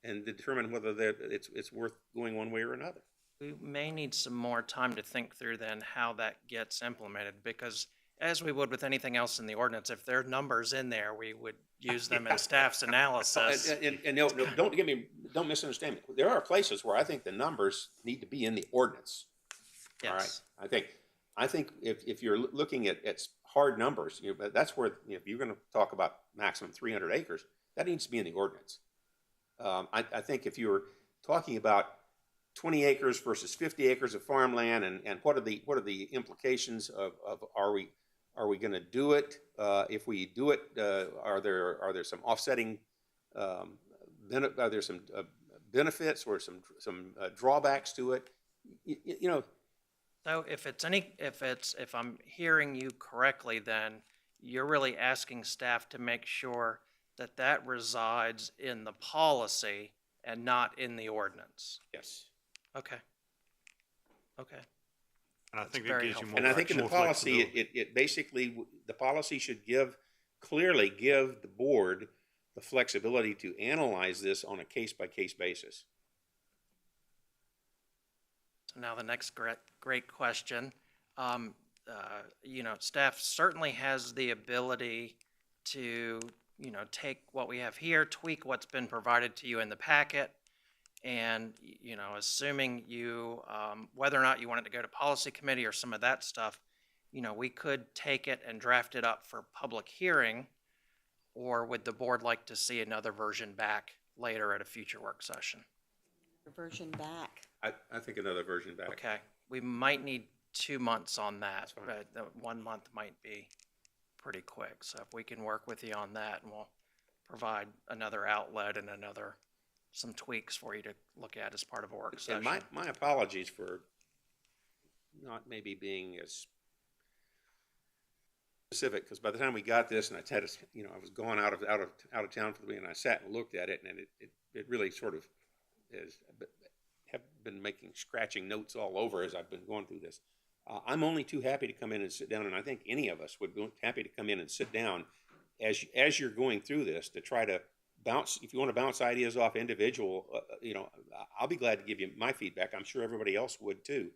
and determine whether it's worth going one way or another. We may need some more time to think through then how that gets implemented, because as we would with anything else in the ordinance, if there are numbers in there, we would use them in staff's analysis. And no, don't misunderstand me. There are places where I think the numbers need to be in the ordinance. Yes. All right. I think if you're looking at hard numbers, that's where if you're going to talk about maximum 300 acres, that needs to be in the ordinance. I think if you're talking about 20 acres versus 50 acres of farmland, and what are the implications of are we going to do it? If we do it, are there some offsetting? Are there some benefits or some drawbacks to it? So if I'm hearing you correctly, then you're really asking staff to make sure that resides in the policy and not in the ordinance. Yes. Okay. And I think That's it gives you more. And I think in the policy, flexibility. it basically, the policy should clearly give the board the flexibility to analyze this on a case-by-case basis? So now the next great question. You know, staff certainly has the ability to, you know, take what we have here, tweak what's been provided to you in the packet, and, you know, assuming you, whether or not you want it to go to policy committee or some of that stuff, you know, we could take it and draft it up for public hearing, or would the board like to see another version back later at a future work session? Version back. I think another version back. Okay, we might need 2 months on that, but the 1 month might be pretty quick. So if we can work with you on that, and we'll provide another outlet and some tweaks for you to look at as part of a work session. And my apologies for not maybe being as specific, because by the time we got this, and I was going out of town for the week, and I sat and looked at it, and it really sort of have been scratching notes all over as I've been going through this. I'm only too happy to come in and sit down, and I think any of us would be happy to come in and sit down as you're going through this to try to bounce. If you want to bounce ideas off individual, I'll be glad to give you my feedback. I'm sure everybody else would too.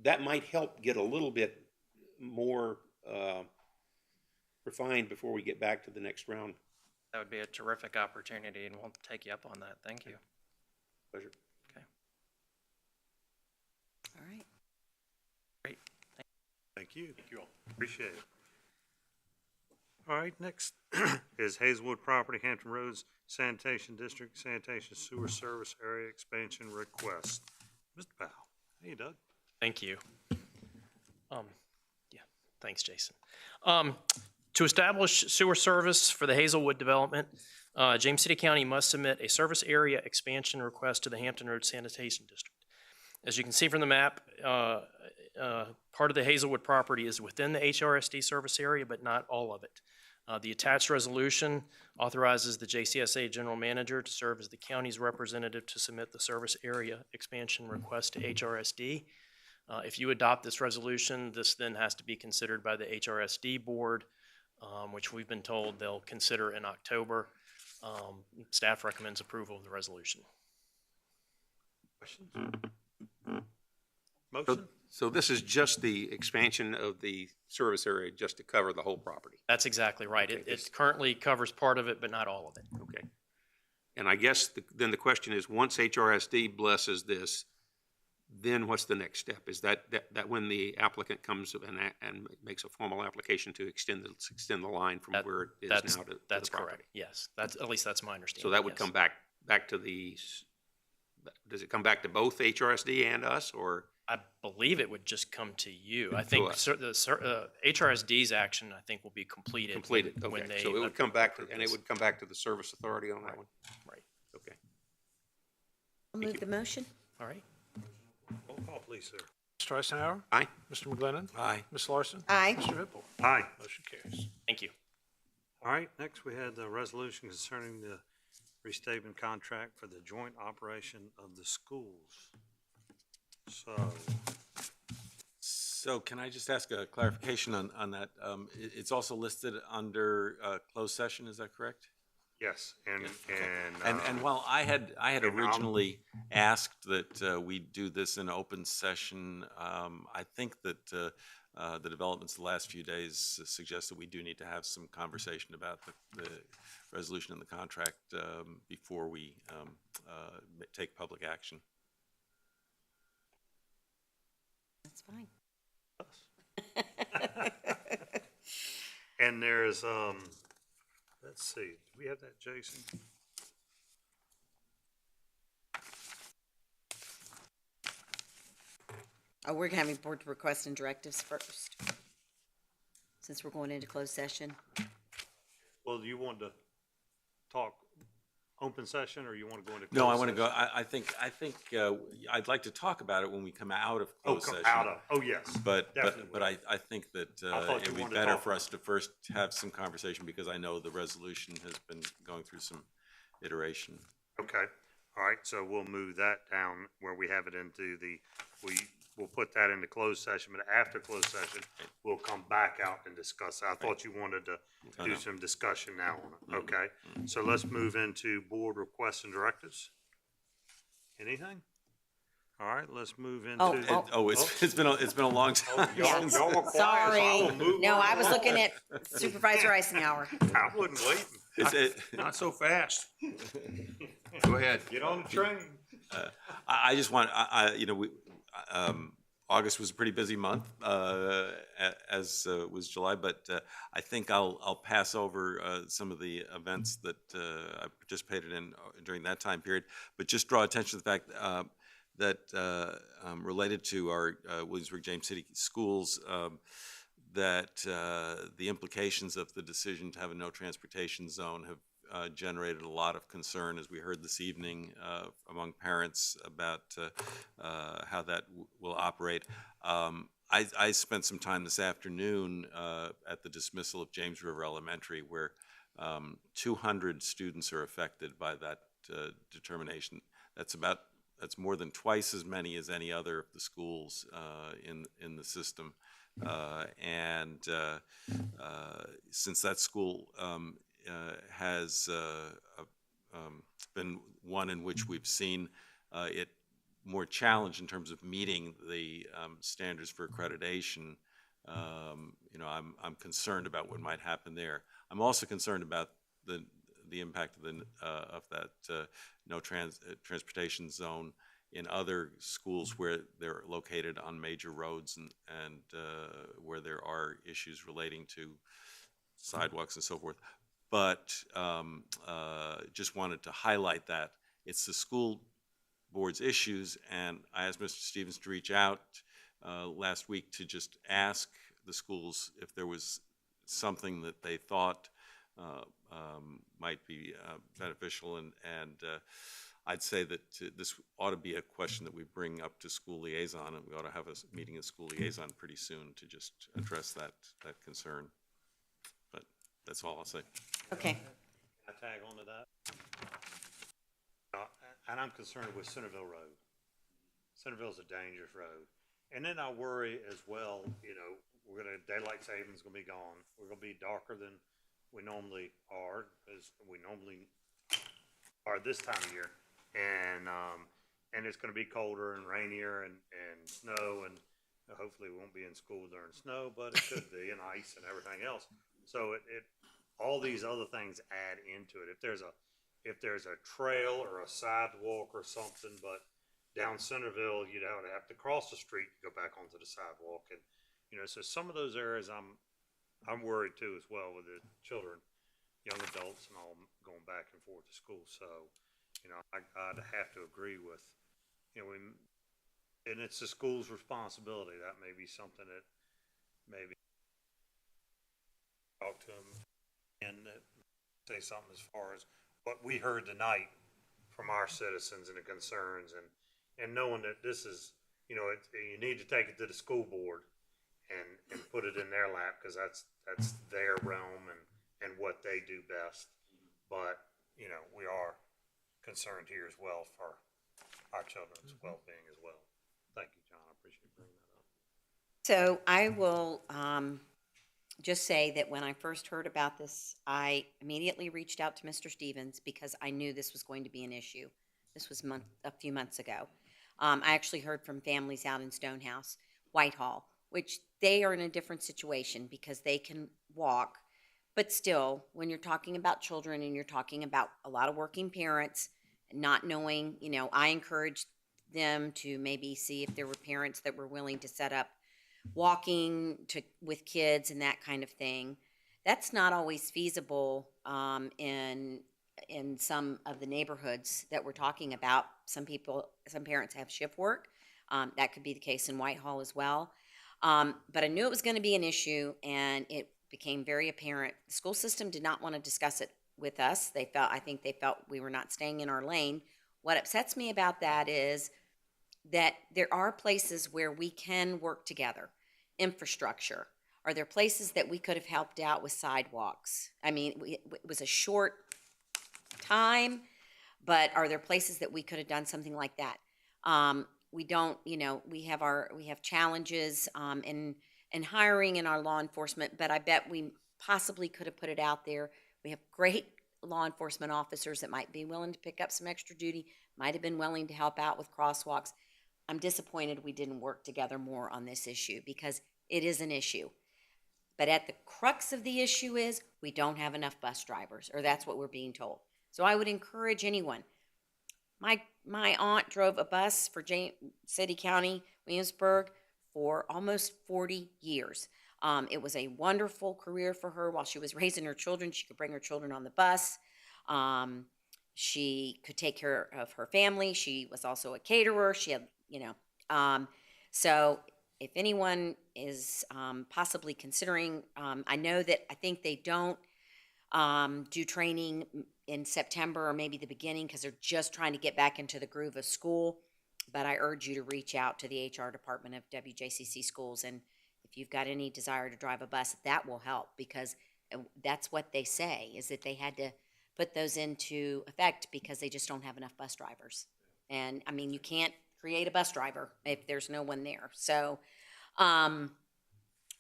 That might help get a little bit more refined before we get back to the next round. That would be a terrific opportunity, and we'll take you up on that. Thank you. Pleasure. Okay. All right. Great. Thank you. Thank you all. Appreciate it. All right, next is Hazelwood Property, Hampton Roads Sanitation District, Sanitation Sewer Service Area Expansion Request. Mr. Powell. Hey, Doug. Thank you. Yeah, thanks, Jason. To establish sewer service for the Hazelwood development, James City County must submit a service area expansion request to the Hampton Roads Sanitation District. As you can see from the map, part of the Hazelwood property is within the HRSD service area, but not all of it. The attached resolution authorizes the JCSA General Manager to serve as the county's representative to submit the service area expansion request to HRSD. If you adopt this resolution, this then has to be considered by the HRSD board, which we've been told they'll consider in October. Staff recommends approval of the resolution. Questions? Motion? So this is just the expansion of the service area just to cover the whole property? That's exactly right. Okay, It currently covers part of it, but not all of it. Okay. And I guess then the question is, once HRSD blesses this, then what's the next step? Is that when the applicant comes and makes a formal application to extend the line from where it is now to That's the property? correct. Yes, at least that's my understanding. So that would yes. come back to does it come back to both HRSD and us, or? I believe it would just come to you. I think the HRSD's action, I think, will be completed. When Okay. they So it would come back to, and it would come back to the service authority on that one? Right. Okay. I'll move the motion. All right. Roll call, please, sir. Mr. Eisenhower? Aye. Mr. McGlinnan? Aye. Ms. Larson? Aye. Mr. Hippel? Aye. Motion carries. Thank you. All right, next we had the resolution concerning the restatement contract for the joint operation of the schools. So can I just ask a clarification on that? It's also listed under closed session, is that correct? Yes, And while I had originally asked that we do this in open session, I think that the developments the last few days suggest that we do need to have some conversation about the resolution and the contract before we take public action. That's fine. And there's, let's see, do we have that, Jason? Oh, we're having board requests and directives first, since we're going into closed session. Well, do you want to talk open session, or you want to go into closed No, I want to session? go, I think I'd like to talk about it when we come out of closed session. Yes. But definitely. I think that thought it you would be wanted to better talk for us to first have some conversation, because I know the resolution has been going through some iteration. Okay, all right, so we'll move that down where we have it into we'll put that into closed session, but after closed session, we'll come back out and discuss it. I thought you wanted to do some discussion now on it, okay? So let's move into board requests and directives. Anything? All right, let's move into. It's been a long time. Y'all were quiet, so I Sorry. will move No, on. I was looking at Supervisor Eisenhower. I wasn't waiting. Not so fast. Go ahead. Get on the train. I just want, August was a pretty busy month, as was July, but I think I'll pass over some of the events that I participated in during that time period, but just draw attention to the fact that related to our Williamsburg James City schools, that the implications of the decision to have a no transportation zone have generated a lot of concern, as we heard this evening, among parents about how that will operate. I spent some time this afternoon at the dismissal of James River Elementary, where 200 students are affected by that determination. That's more than twice as many as any other of the schools in the system. Since that school has been one in which we've seen it more challenged in terms of meeting the standards for accreditation, I'm concerned about what might happen there. I'm also concerned about the impact of that no transportation zone in other schools where they're located on major roads and where there are issues relating to sidewalks and so forth. But just wanted to highlight that it's the school board's issues, and I asked Mr. Stevens to reach out last week to just ask the schools if there was something that they thought might be beneficial, and I'd say that this ought to be a question that we bring up to school liaison, and we ought to have a meeting of school liaison pretty soon to just address that concern. But that's all I'll say. Okay. Can I tag on to that? And I'm concerned with Centerville Road. Centerville's a dangerous road. And then I worry as well, daylight savings is gonna be gone. We're gonna be darker than we normally are, as we normally are this time of year. And it's gonna be colder and rainier and snow, and hopefully we won't be in school during snow, but it could be, and ice and everything else. So all these other things add into it. If there's a trail or a sidewalk or something, but down Centerville, you'd have to cross the street to go back onto the sidewalk, and so some of those areas I'm worried too as well, with the children, young adults, and all going back and forth to school. So I'd have to agree with and it's the school's responsibility. That may be something that maybe talk to them and say something as far as what we heard tonight from our citizens and the concerns, and knowing that this is, you need to take it to the school board and put it in their lap, because that's their realm and what they do best. But, we are concerned here as well for our children's well-being as well. Thank you, John. I appreciate you bringing that up. So I will just say that when I first heard about this, I immediately reached out to Mr. Stevens because I knew this was going to be an issue. This was a few months ago. I actually heard from families out in Stonehouse, Whitehall, which they are in a different situation because they can walk. But still, when you're talking about children and you're talking about a lot of working parents, not knowing, I encouraged them to maybe see if there were parents that were willing to set up walking with kids and that kind of thing. That's not always feasible in some of the neighborhoods that we're talking about. Some parents have shift work. That could be the case in Whitehall as well. But I knew it was going to be an issue, and it became very apparent. The school system did not want to discuss it with us. I think they felt we were not staying in our lane. What upsets me about that is that there are places where we can work together. Infrastructure. Are there places that we could have helped out with sidewalks? I mean, it was a short time, but are there places that we could have done something like that? we don't, we have challenges, in hiring in our law enforcement, but I bet we possibly could have put it out there. We have great law enforcement officers that might be willing to pick up some extra duty, might have been willing to help out with crosswalks. I'm disappointed we didn't work together more on this issue because it is an issue. But at the crux of the issue is we don't have enough bus drivers, or that's what we're being told. So I would encourage anyone. My aunt drove a bus for City County, Williamsburg, for almost 40 years. It was a wonderful career for her while she was raising her children. She could bring her children on the bus. She could take care of her family. She was also a caterer. She had, so if anyone is possibly considering, I think they don't do training in September or maybe the beginning because they're just trying to get back into the groove of school. But I urge you to reach out to the HR department of WJCC schools, and if you've got any desire to drive a bus, that will help, because that's what they say, is that they had to put those into effect because they just don't have enough bus drivers. And I mean, you can't create a bus driver if there's no one there. So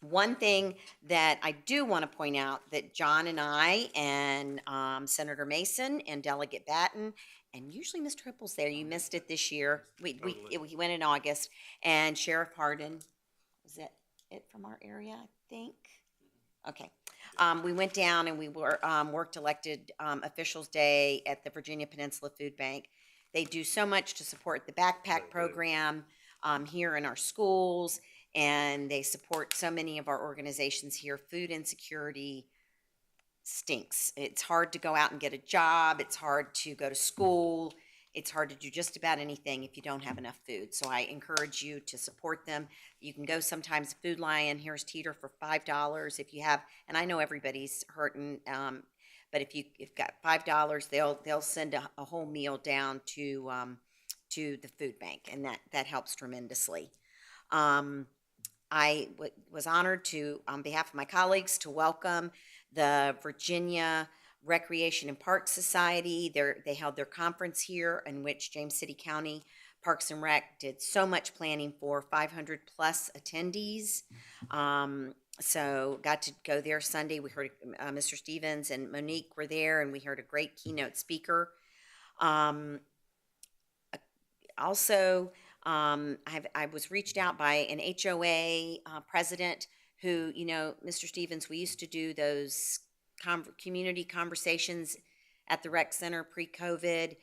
one thing that I do want to point out that John and I and Senator Mason and Delegate Batten, and usually Mr. Hippel's there, you missed it this year. We went in August, and Sheriff Hardin, is that it from our area, I think? Okay. We went down and we worked elected officials day at the Virginia Peninsula Food Bank. They do so much to support the backpack program here in our schools, and they support so many of our organizations here. Food insecurity stinks. It's hard to go out and get a job. It's hard to go to school. It's hard to do just about anything if you don't have enough food. So I encourage you to support them. You can go sometimes Food Lion, here's Teeter for $5 if you have, and I know everybody's hurting, but if you've got $5, they'll send a whole meal down to the food bank, and that helps tremendously. I was honored to, on behalf of my colleagues, to welcome the Virginia Recreation and Parks Society. They held their conference here, in which James City County Parks and Rec did so much planning for 500 plus attendees. So got to go there Sunday. We heard Mr. Stevens and Monique were there, and we heard a great keynote speaker. Also, I was reached out by an HOA president who, Mr. Stevens, we used to do those community conversations at the rec center pre-COVID.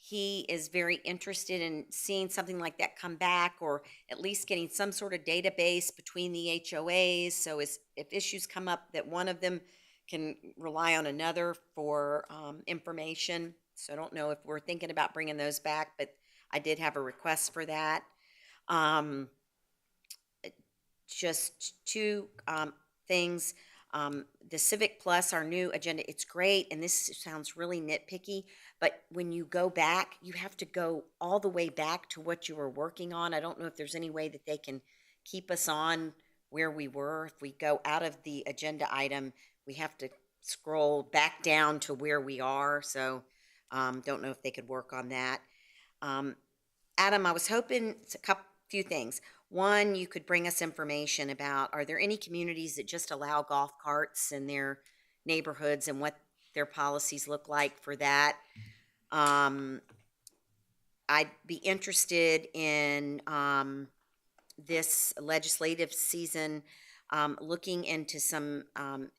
He is very interested in seeing something like that come back, or at least getting some sort of database between the HOAs. So if issues come up, that one of them can rely on another for information. So I don't know if we're thinking about bringing those back, but I did have a request for that. Just two things. The Civic Plus, our new agenda, it's great, and this sounds really nitpicky, but when you go back, you have to go all the way back to what you were working on. I don't know if there's any way that they can keep us on where we were. If we go out of the agenda item, we have to scroll back down to where we are, so don't know if they could work on that. Adam, I was hoping few things. One, you could bring us information about, are there any communities that just allow golf carts in their neighborhoods and what their policies look like for that? I'd be interested in this legislative season looking into some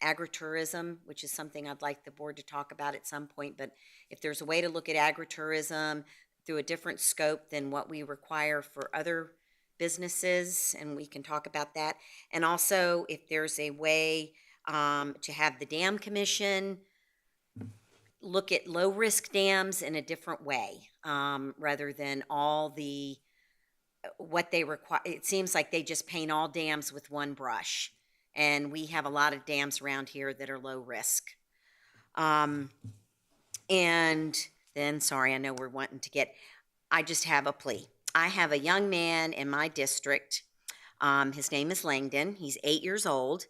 agritourism, which is something I'd like the board to talk about at some point. But if there's a way to look at agritourism through a different scope than what we require for other businesses, and we can talk about that. And also if there's a way to have the dam commission look at low risk dams in a different way, rather than all what they require. It seems like they just paint all dams with one brush, and we have a lot of dams around here that are low risk. And then, sorry, I know we're wanting to I just have a plea. I have a young man in my district. His name is Langdon. He's 8 years old.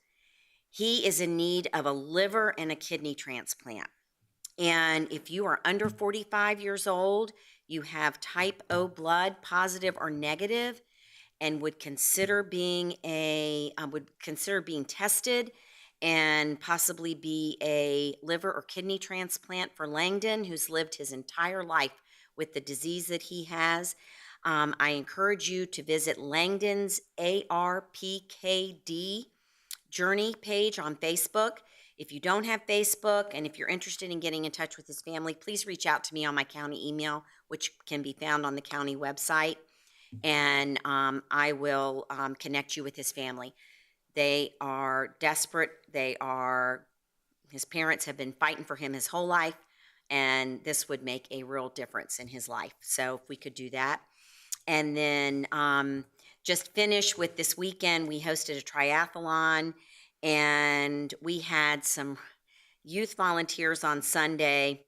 He is in need of a liver and a kidney transplant. And if you are under 45 years old, you have type O blood, positive or negative, and would consider being tested and possibly be a liver or kidney transplant for Langdon, who's lived his entire life with the disease that he has. I encourage you to visit Langdon's ARPKD Journey page on Facebook. If you don't have Facebook and if you're interested in getting in touch with his family, please reach out to me on my county email, which can be found on the county website, and I will connect you with his family. They are desperate. His parents have been fighting for him his whole life, and this would make a real difference in his life. So if we could do that. And then just finish with this weekend, we hosted a triathlon, and we had some youth volunteers on Sunday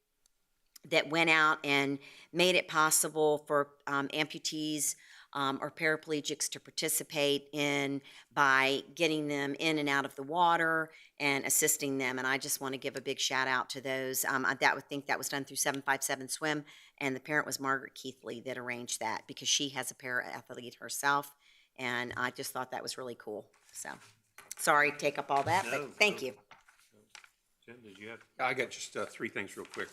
that went out and made it possible for amputees or paraplegics to participate in by getting them in and out of the water and assisting them. And I just want to give a big shout out to those. That was done through 757 Swim, and the parent was Margaret Keithley that arranged that because she has a para-athlete herself, and I just thought that was really cool. So, sorry to take up all that, but thank you. Jen, did you have? I got just three things real quick.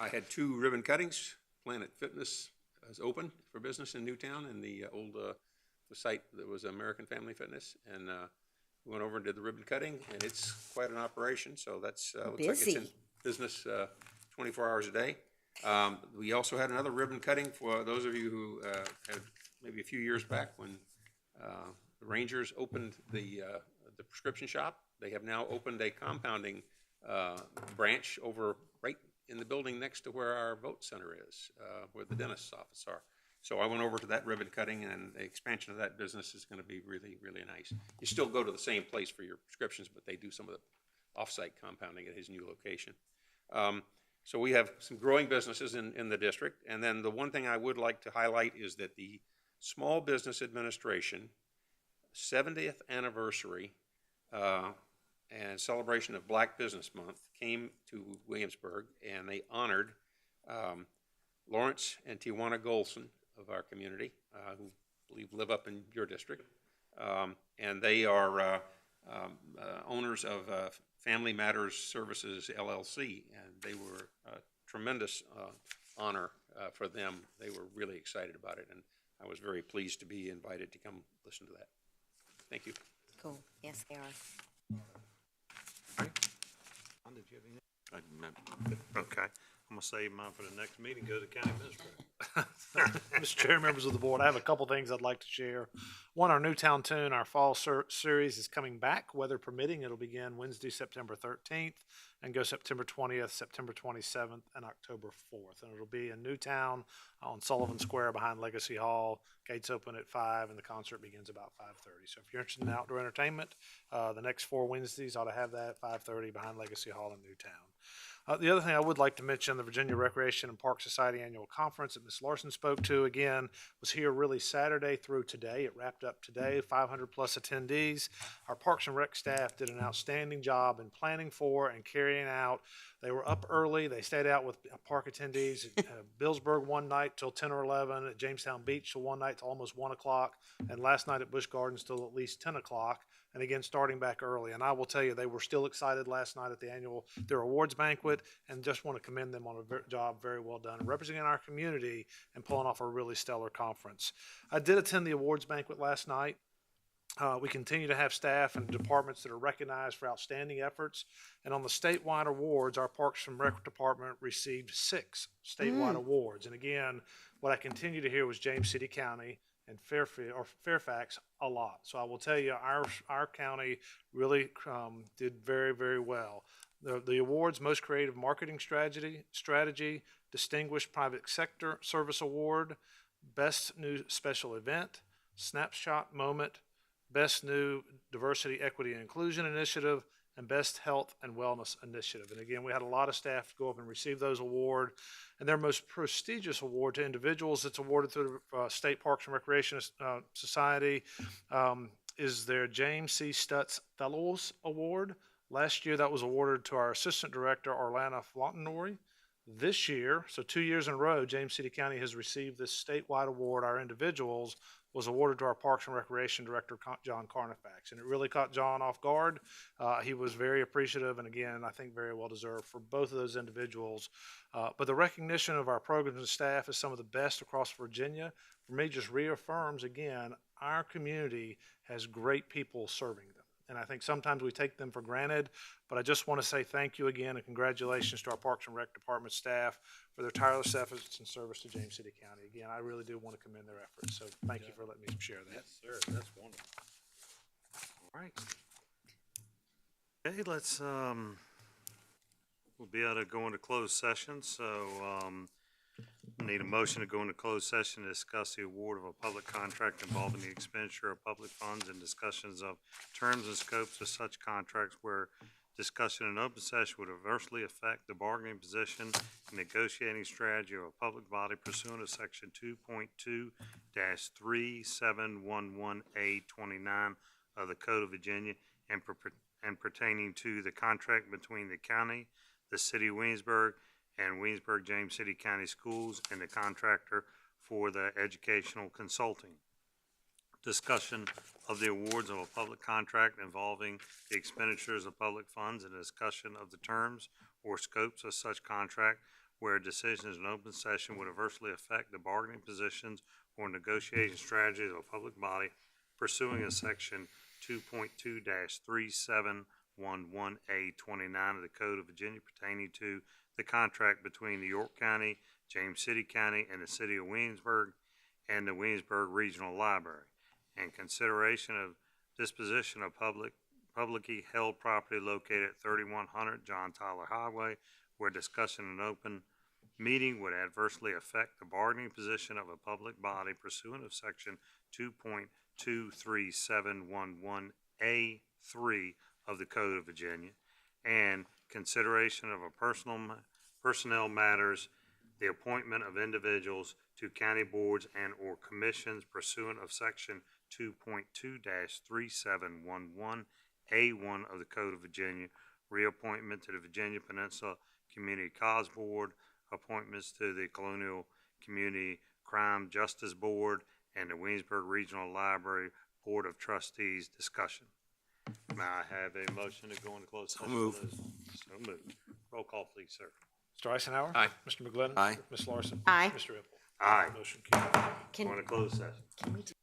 I had 2 ribbon cuttings. Planet Fitness is open for business in Newtown, in the old the site that was American Family Fitness, and we went over and did the ribbon cutting, and it's quite an operation. So that's looks like it's in business 24 hours a day. We also had another ribbon cutting for those of you who had maybe a few years back when the Rangers opened the prescription shop. They have now opened a compounding branch over right in the building next to where our vote center is, where the dentist's office are. So I went over to that ribbon cutting, and the expansion of that business is going to be really, really nice. You still go to the same place for your prescriptions, but they do some of the off-site compounding at his new location. So we have some growing businesses in the district. And then the one thing I would like to highlight is that the Small Business Administration 70th anniversary and celebration of Black Business Month came to Williamsburg, and they honored Lawrence and Tijuana Golson of our community, who I believe live up in your district. And they are owners of Family Matters Services, LLC, and they were a tremendous honor for them. They were really excited about it, and I was very pleased to be invited to come listen to that. Thank you. Cool. Yes, they are. Did you have anything? Okay. I'm going to save mine for the next meeting, go to the county administrator. Mr. Chair, members of the board, I have a couple things I'd like to share. One, our Newtown Tune, our fall series is coming back, weather permitting. It'll begin Wednesday, September 13th, and go September 20th, September 27th, and October 4th. And it'll be in Newtown on Sullivan Square behind Legacy Hall. Gates open at 5, and the concert begins about 5:30. So if you're interested in outdoor entertainment, the next 4 Wednesdays ought to have that at 5:30 behind Legacy Hall in Newtown. The other thing I would like to mention, the Virginia Recreation and Park Society Annual Conference that Ms. Larson spoke to, again, was here really Saturday through today. It wrapped up today, 500 plus attendees. Our Parks and Rec staff did an outstanding job in planning for and carrying out. They were up early. They stayed out with park attendees at Billsburg one night till 10 or 11, at Jamestown Beach till one night till almost 1 o'clock, and last night at Busch Gardens till at least 10 o'clock. And again, starting back early. And I will tell you, they were still excited last night at their awards banquet, and just want to commend them on a job very well done, representing our community and pulling off a really stellar conference. I did attend the awards banquet last night. We continue to have staff and departments that are recognized for outstanding efforts. And on the statewide awards, our Parks and Rec Department received 6 statewide awards. And again, what I continue to hear was James City County and Fairfax a lot. So I will tell you, our county really did very, very well. The awards: Most Creative Marketing Strategy, Distinguished Private Sector Service Award, Best New Special Event, Snapshot Moment, Best New Diversity, Equity, and Inclusion Initiative, and Best Health and Wellness Initiative. And again, we had a lot of staff go up and receive those awards. And their most prestigious award to individuals that's awarded through the State Parks and Recreation Society is their James C. Stutz Fellows Award. Last year, that was awarded to our Assistant Director, Orlana Flauntenori. This year, so 2 years in a row, James City County has received this statewide award. Our individuals was awarded to our Parks and Recreation Director, John Carnifax. And it really caught John off guard. He was very appreciative, and again, I think very well deserved for both of those individuals. But the recognition of our programs and staff as some of the best across Virginia, for me, just reaffirms again, our community has great people serving them. And I think sometimes we take them for granted, but I just want to say thank you again and congratulations to our Parks and Rec Department staff for their tireless efforts and service to James City County. Again, I really do want to commend their efforts, so thank you for letting me share that. Yes, sir, that's wonderful. All right. Okay, let's, we'll be able to go into closed session, so, need a motion to go into closed session to discuss the award of a public contract involving the expenditure of public funds and discussions of terms and scopes of such contracts where discussion in open session would adversely affect the bargaining position and negotiating strategy of a public body pursuant to section 2.2-3711A29 of the Code of Virginia and pertaining to the contract between the county, the city of Williamsburg, and Williamsburg James City County Schools and the contractor for the educational consulting. Discussion of the awards of a public contract involving the expenditures of public funds and discussion of the terms or scopes of such contract where decisions in open session would adversely affect the bargaining positions or negotiation strategies of a public body pursuing a section 2.2-3711A29 of the Code of Virginia pertaining to the contract between the York County, James City County, and the City of Williamsburg and the Williamsburg Regional Library, and consideration of disposition of publicly held property located at 3100 John Tyler Highway, where discussion in an open meeting would adversely affect the bargaining position of a public body pursuant of section 2.23711A3 of the Code of Virginia, and consideration of a personnel matters, the appointment of individuals to county boards and or commissions pursuant of section 2.2-3711A1 of the Code of Virginia, reappointment to the Virginia Peninsula Community College Board, appointments to the Colonial Community Crime Justice Board, and the Williamsburg Regional Library Board of Trustees discussion. May I have a motion to go into closed session? So moved. Roll call, please, sir. Mr. Eisenhower? Aye. Mr. McGlinnan? Aye. Ms. Larson? Aye. Mr. Ipple? Aye. Motion carried. Go into closed session. Can we do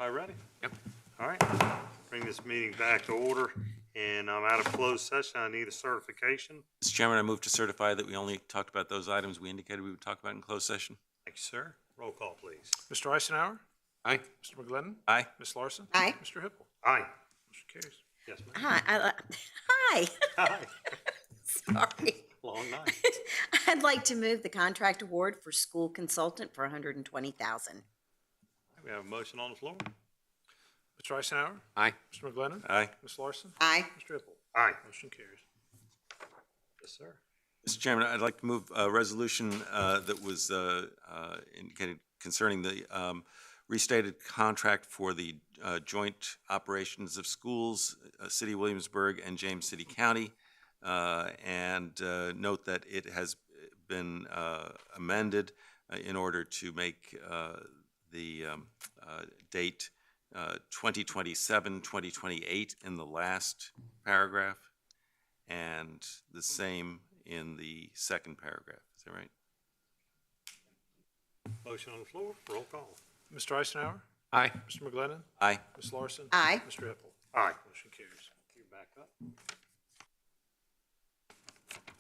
Everybody ready? Yep. All right, bring this meeting back to order, and I'm out of closed session. I need a certification. Mr. Chairman, I move to certify that we only talked about those items we indicated we would talk about in closed session. Thank you, sir. Roll call, please. Mr. Eisenhower? Aye. Mr. McGlinnan? Aye. Ms. Larson? Aye. Mr. Hippel? Aye. Motion carries. Yes, ma'am. Hi, hi. Aye. Sorry. Long night. I'd like to move the contract award for school consultant for $120,000. We have a motion on the floor. Mr. Eisenhower? Aye. Mr. McGlinnan? Aye. Ms. Larson? Aye. Mr. Hippel? Aye. Motion carries. Yes, sir. Mr. Chairman, I'd like to move a resolution that was indicated concerning the restated contract for the joint operations of schools, City of Williamsburg and James City County, and note that it has been amended in order to make the date 2027, 2028 in the last paragraph, and the same in the second paragraph. Is that right? Motion on the floor. Roll call. Mr. Eisenhower? Aye. Mr. McGlinnan? Aye. Ms. Larson? Aye. Mr. Hippel? Aye. Motion carries. You back up.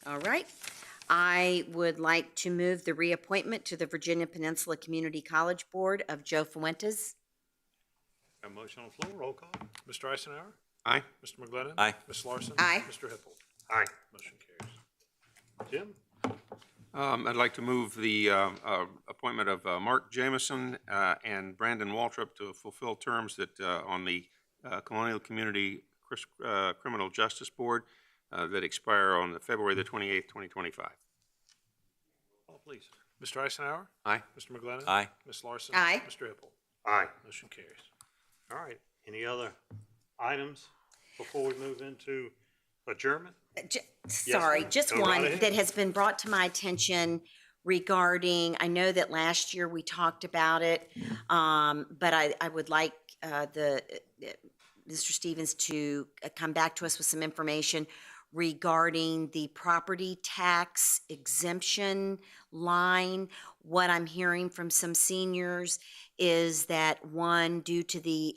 All right. I would like to move the reappointment to the Virginia Peninsula Community College Board of Joe Fuentes. A motion on the floor. Roll call. Mr. Eisenhower? Aye. Mr. McGlinnan? Aye. Ms. Larson? Aye. Mr. Hippel? Aye. Motion carries. Jim? I'd like to move the appointment of Mark Jameson and Brandon Waltrip to fulfill terms that on the Colonial Community Criminal Justice Board that expire on February the 28th, 2025. Call, please. Mr. Eisenhower? Aye. Mr. McGlinnan? Aye. Ms. Larson? Aye. Mr. Hippel? Aye. Motion carries. All right. Any other items before we move into adjournment? Sorry, ma'am. just Go right one ahead. that has been brought to my attention regarding, I know that last year we talked about it, but I would like Mr. Stevens to come back to us with some information regarding the property tax exemption line. What I'm hearing from some seniors is that, one, due to the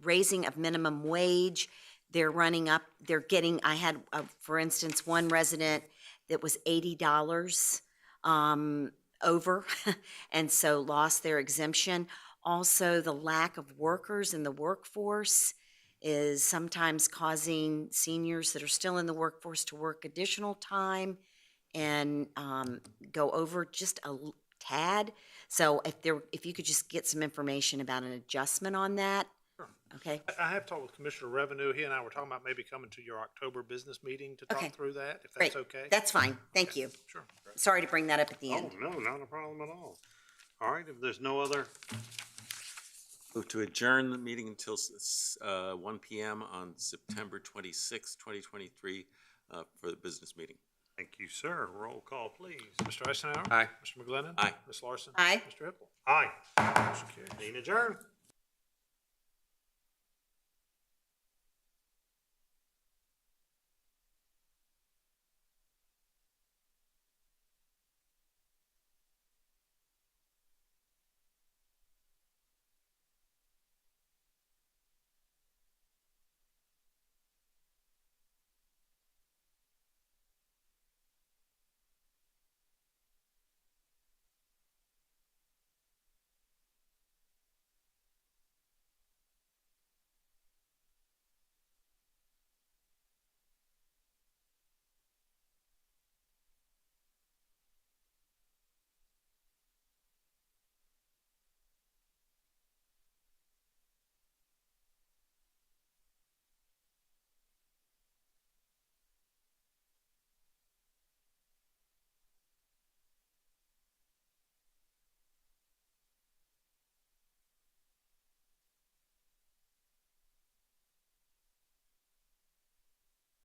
raising of minimum wage, they're running up, they're getting, I had, for instance, one resident that was $80 over, and so lost their exemption. Also, the lack of workers in the workforce is sometimes causing seniors that are still in the workforce to work additional time and go over just a tad. So if you could just get some information about an adjustment on that. Sure. Okay. I have talked with Commissioner Revenue. He and I were talking about maybe coming to your October business meeting to Okay. talk through that, if Great. that's okay. That's fine. Thank you. Sure. Sorry to bring that up at the end. Oh, no, not a problem at all. All right, if there's no other, Move to adjourn the meeting until 1 p.m. on September 26, 2023 for the business meeting. thank you, sir. Roll call, please. Mr. Eisenhower? Aye. Mr. McGlinnan? Aye. Ms. Larson? Aye. Mr. Hippel? Aye. Motion carries. Meeting adjourned.